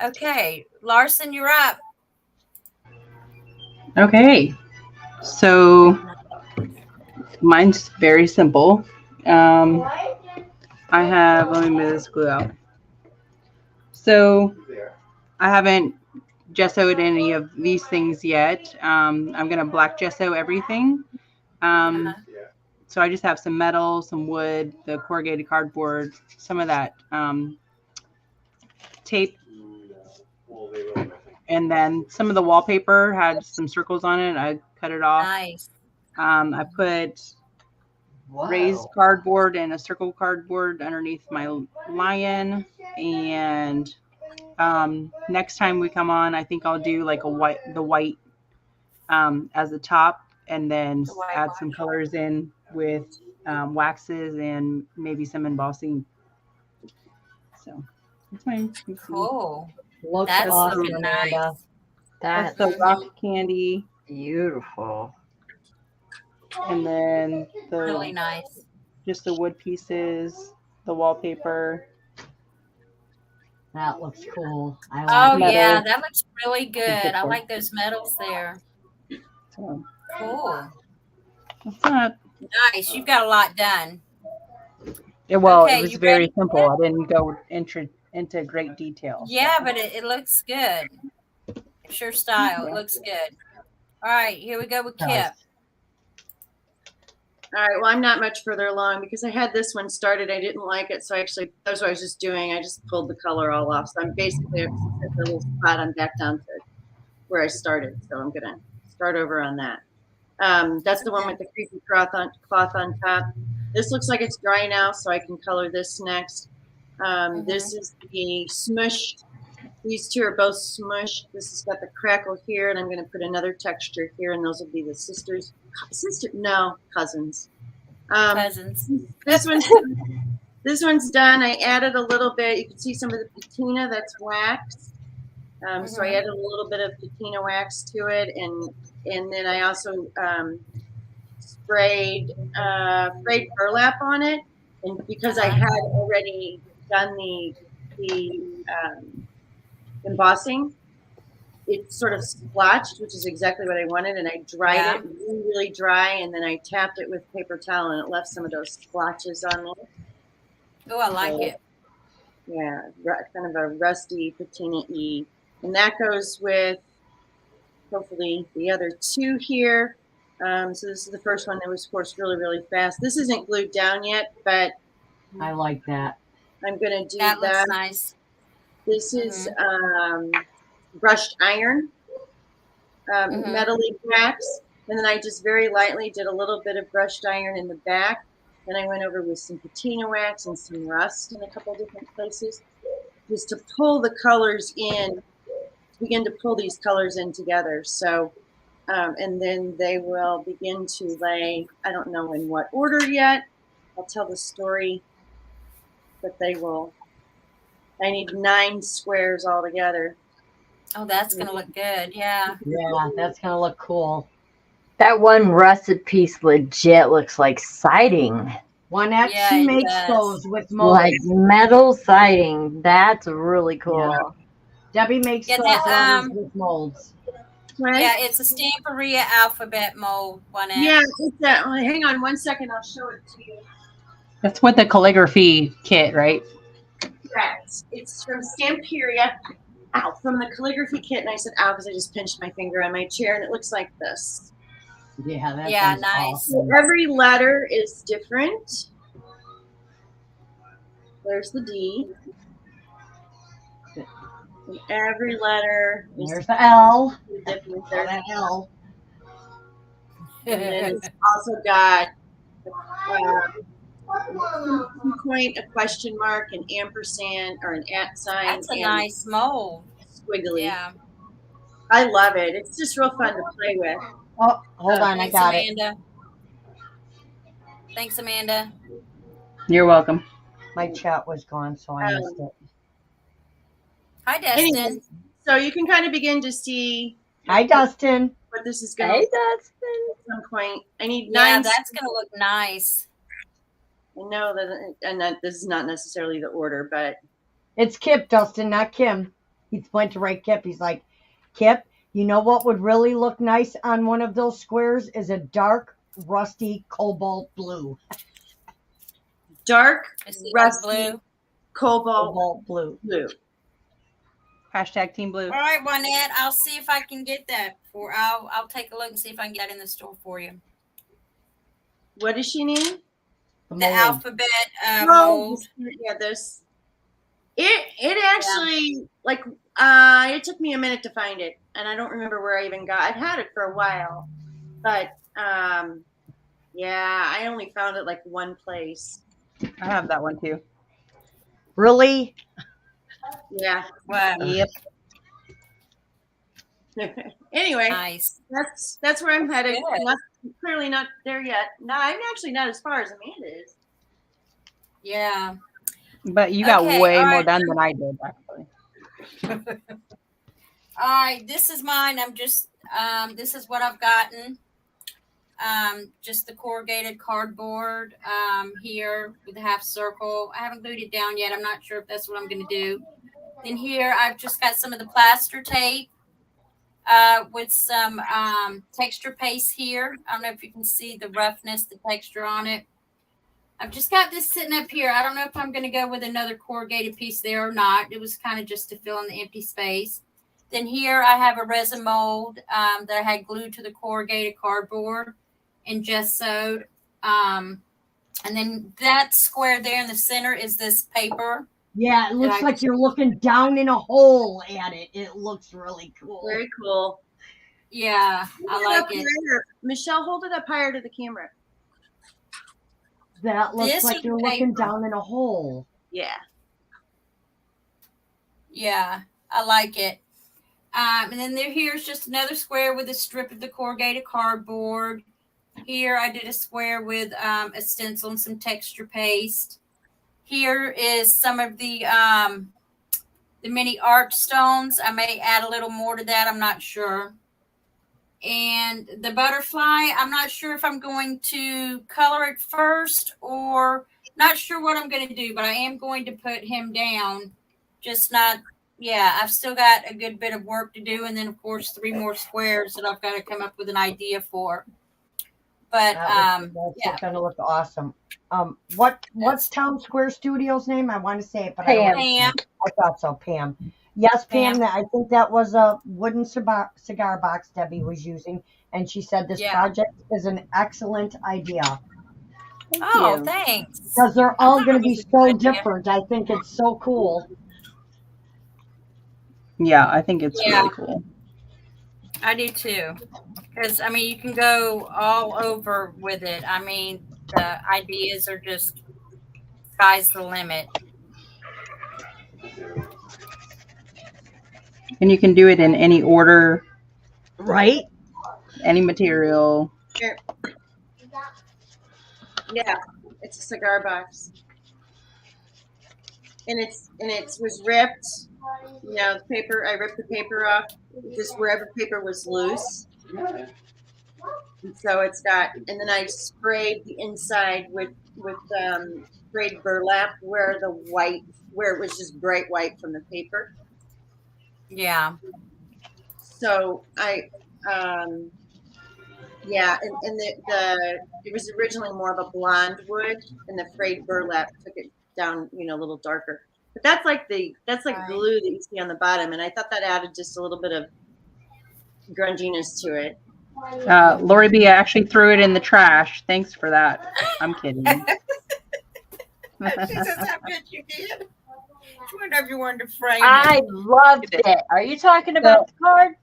Okay, Larson, you're up. Okay, so mine's very simple. I have, let me move this glue out. So I haven't gessoed any of these things yet. I'm going to black gesso everything. So I just have some metal, some wood, the corrugated cardboard, some of that tape. And then some of the wallpaper had some circles on it. I cut it off. Nice. I put raised cardboard and a circle cardboard underneath my lion. And next time we come on, I think I'll do like the white as the top, and then add some colors in with waxes and maybe some embossing. So that's mine. Cool. That's awesome, looking Amanda. That's the rock candy. Beautiful. And then Really nice. Just the wood pieces, the wallpaper. That looks cool. Oh yeah, that looks really good. I like those metals there. So, cool. What's that? Nice. You've got a lot done. Yeah, well, Okay, it was you very ready? simple. I didn't go into great detail. Yeah, but it looks good. It's your style. It looks good. All right, here we go with Kip. All right, well, I'm not much further along because I had this one started. I didn't like it, so actually, that's what I was just doing. I just pulled the color all off. So I'm basically at the little spot. I'm back down to where I started. So I'm gonna start over on that. That's the one with the creepy cloth on top. This looks like it's dry now, so I can color this next. This is the smush. These two are both smushed. This has got the crackle here, and I'm going to put another texture here, and those will be the cousins. Cousins. This one, This one's done. I added a little bit. You can see some of the patina that's waxed. So I added a little bit of patina wax to it, and then I also sprayed frayed burlap on it, and because I had already done the embossing, it sort of splotched, which is exactly what I wanted, and I dried it really, really dry, and then I tapped it with paper towel, and it left some of those splotches on there. Oh, I like it. Yeah, kind of a rusty patina-y. And that goes with, hopefully, the other two here. So this is the first one that was coursed really, really fast. This isn't glued down yet, but I like that. I'm going to do That looks that. nice. This is brushed iron, metally wax. And then I just very lightly did a little bit of brushed iron in the back. Then I went over with some patina wax and some rust in a couple different places, just to pull the colors in, begin to pull these colors in together. So, and then they will begin to lay, I don't know in what order yet. I'll tell the story, but they will. I need 9 squares altogether. Oh, that's going to look good. Yeah. Yeah, that's gonna look cool. That one rusted piece legit looks like siding. Juanette, Yeah, she it makes does. those with molds. Like metal siding. That's really cool. Yeah. Debbie makes Yeah, those that, letters with molds. Right? Yeah, it's a Stamperia alphabet mold one. Yeah, it's that. Hang on 1 second. I'll show it to you. That's with the calligraphy kit, right? Correct. It's from Stamperia. Ow, from the calligraphy kit. And I said ow because I just pinched my finger on my chair, and it looks like this. Yeah, that Yeah, sounds nice. awesome. So every letter is different. There's the D. And every letter is There's the L. different. Oh, There's that L. and then it's also got a point, a question mark, an ampersand, or an at sign, That's a and nice mold. squiggly. Yeah. I love it. It's just real fun to play with. Oh, hold on, I Thanks, got it. Amanda. Thanks, Amanda. You're welcome. My chat was gone, so I missed it. Hi, Destin. Anyway, so you can kind of begin to see Hi, Dustin. what this is going Hey, to Dustin. at some point. I need Yeah, 9. that's going to look nice. I know that, and that this is not necessarily the order, but It's Kip, Dustin, not Kim. He went to write Kip. He's like, Kip, you know what would really look nice on one of those squares is a dark, rusty cobalt blue. dark, I see rusty, blue. cobalt Blue. blue. Hashtag Team Blue. All right, Juanette, I'll see if I can get that for. I'll take a look and see if I can get that in the store for you. What does she need? The mold. alphabet Oh, mold. yeah, this. It actually it took me a minute to find it, and I don't remember where I even got. I've had it for a while, but yeah, I only found it like one place. I have that one too. Really? Yeah. Wow. Yep. Anyway, Nice. that's where I'm headed. Good. Clearly not there yet. No, I'm actually not as far as Amanda is. Yeah. But you got Okay, way all more right. done than I did, actually. All right, this is mine. I'm just this is what I've gotten. Just the corrugated cardboard here with a half circle. I haven't glued it down yet. I'm not sure if that's what I'm going to do. Then here I've just got some of the plaster tape with some texture paste here. I don't know if you can see the roughness, the texture on it. I've just got this sitting up here. I don't know if I'm going to go with another corrugated piece there or not. It was kind of just to fill in the empty space. Then here I have a resin mold that I had glued to the corrugated cardboard and gessoed. And then that square there in the center is this paper. Yeah, it looks like you're looking down in a hole at it. It looks really cool. Very cool. Yeah, I like it. Higher. Michelle, hold it up higher to the camera. That looks This like is you're looking paper. down in a hole. Yeah. Yeah, I like it. And then here's just another square with a strip of the corrugated cardboard. Here I did a square with a stencil and some texture paste. Here is some of the mini arch stones. I may add a little more to that. I'm not sure. And the butterfly, I'm not sure if I'm going to color it first or not sure what I'm going to do, but I am going to put him down. Just not, yeah, I've still got a good bit of work to do. And then, of course, 3 more squares that I've got to come up with an idea for. But, That's yeah. going to look awesome. What's Town Square Studios name? I want to say it, but Pam. Pam. I thought so, Pam. Yes, Pam. Pam. I think that was a wooden cigar box Debbie was using, and she said this Yeah. project is an excellent idea Thank Oh, you. thanks. because they're I all thought going it to be was a so good idea. different. I think it's so cool. Yeah, I think it's Yeah. really cool. I do too. Because, I mean, you can go all over with it. I mean, the ideas are just sky's the limit. And you can do it in any order, Right? any material. Here. Yeah, it's a cigar box, and it was ripped. You know, the paper. I ripped the paper off, just wherever paper was loose. And so it's got, and then I sprayed the inside with sprayed burlap where it was just bright white from the paper. Yeah. So yeah, and it was originally more of a blonde wood, and the frayed burlap took it down, a little darker. But that's like Right. glue that you see on the bottom, and I thought that added just a little bit of grunginess to it. Lori B actually threw it in the trash. Thanks for that. I'm kidding. She says, I bet you did. She wondered if you wanted to frame I it. loved it. Are you talking about the card?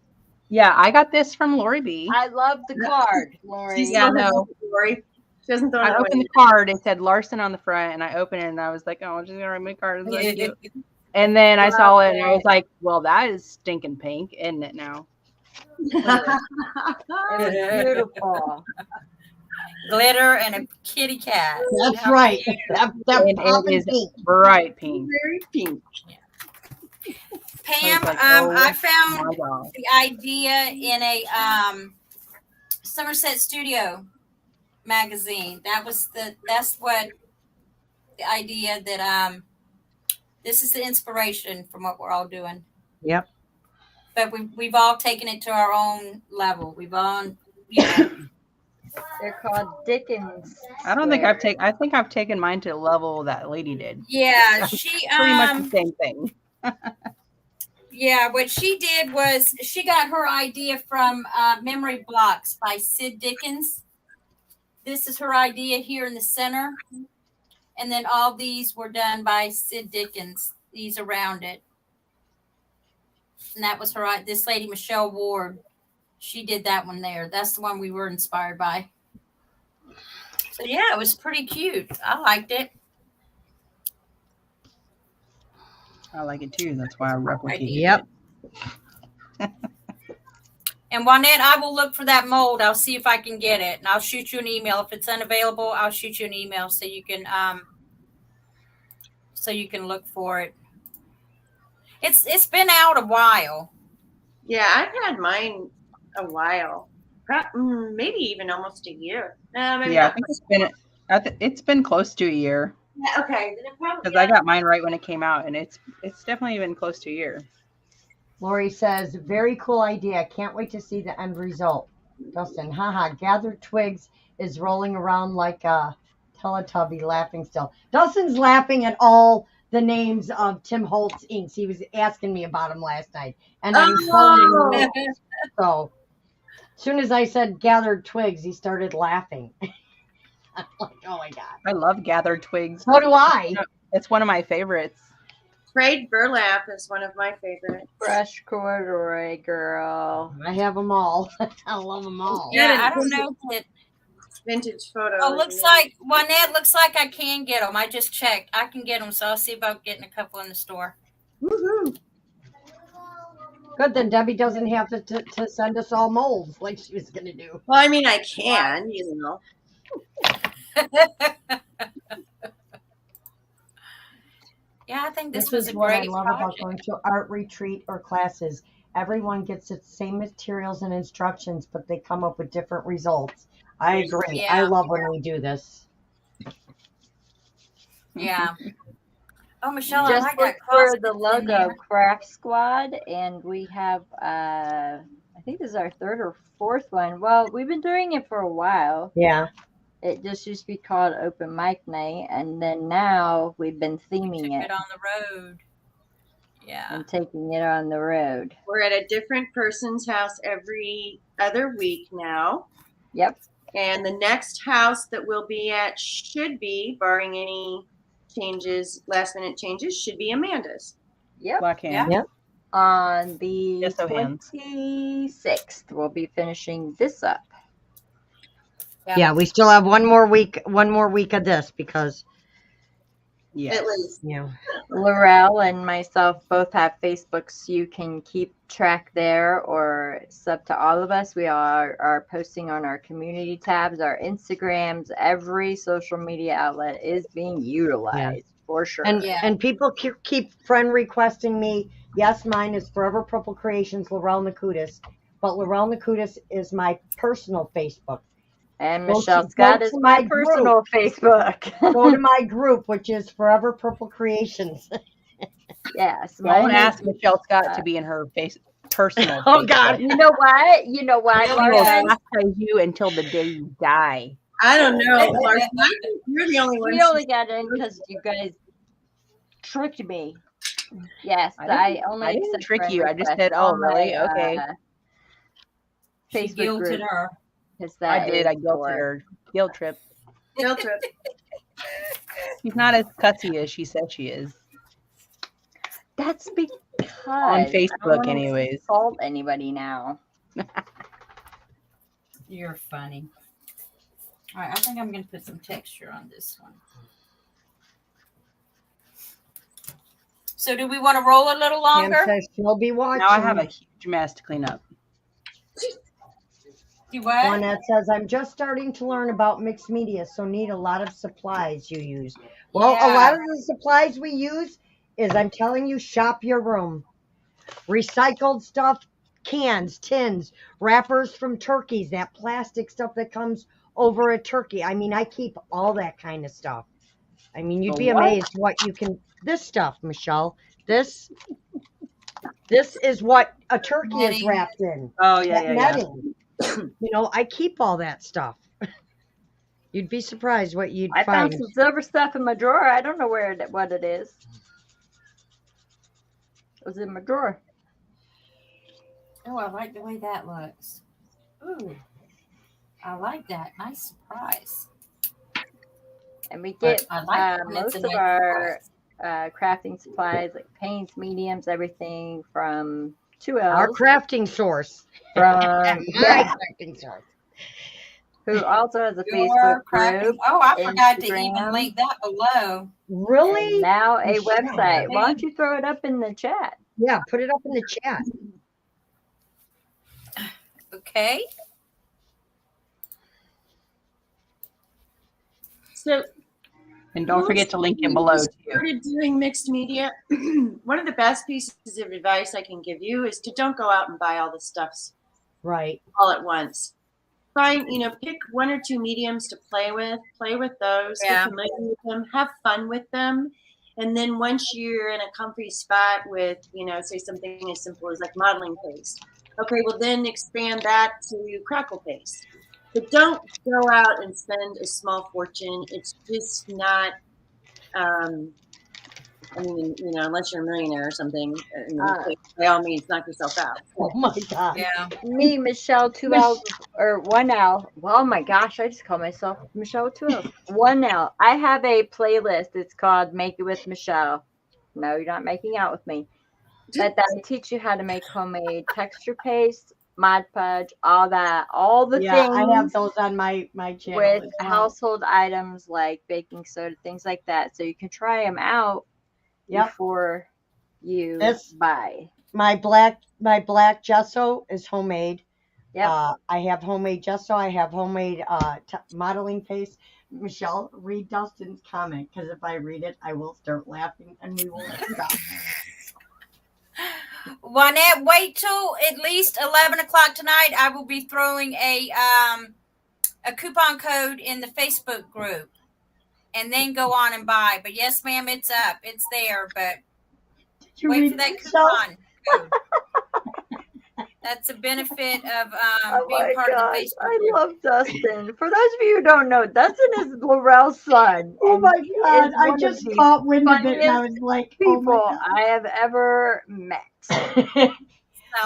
Yeah, I got this from Lori B. I love the card, Lori. Yeah, no. Lori. She doesn't throw I it away. opened the card. It said Larson on the front, and I opened it, and I was like, "Oh, I'm just gonna write my card." It's so cute. And then I saw it, and I was like, "Well, that is stinking pink, isn't it now?" It was beautiful. Glitter and a kitty cat. That's How right. cute. That And popping it is pink. bright pink. Very pink. Pam, I was like, I oh found my God. the idea in a Somerset Studio magazine. That's what the idea that this is the inspiration from what we're all doing. Yep. But we've all taken it to our own level. We've all, They're called Dickens. I don't think I think I've taken mine to the level that lady did. yeah, she Pretty much the same thing. yeah, what she did was she got her idea from Memory Blocks by Sid Dickens. This is her idea here in the center. And then all these were done by Sid Dickens, these around it. And that was this lady, Michelle Ward. She did that one there. That's the one we were inspired by. So, yeah, it was pretty cute. I liked it. I like it too. That's why I replicated Yep. it. And Juanette, I will look for that mold. I'll see if I can get it. And I'll shoot you an email. If it's unavailable, I'll shoot you an email so you can look for it. It's been out a while. Yeah, I've had mine a while. Maybe even almost a year. Maybe Yeah, I not. think it's been close to a year Yeah, okay. Then it probably, because I got mine right when it came out, and it's definitely been close to a year. Lori says, very cool idea. Can't wait to see the end result. Dustin, haha, gathered twigs is rolling around like a Teletubby laughing still. Dustin's laughing at all the names of Tim Holtz inks. He was asking me about them last night. And I'm telling him. So as soon as I said gathered twigs, he started laughing. I'm like, oh my God. I love gathered twigs. So do I. It's one of my favorites. frayed burlap is one of my favorites. Fresh corduroy, girl. I have them all. I love them all. Yeah, I don't know if it. Vintage photo. Oh, looks like Juanette. Looks like I can get them. I just checked. I can get them, so I'll see about getting a couple in the store. Woohoo. Good, then Debbie doesn't have to send us all molds like she was going to do. Well, I mean, I can, you know. Yeah, I think this This was is a what I great love about project. going to art retreat or classes. Everyone gets the same materials and instructions, but they come up with different results. I agree. I Yeah, love when we do this. yeah. Oh, Michelle, I Just like look that for cross the that's in logo there. Craft Squad, and we have I think this is our third or fourth one. Well, we've been doing it for a while. Yeah. It just used to be called Open Mic Night, and then now we've been We theming took it it on the road. Yeah. and taking it on the road. We're at a different person's house every other week now. Yep. And the next house that we'll be at should be, barring any changes, last minute changes, should be Amanda's. Yep. Black hand. Yeah. On the Yes, so hands. 26th, we'll be finishing this up. Yeah, we still have one more week of this because Yes. At least. Laurel and myself both have Facebooks. You can keep track there, or it's up to all of us. We are posting on our community tabs, our Instagrams. Every social media outlet is being utilized for sure. and Yeah. and people keep friend requesting me. Yes, mine is Forever Purple Creations, Laurel Nakutis, but Laurel Nakutis is my personal Facebook. And Go Michelle to- Scott go is to my my group. personal Facebook. Go to my group, which is Forever Purple Creations. Yes. Don't mine is- ask Michelle Scott to be in her personal. Oh, God. Facebook. You know what? You know what, She will Larson? chastise you until the day you die. I don't know, Larson. You're the only one. We only got in because you guys tricked me. Yes, I only I didn't accept trick friend you. I just requests said, oh, on my, really? Okay. She Facebook guilted group. her. 'Cause I that did. is I guilted for- her. Guilt trip. Guilt trip. She's not as cussy as she said she is. That's because On I don't Facebook, wanna anyways. insult anybody now. You're funny. All right, I think I'm going to put some texture on this one. So do we want to roll a little Pam longer? says she'll be watching. Now I have a huge mess to clean up. Do what? Juanette says, I'm just starting to learn about mixed media, so need a lot of supplies you use. Well, a lot of the supplies we use is, I'm telling you, shop your room. Recycled stuff, cans, tins, wrappers from turkeys, that plastic stuff that comes over a turkey. I mean, I keep all that kind of stuff. I mean, you'd The be what? amazed what you can, this stuff, Michelle, this is what a turkey is Netting. wrapped in. Oh, That netting. You know, I keep all that stuff. You'd be surprised what you'd I found find. some silver stuff in my drawer. I don't know what it is. It was in my drawer. Oh, I like the way that looks. Ooh, I like that. Nice surprise. And we get I like it when it's most a of nice our surprise. crafting supplies, like paints, mediums, everything from 2L. Our crafting source. From My crafting source. who also has a Your Facebook crafting. group. Oh, I forgot to even Instagram. link that below. Really? And now a Michelle. website. Why don't you throw it up in the chat? Yeah, put it up in the chat. Okay. So And don't forget to link it below, too. started doing mixed media. One of the best pieces of advice I can give you is to don't go out and buy all the stuffs Right. all at once. Find, pick one or two mediums to play with those, Yeah. get familiar with them, have fun with them. And then once you're in a comfy spot with, say something as simple as like modeling paste. Okay, well then expand that to crackle paste. But don't go out and spend a small fortune. It's just not, unless you're a millionaire or something, by all means, knock yourself out. Oh my God. Yeah. Me, Michelle, 2L or 1L. Oh my gosh, I just call myself Michelle 2L. 1L. I have a playlist. It's called Make It With Michelle. No, you're not making out with me. But that teach you how to make homemade texture paste, Mod Podge, all that, all the Yeah, things I have those on my channel. with as well. household items like baking soda, things like that. So you can try them out Yep. before you This- buy. My black gesso is homemade. Yep. I have homemade gesso. I have homemade modeling paste. Michelle, read Dustin's comment because if I read it, I will start laughing and we won't stop. Juanette, wait till at least 11 o'clock tonight. I will be throwing a coupon code in the Facebook group, and then go on and buy. But yes, ma'am, it's up. It's there. But Did you wait read for that it, Michelle? coupon code. That's a benefit of Oh being my part of gosh, the Facebook I group. love Dustin. For those of you who don't know, Dustin is Laurel's son. Oh and my he God. is I one of just the caught wind of it and I funniest was like, oh my people God. I have ever met. Sounds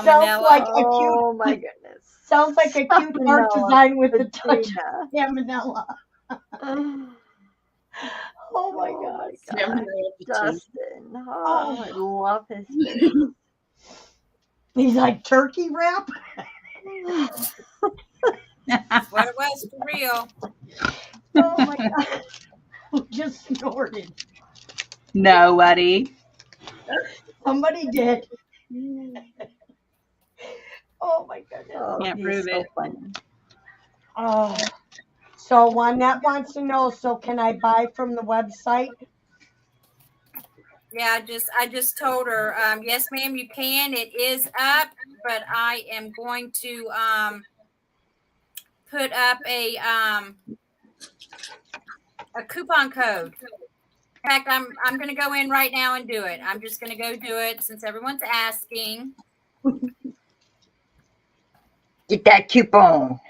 Salmonella. like a cute, Oh my goodness. sounds like a cute art Salmonella, design with a touch Katrina. of salmonella. Oh my Oh God. my God. Dustin. Oh, I love his face. He's like turkey wrap. That's what it was for real. Oh my God. Who just snorted? Nobody. Somebody did. Oh my goodness. Oh, Can't he's prove so it. funny. Oh. So Juanette wants to know, so can I buy from the website? Yeah, I just told her, yes, ma'am, you can. It is up, but I am going to put up a coupon code. In fact, I'm going to go in right now and do it. I'm just going to go do it since everyone's asking. Get that coupon.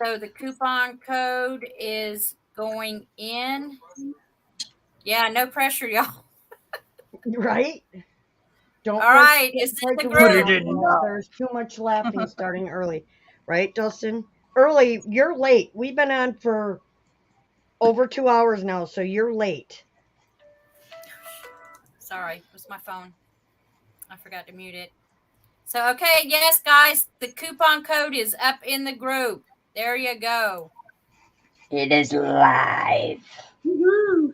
So the coupon code is going in. Yeah, no pressure, y'all. Right? Don't All right, it's in the group. There's too much laughing starting early. Right, Dustin? Early, you're late. We've been on for over 2 hours now, so you're late. Sorry, it was my phone. I forgot to mute it. So, okay, yes, guys, the coupon code is up in the group. There you go. It is live. Woohoo.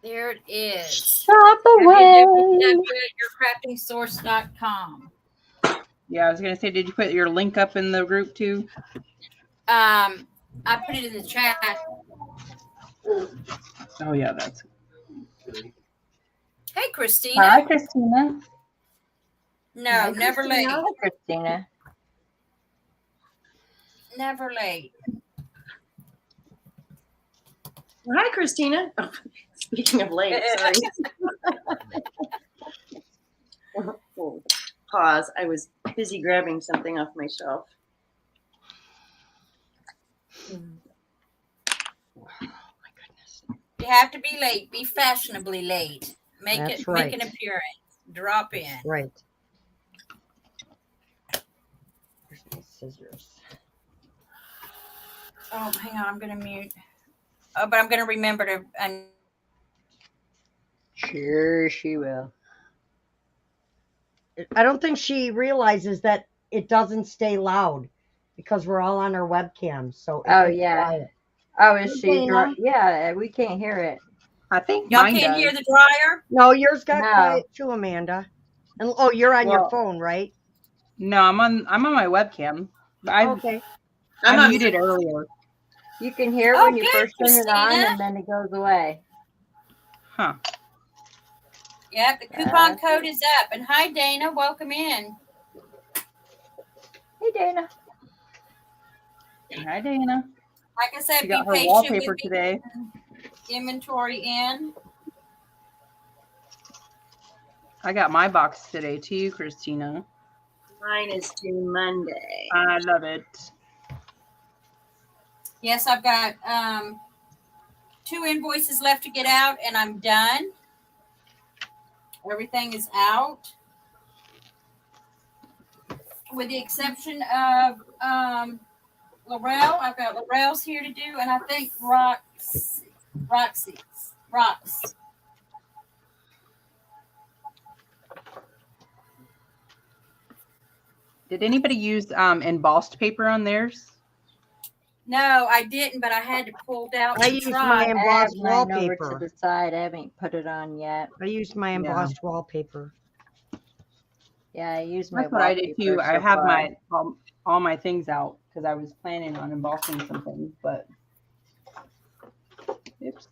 There it is. Shop away. www.yourcraftingsource.com. Yeah, I was gonna say, did you put your link up in the group too? I put it in the chat. Oh yeah, that's. Hey, Christina. Hi, Christina. No, Hi, never late. Christina. Hi, Christina. Never late. Hi, Christina. Oh, speaking of late, sorry. Oh, pause. I was busy grabbing something off my shelf. You have to be late. Be fashionably late. Make That's it. right. Make an appearance. Drop in. Right. Here's my scissors. Oh, hang on. I'm going to mute. Oh, but I'm going to remember to. Sure, she will. I don't think she realizes that it doesn't stay loud because we're all on our webcam. So Oh, gets yeah. quiet. Oh, is she? Dana? Yeah, we can't hear it. I think Y'all mine can't does. hear the dryer? No, yours got No. quiet too, Amanda. And oh, you're on your Well- phone, right? No, I'm on my webcam. I Okay. I'm on- muted earlier. You can hear Oh, when you good, first turn it on, Christina. and then it goes away. Huh. Yep, the coupon code is up. And hi, Dana. Welcome in. Hey, Dana. Hi, Dana. Like I said, She be got her patient wallpaper with me. today. Inventory in. I got my box today too, Christina. Mine is due Monday. I love it. Yes, I've got 2 invoices left to get out, and I'm done. Everything is out, with the exception of Laurel. I've got Laurel's here to do, and I think Rox. Did anybody use embossed paper on theirs? No, I didn't, but I had to pull it out I and used try. my I have embossed mine over to wallpaper. the side. I haven't put it on yet. I used my embossed wallpaper. Yeah, I use my That's what I did wallpaper too. I so have far. my all my things out because I was planning on embossing some things, but Oops.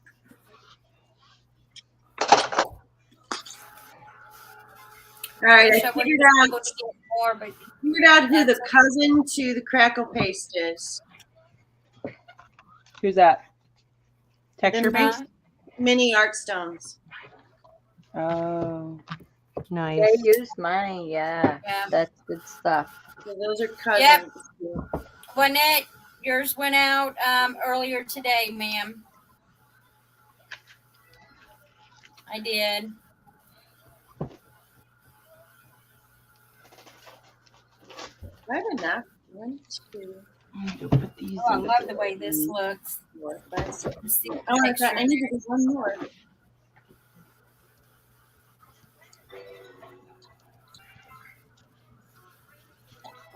All right, Wish I I would figured have out, struggled to get more, but who the That's- cousin to the crackle paste is. Who's that? Texture The based? mini art stones. Oh. Nice. They used mine. Yeah, yeah. that's good stuff. So those are cousins. Lynette, yours went out earlier today, ma'am. I did. I have enough. 1, 2, Put these Oh, I in the love the way this drawer. looks. 4, 5, 6. Let's see the Oh, I texture. need to do one more.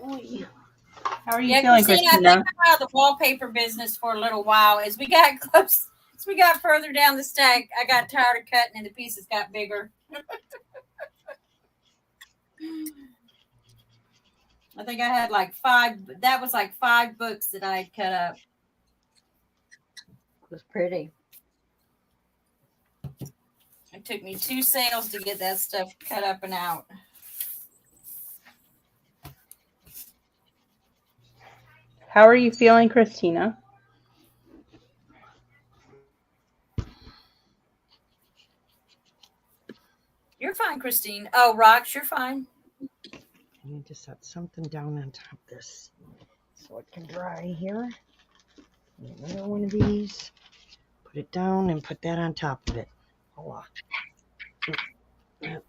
How are you Yeah, feeling, Christina, I Christina? think I'm out of the wallpaper business for a little while. As we got close, as we got further down the stack, I got tired of cutting and the pieces got bigger. I think I had like 5. That was like 5 books that I had cut up. It was pretty. It took me 2 sales to get that stuff cut up and out. How are you feeling, Christina? You're fine, Christine. Oh, Rox, you're fine. I need to set something down on top of this so it can dry here. Another one of these. Put it down and put that on top of it. Hold on.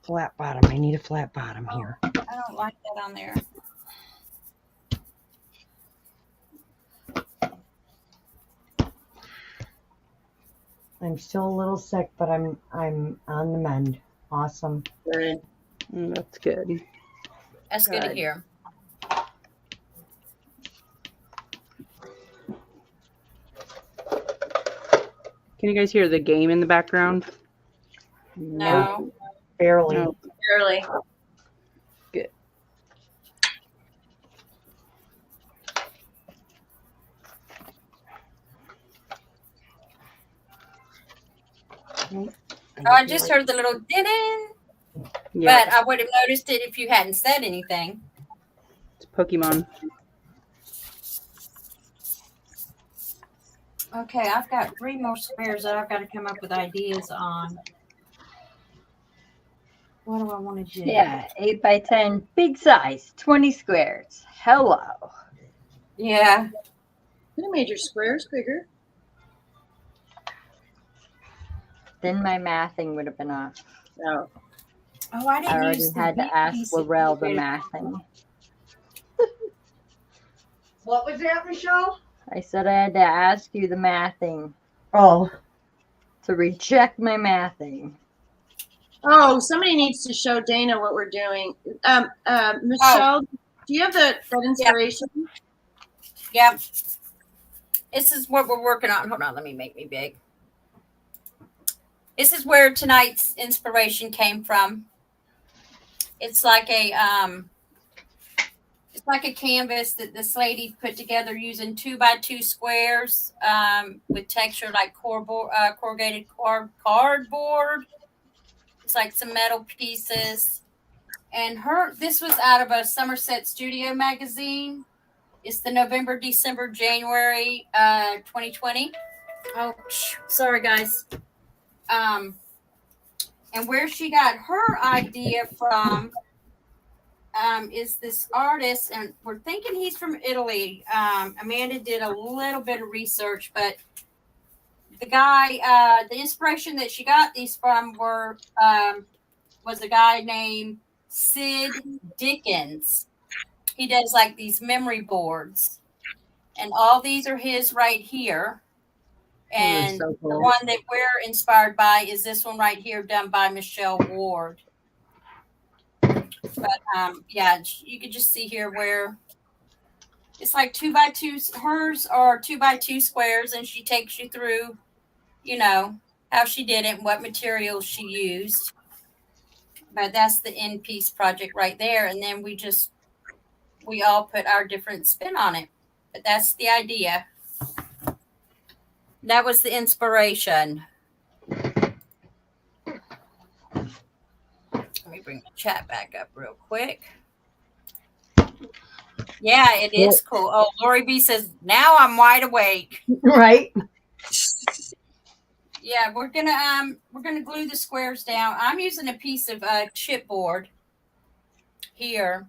Flat bottom. I need a flat bottom here. I don't like that on there. I'm still a little sick, but I'm on the mend. Awesome. Good. That's good. That's good to hear. Can you guys hear the game in the background? No. Barely. No. Barely. Good. Oh, I just heard the little din-in, Yeah, but I would have noticed it if you hadn't said anything. it's Pokemon. Okay, I've got 3 more squares that I've got to come up with ideas on. What do I want to do? Yeah, 8 by 10, big size, 20 squares. Hello. Yeah. Could have made your squares bigger. Then my mathing would have been off. No. Oh, I I didn't already use the had big to ask piece of Laurel the corrugated. mathing. What was that, Michelle? I said I had to ask you the mathing Oh, to recheck my mathing. Oh, somebody needs to show Dana what we're doing. Michelle, do you have that inspiration? Yep. This is what we're working on. Hold on, let me make me big. This is where tonight's inspiration came from. It's like a canvas that this lady put together using 2 by 2 squares with texture like corrugated cardboard. It's like some metal pieces. And this was out of a Somerset Studio magazine. It's the November, December, January 2020. Oh, sorry guys. And where she got her idea from is this artist, and we're thinking he's from Italy. Amanda did a little bit of research, but the guy, the inspiration that she got these from was a guy named Sid Dickens. He does like these memory boards, and all these are his right here. And so cool. the one that we're inspired by is this one right here, done by Michelle Ward. But yeah, you could just see here where it's like 2 by 2. Hers are 2 by 2 squares, and she takes you through, how she did it and what materials she used. But that's the end piece project right there, and then we all put our different spin on it. But that's the idea. That was the inspiration. Let me bring the chat back up real quick. Yeah, it is cool. Oh, Lori B says, now I'm wide awake. Right. Yeah, we're gonna glue the squares down. I'm using a piece of chipboard here.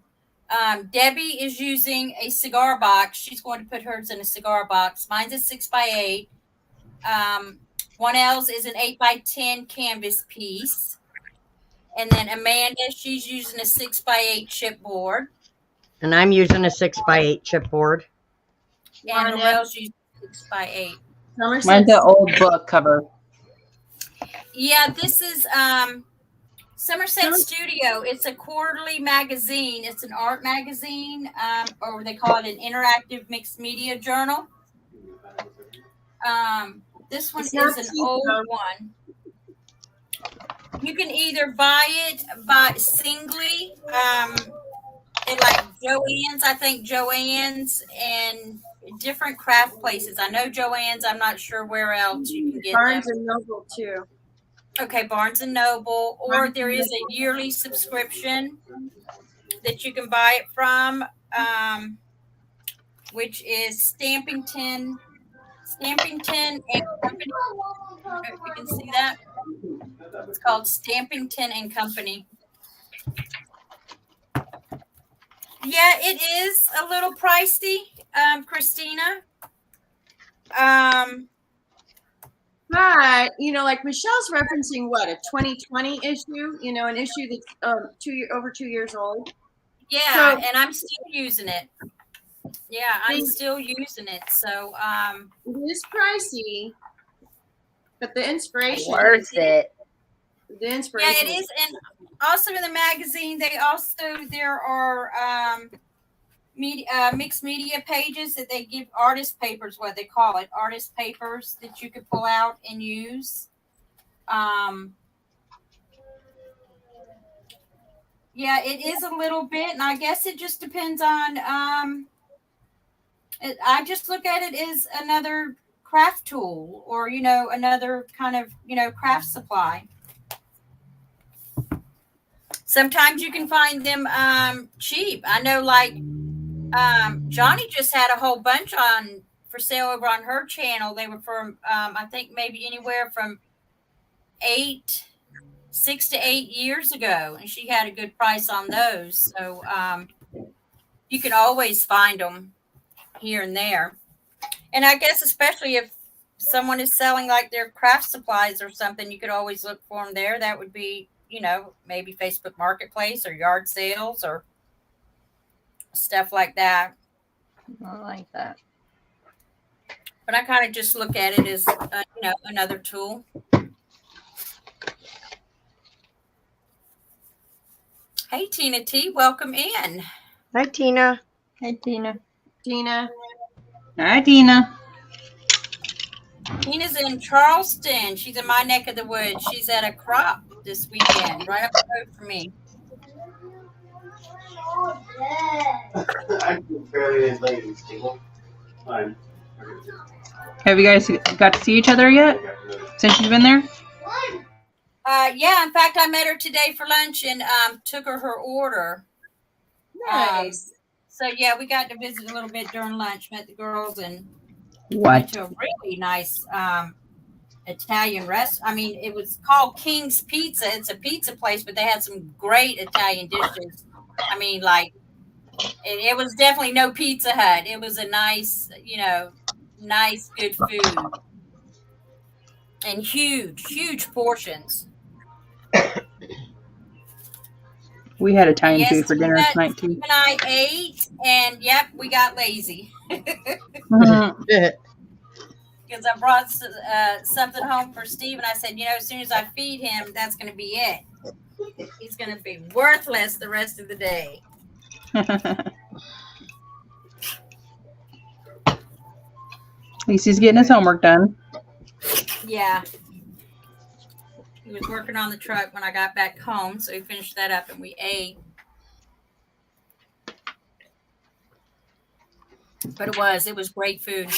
Debbie is using a cigar box. She's going to put hers in a cigar box. Mine's a 6x8. 1L's is an 8x10 canvas piece. And then Amanda, she's using a 6x8 chipboard. And I'm using a 6x8 chipboard. And Laurel's using 6x8. Mine's Mine's an old book cover. Yeah, this is Somerset Studio. It's a quarterly magazine. It's an art magazine, or they call it an interactive mixed media journal. This one is an old one. You can either buy it singly, at like Joann's, I think Joann's, and different craft places. I know Joann's. I'm not sure where else you can get Barnes them. and Noble too. Okay, Barnes and Noble, or there is a yearly subscription that you can buy it from, which is Stampington and Company. I don't know if you can see that. It's called Stampington and Company. Yeah, it is a little pricey, Christina. But like Michelle's referencing what, a 2020 issue? An issue that's over 2 years old. Yeah, So, and I'm still using it. Yeah, I'm still using it. So it is pricey, but the inspiration Worth it. The inspiration. Yeah, it is. And also in the magazine, there are mixed media pages that they give, artist papers, what they call it, artist papers that you could pull out and use. Yeah, it is a little bit, and I guess it just depends on. I just look at it as another craft tool, or another kind of craft supply. Sometimes you can find them cheap. I know, like Johnny just had a whole bunch for sale over on her channel. They were from I think maybe anywhere from 6 to 8 years ago, and she had a good price on those. So you can always find them here and there. And I guess especially if someone is selling like their craft supplies or something, you could always look for them there. That would be, maybe Facebook Marketplace or yard sales or stuff like that. I like that. But I kind of just look at it as, another tool. Hey, Tina T, welcome in. Hi, Tina. Hey, Tina. Tina. Hi, Tina. Tina's in Charleston. She's in my neck of the woods. She's at a crop this weekend, right up the road from me. I can barely in ladies table. Fine. Have you guys got to see each other yet since you've been there? Yeah, in fact, I met her today for lunch and took her order. Nice. So yeah, we got to visit a little bit during lunch, met the girls, and What? went to a really nice Italian restaurant. I mean, it was called King's Pizza. It's a pizza place, but they had some great Italian dishes. I mean, like it was definitely no Pizza Hut. It was a nice, nice, good food, and huge portions. We had Italian Yes, food for dinner tonight too. Steve and I ate, and yep, we got lazy. Because I brought something home for Steve, and I said, as soon as I feed him, that's going to be it. He's going to be worthless the rest of the day. At least he's getting his homework done. Yeah. He was working on the truck when I got back home, so he finished that up and we ate. But it was great food.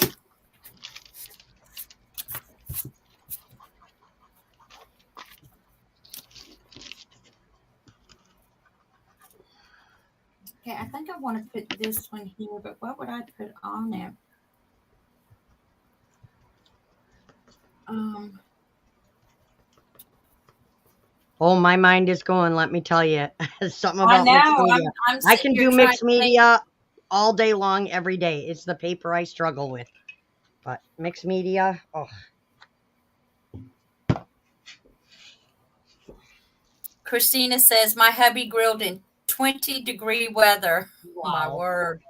Okay, I think I want to put this one here, but what would I put on it? Oh, my mind is going. Let me tell you, something I about mixed know. media. I'm I sitting can here do trying mixed to think. media all day long, every day. It's the paper I struggle with. But mixed media, oh, Christina says my hubby grilled in 20-degree weather. My wow. word.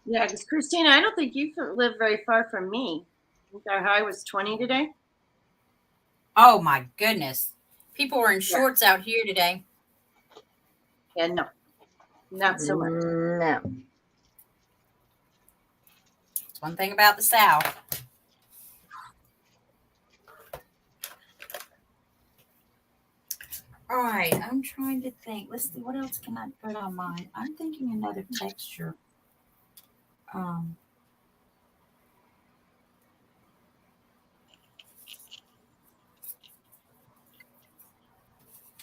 Yeah, because Christina, I don't think you live very far from me. I think our high was 20 today. Oh my goodness. People were in Yeah. shorts out here today. Yeah, no, not so much. No. It's one thing about the South. All right, I'm trying to think. Let's see, what else can I put on mine? I'm thinking another texture.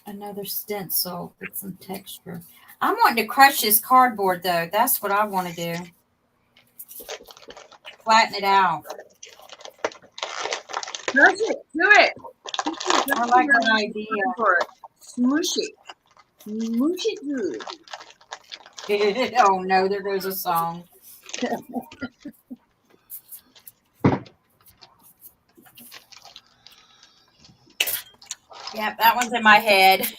Another stencil with some texture. I'm wanting to crush this cardboard though. That's what I want to do. Flatten it out. Crush it, do it. I like that idea. Smoosh it. Smoosh it good. Oh no, there goes a song. Yep, that one's in my head.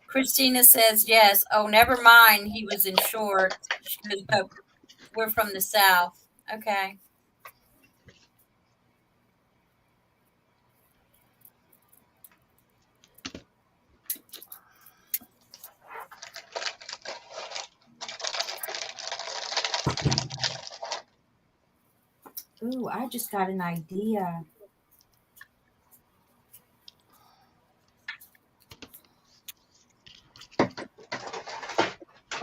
Christina says yes. Oh, never mind. He was in shorts. She goes, but we're from the South. Okay. Ooh, I just got an idea.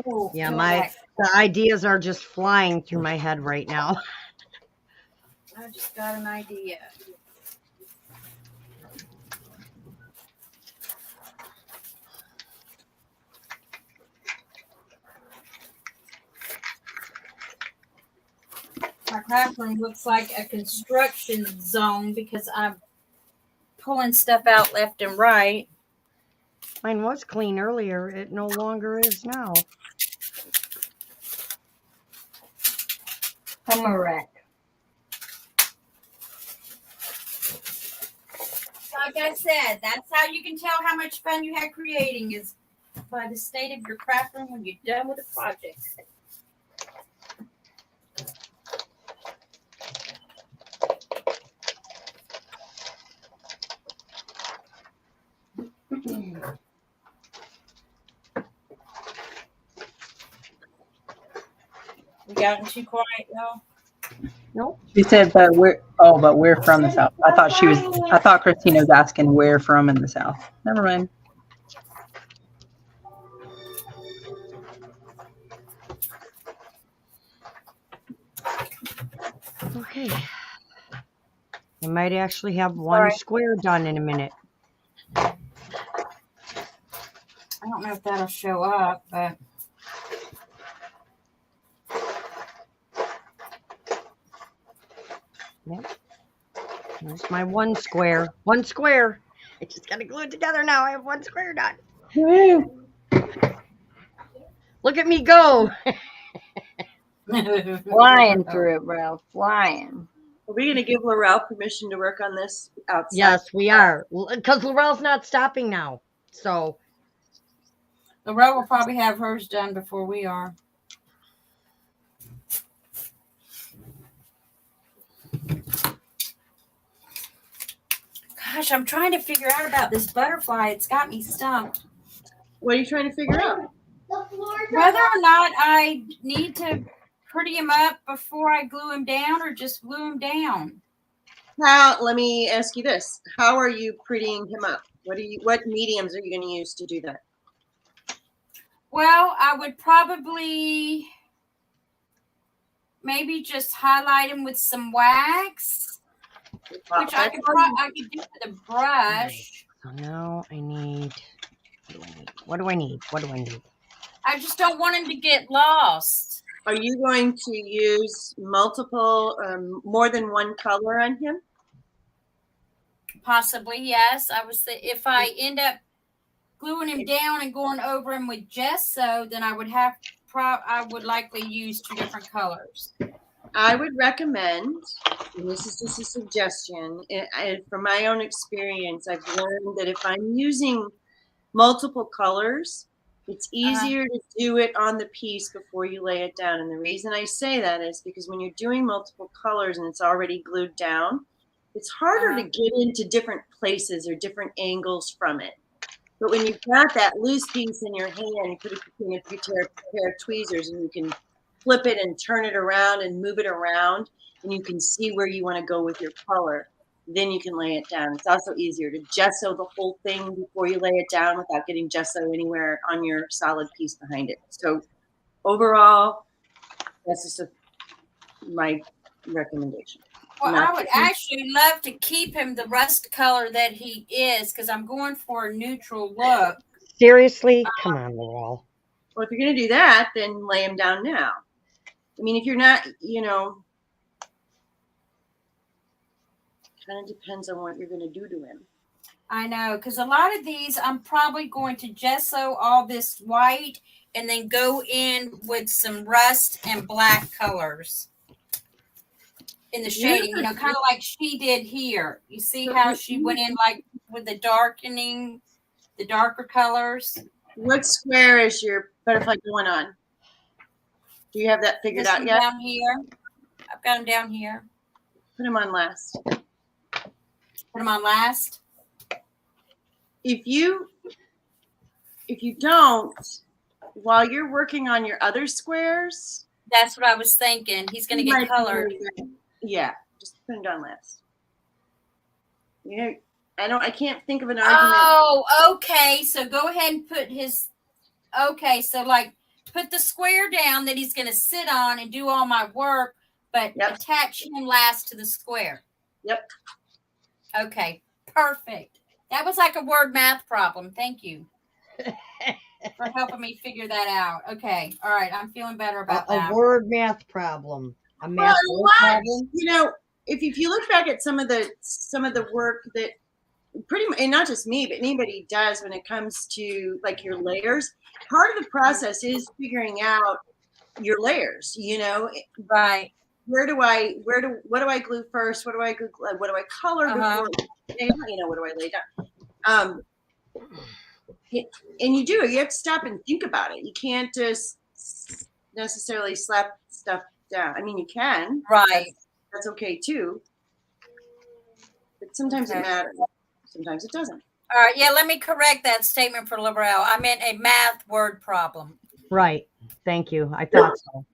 Oh, Yeah, okay. the ideas are just flying through my head right now. I just got an idea. My craft room looks like a construction zone because I'm pulling stuff out left and right. Mine was clean earlier. It no longer is now. I'm a wreck. Like I said, that's how you can tell how much fun you had creating is by the state of your craft room when you're done with the project. We gotten too quiet, y'all. Nope. She said, but we're from the South. I thought Christina was asking where from in the South. Never mind. Okay. I might actually have one square done in a minute. I don't know if that'll show up, but Yep. There's my one square. One square. I just gotta glue it together now. I have one square done. Woo. Look at me go. Flying through it, bro. Flying. Are we going to give Laurel permission to work on this outside? Yes, we are. Because Laurel's not stopping now. So, Laurel will probably have hers done before we are. Gosh, I'm trying to figure out about this butterfly. It's got me stumped. What are you trying to figure out? Whether or not I need to pretty him up before I glue him down or just glue him down. Let me ask you this. How are you prettying him up? What mediums are you going to use to do that? Well, I would probably maybe just highlight him with some wax, which I could do with a brush. so now I need What do I need? What do I need? I just don't want him to get lost. Are you going to use multiple, more than one color on him? Possibly, yes. I was if I end up gluing him down and going over him with gesso, then I would have I would likely use 2 different colors. I would recommend, and this is just a suggestion, from my own experience, I've learned that if I'm using multiple colors, it's easier to do it on the piece before you lay it down. And the reason I say that is because when you're doing multiple colors and it's already glued down, it's harder to get into different places or different angles from it. But when you've got that loose piece in your hand, you put it between a pair of tweezers and you can flip it and turn it around and move it around, and you can see where you want to go with your color. Then you can lay it down. It's also easier to gesso the whole thing before you lay it down without getting gesso anywhere on your solid piece behind it. So overall, that's just my recommendation. Well, I would actually love to keep him the rust color that he is because I'm going for a neutral look. Seriously? Come on, Laurel. Well, if you're going to do that, then lay him down now. I mean, if you're not, kind of depends on what you're going to do to him. I know, because a lot of these, I'm probably going to gesso all this white and then go in with some rust and black colors in the shading, kind of like she did here. You see how she went in like with the darkening, the darker colors? What square is your butterfly going on? Do you have that figured out yet? Down here. I've got them down here. Put them on last. Put them on last. If you don't, while you're working on your other squares, that's what I was thinking. He's going to get colored. Yeah, just put them down last. I can't think of an argument. Oh, okay. So go ahead and put his. Okay, so like put the square down that he's going to sit on and do all my work, but attach him last to the square. Yep. Okay, perfect. That was like a word math problem. Thank you for helping me figure that out. Okay, all right. I'm feeling better about that. A word math problem. A math problem. If you look back at some of the work that pretty much, and not just me, but anybody does when it comes to like your layers, part of the process is figuring out your layers. Right. What do I glue first? What do I glue? What do I color before? What do I lay down? And you have to stop and think about it. You can't just necessarily slap stuff down. I mean, you can. Right. That's okay too. But sometimes it matters. Sometimes it doesn't. All right. Yeah, let me correct that statement for Laurel. I meant a math word problem. Right. Thank you. I thought so.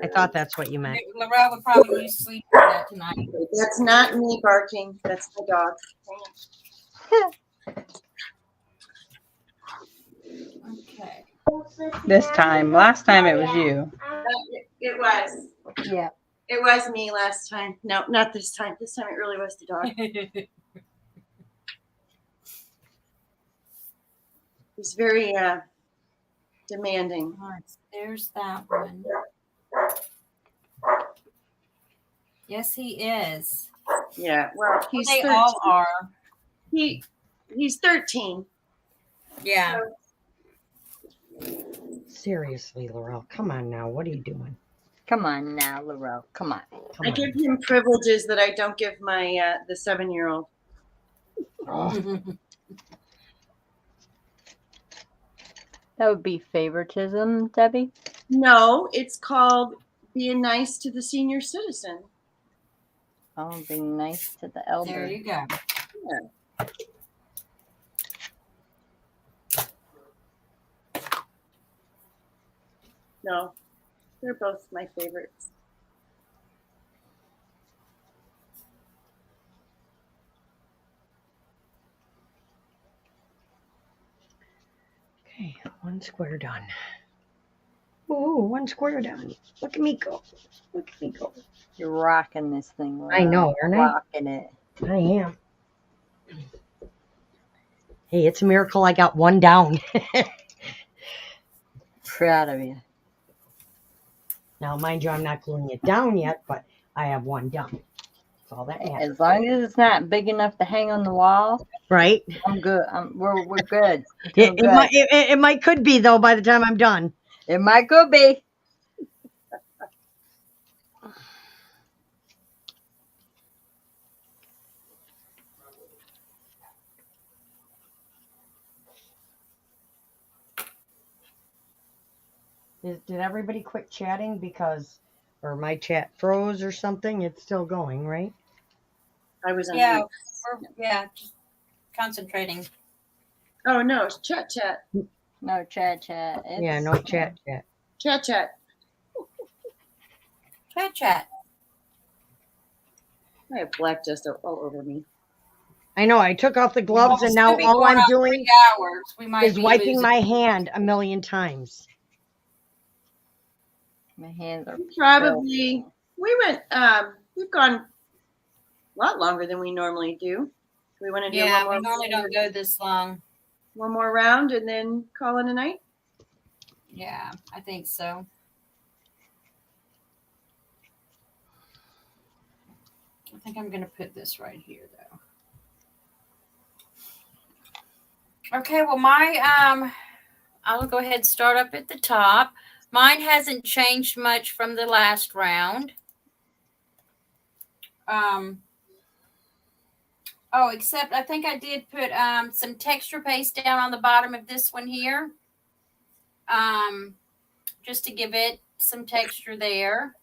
I thought that's what you meant. Laurel would probably use sleep for that tonight. That's not me barking. That's the dog. Okay. This time. Last time it was you. It was. Yeah. It was me last time. No, not this time. This time it really was the dog. He's very demanding. All right, so there's that one. Yes, he is. Yeah, well, he's they 13. all are. He's 13. Yeah. Seriously, Laurel, come on now. What are you doing? Come on now, Laurel. Come on. I give him privileges that I don't give my the 7-year-old. Oh. That would be favoritism, Debbie. No, it's called being nice to the senior citizen. Oh, being nice to the elder. There you go. Yeah. No, they're both my favorites. Okay, one square done. Ooh, one square done. Look at me go. Look at me go. You're rocking this thing. Laurel. I know, aren't I? Rocking it. I am. Hey, it's a miracle I got one down. Proud of you. Now, mind you, I'm not gluing it down yet, but I have one done. That's all that matters. As long as it's not big enough to hang on the wall, Right? I'm good. We're good. We're doing good. It might could be, though, by the time I'm done. It might could be. Did everybody quit chatting because, or my chat froze or something? It's still going, right? I was on Yeah, mute. just concentrating. Oh no, it's chat. No chat. Yeah, no chat. Chat. Chat. I have black dust all over me. I know. I took off the gloves, Well, and it's now gonna be all going I'm on doing 3 hours. We might is be wiping losing. my hand a million times. My hands are Probably we went. We've gone a lot longer than we normally do. We want to do Yeah, one we normally don't go this long. more round and then call it a night. Yeah, I think so. I think I'm gonna put this right here though. Okay, well I'll go ahead and start up at the top. Mine hasn't changed much from the last round. Oh, except I think I did put some texture paste down on the bottom of this one here. Just to give it some texture there.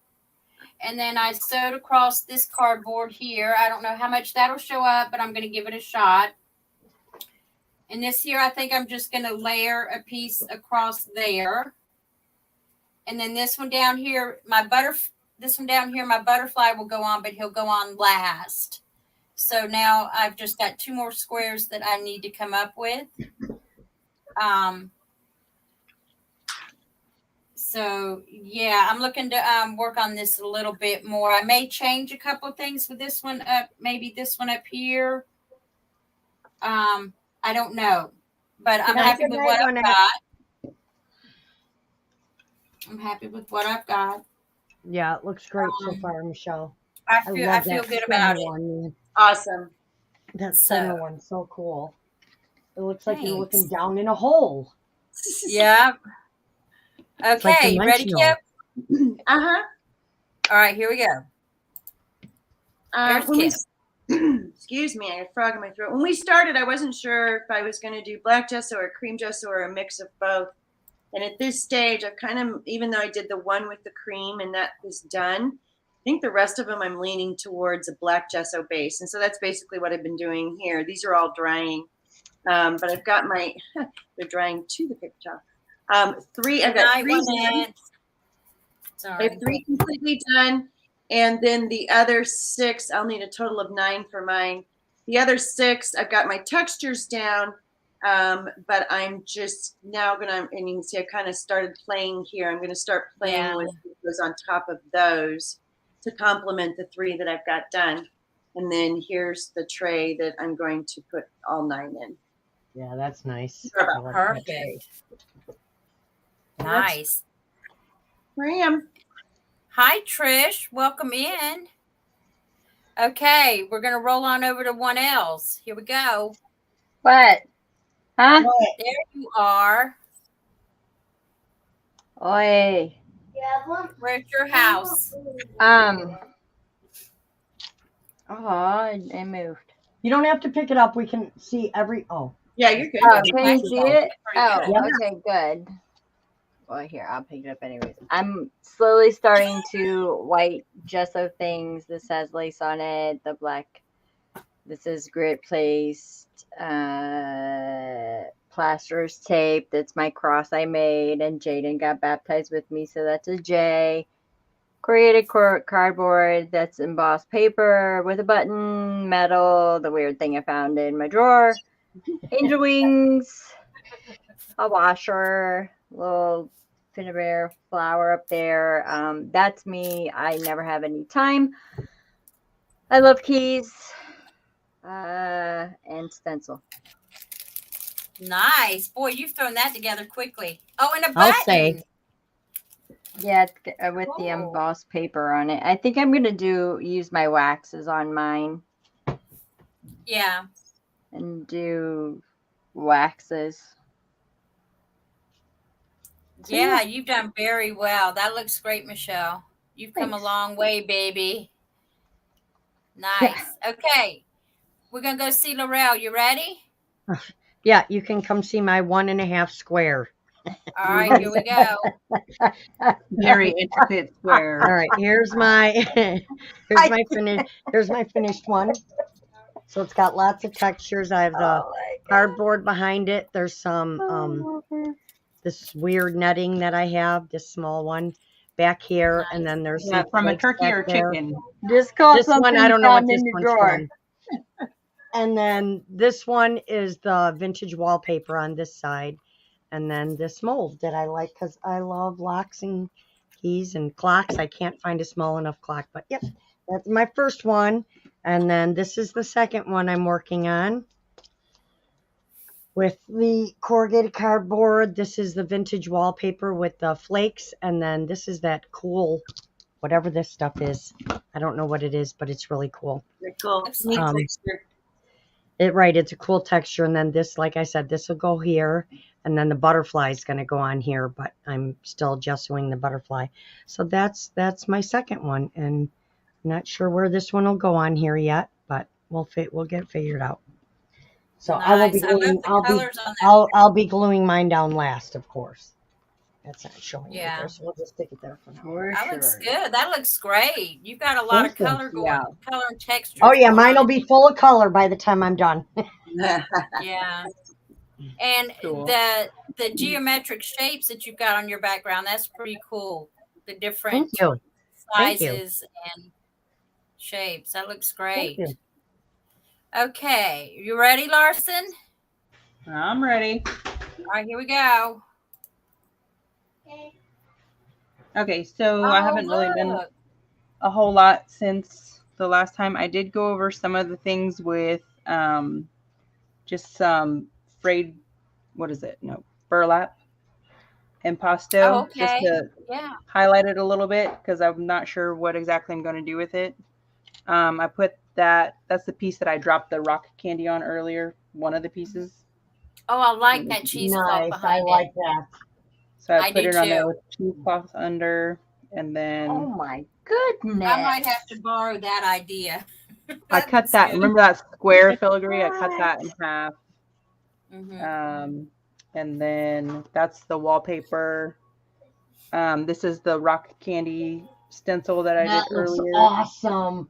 And then I sewed across this cardboard here. I don't know how much that'll show up, but I'm going to give it a shot. And this here, I think I'm just going to layer a piece across there. And then this one down here, my butterfly will go on, but he'll go on last. So now I've just got 2 more squares that I need to come up with. So yeah, I'm looking to work on this a little bit more. I may change a couple of things with this one up, maybe this one up here. I don't know, but I'm happy with what I've got. I'm happy with what I've got. Yeah, it looks great so far, Michelle. I love feel that good center about it. one. Awesome. That center one's so cool. It looks like you're Thanks. looking down in a hole. Yeah. It's like Okay, ready, dimensional. Kip? Uh-huh. All right, here we go. Here's Kip. Excuse me, I had a frog in my throat. When we started, I wasn't sure if I was going to do black gesso or cream gesso or a mix of both. And at this stage, I've kind of, even though I did the one with the cream and that is done, I think the rest of them I'm leaning towards a black gesso base. And so that's basically what I've been doing here. These are all drying. But I've got my, they're drying to the paper towel. I've got 3 done. Sorry. I have 3 completely done. And then the other 6, I'll need a total of 9 for mine. The other 6, I've got my textures down. But I'm just now gonna, and you can see I kind of started playing here. I'm gonna start playing with those on top of those to complement the 3 that I've got done. And then here's the tray that I'm going to put all 9 in. Yeah, that's nice. Perfect. Nice. Here I am. Hi, Trish. Welcome in. Okay, we're going to roll on over to 1Ls. Here we go. What? Huh? There you are. Oi. Where's your house? Oh, it moved. You don't have to pick it up. We can see every. Oh. Yeah, you're good. Oh, can you see it? Oh, Yeah. okay, good. Well, here, I'll pick it up anyways. I'm slowly starting to white gesso things. This has lace on it. The black. This is grit placed. Plaster's tape. That's my cross I made, and Jaden got baptized with me, so that's a J. Corrugated cardboard. That's embossed paper with a button, metal. The weird thing I found in my drawer. Angel wings. A washer. Little Finnebear flower up there. That's me. I never have any time. I love keys and stencil. Nice. Boy, you've thrown that together quickly. Oh, and a I'll button. say. Yeah, with the Cool. embossed paper on it. I think I'm gonna use my waxes on mine Yeah. and do waxes. So, Yeah, you've done very well. That looks great, Michelle. You've come a Thanks. long way, baby. Nice. Okay. We're going to go see Laurel. You ready? Yeah, you can come see my 1.5 square. All right, here we go. Very intricate square. All right, here's my finished one. So it's got lots of textures. I have the cardboard behind it. There's some this weird netting that I have, this small one back here, and then there's Yeah, some from a flakes turkey back or there. chicken. Just call This something one, I don't know what found this in your one's drawer. from. And then this one is the vintage wallpaper on this side. And then this mold that I like because I love locks and keys and clocks. I can't find a small enough clock, but yep, that's my first one. And then this is the second one I'm working on with the corrugated cardboard. This is the vintage wallpaper with the flakes. And then this is that cool, whatever this stuff is. I don't know what it is, but it's really cool. Very cool. Neat texture. It's a cool texture. And then this, like I said, this will go here. And then the butterfly is going to go on here, but I'm still gessoing the butterfly. So that's my second one. And I'm not sure where this one will go on here yet, but we'll get it figured out. So Nice. I will be I love gluing, the colors on that. I'll be gluing mine down last, of course. That's not showing Yeah. right there, so we'll just stick it there for now. For That sure. looks good. That looks great. You've got a lot of Thank you. color going, Yeah. color and texture. Oh yeah, going mine will on. be full of color by the time I'm done. Yeah. And Cool. the geometric shapes that you've got on your background, that's pretty cool. The different Thank you. Thank you. sizes and shapes. That looks Thank great. you. Okay. You ready, Larson? I'm ready. All right, here we go. Okay, so I haven't really done look. a whole lot since the last time. I did go over some of the things with just some frayed, burlap impasto, Oh, just okay. to Yeah. highlight it a little bit because I'm not sure what exactly I'm going to do with it. I put that's the piece that I dropped the rock candy on earlier, one of the pieces. Oh, I like that cheesecloth Nice. behind I like it. that. So I I put do it on there too. with cheesecloth under, and then Oh my goodness. I might have to borrow that idea. I cut That's that. good. Remember that square filigree? I cut that in half. Mhm. And then that's the wallpaper. This is the rock candy stencil that I That did looks earlier. awesome.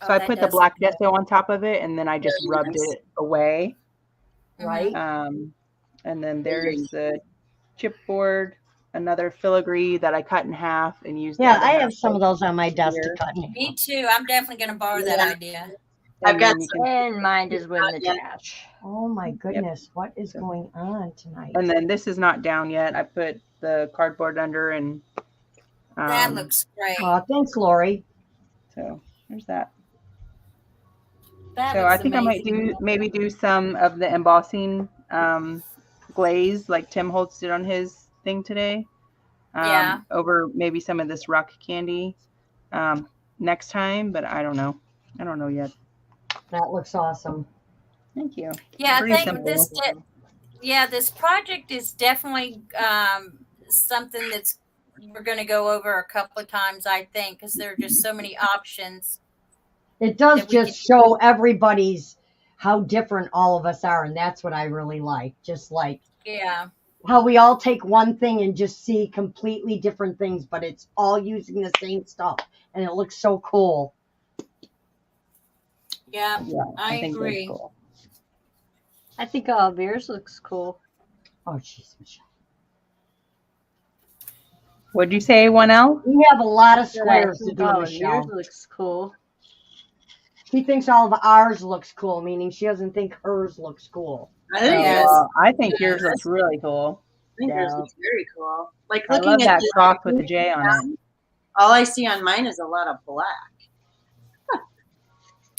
Oh, So I that put the does black look good. gesso on top of it, and then I just Very rubbed nice. it away. Right? And then there's the chipboard, another filigree that I cut in half and used. Yeah, the other I half have some of those on my here. desk to cut in Me half. too. I'm definitely going to borrow that Yeah. idea. I've And got then you can, And mine is in the Yeah. trash. Oh my goodness, what is going on tonight? and then this is not down yet. I put the cardboard under, and That looks great. Thanks, Lori. so there's that. That So looks I think I might amazing. do some of the embossing glaze like Tim Holtz did on his thing today. Yeah. Over maybe some of this rock candy next time, but I don't know. I don't know yet. That looks awesome. Thank you. Yeah, I Pretty think simple. this project is definitely something that's we're going to go over a couple of times, I think, because there are just so many options. It does that we just show everybody's how different all of us are, and that's what I really like. Just like Yeah. how we all take one thing and just see completely different things, but it's all using the same stuff, and it looks so cool. Yeah, Yeah, I think that's agree. cool. I think all of yours looks cool. Oh, jeez, Michelle. What'd you say, 1L? We have a lot of But I squares to think do, all of yours Michelle. looks cool. She thinks all of ours looks cool, meaning she doesn't think hers looks cool. I think Yes. I think yours looks really cool. yours Yeah. looks very cool. Like I looking love at that the cross with the J on it. all I see on mine is a lot of black.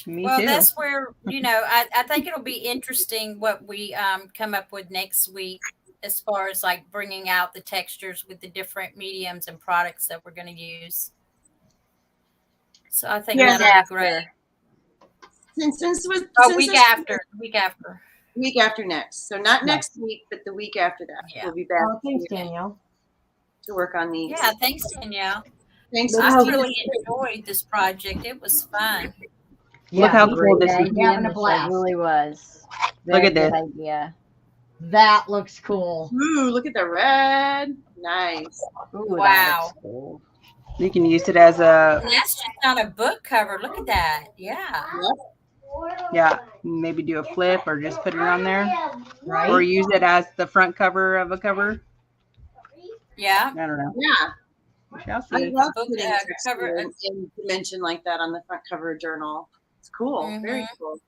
Me Well, too. that's where, I think it'll be interesting what we come up with next week as far as like bringing out the textures with the different mediums and products that we're going to use. So I think Yeah. that'll be great. Since Week this- after. week after next. So not next week, but the week after that. Yeah. We'll be back Oh, thanks, Danielle. to work on these. Yeah, thanks, Danielle. Thanks, I Christina. really enjoyed this project. It was fun. Look how Yeah, cool this is. idea, having a Michelle, blast. really was. Look at Very this. good idea. that looks cool. Ooh, look at the red. Nice. Ooh, Wow. that looks cool. You can use it as a, And that's just on a book cover. Look at that. Yeah. yeah, maybe do a flip or just put it on there. Right? Or use it as the front cover of a cover. Yeah. I don't know. Yeah. We shall I see. love Book, putting cover- texture in dimension like that on the front cover of journal. It's cool. Very cool.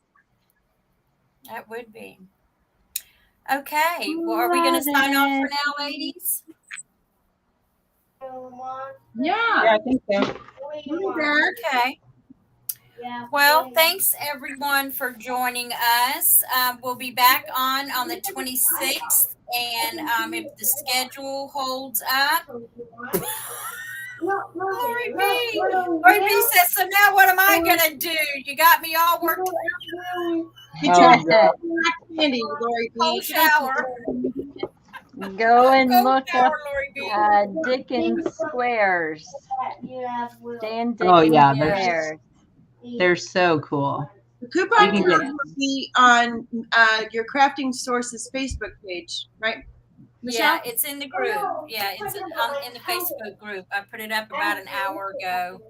That would be. Okay. Well, are we going to sign off for now, ladies? Yeah. Yeah, I think so. We'll be back. Okay. Well, thanks everyone for joining us. We'll be back on the 26th, and if the schedule holds up. Lori B says, so now what am I gonna do? You got me all worked up. Get Oh, your yeah. candy, Lori B. Cold shower. Go and Cold look up shower, Lori B. Dickens Squares. Dan Dickens Oh, yeah, Squares. They're so cool. The coupon You can code get- will be on your Crafting Sources Facebook page, right? Yeah, Michelle? it's in the group. Yeah, it's in the Facebook group. I put it up about an hour ago.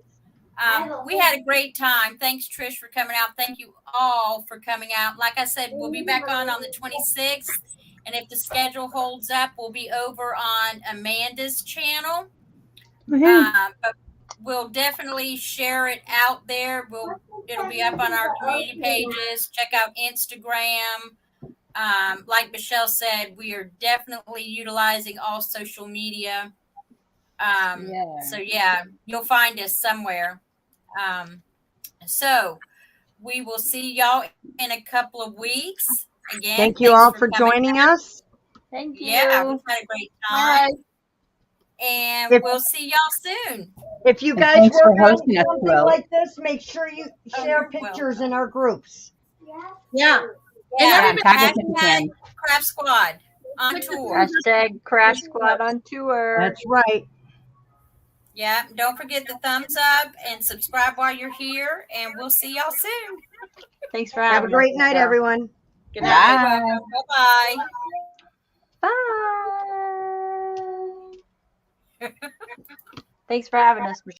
We had a great time. Thanks, Trish, for coming out. Thank you all for coming out. Like I said, we'll be back on the 26th. And if the schedule holds up, we'll be over on Amanda's channel. But we'll definitely share it out there. It'll be up on our community pages. Check out Instagram. Like Michelle said, we are definitely utilizing all social media. So yeah, you'll find us somewhere. So we will see y'all in a couple of weeks. Again, Thank you thanks all for coming joining out. us. Thank you. Yeah, we've had a great time. And If- we'll see y'all soon. If you And guys thanks for work on hosting us, something Will. like this, make sure you share you're pictures in our groups. Yeah. Yeah, And tag us if you hashtag can. Craft Squad on tour. Hashtag Crash Squad on tour. That's right. Yeah, don't forget the thumbs up and subscribe while you're here. And we'll see y'all soon. Thanks for Have having a great us, night, Michelle. everyone. Good night. Bye. Bye. Thanks for having us, Michelle.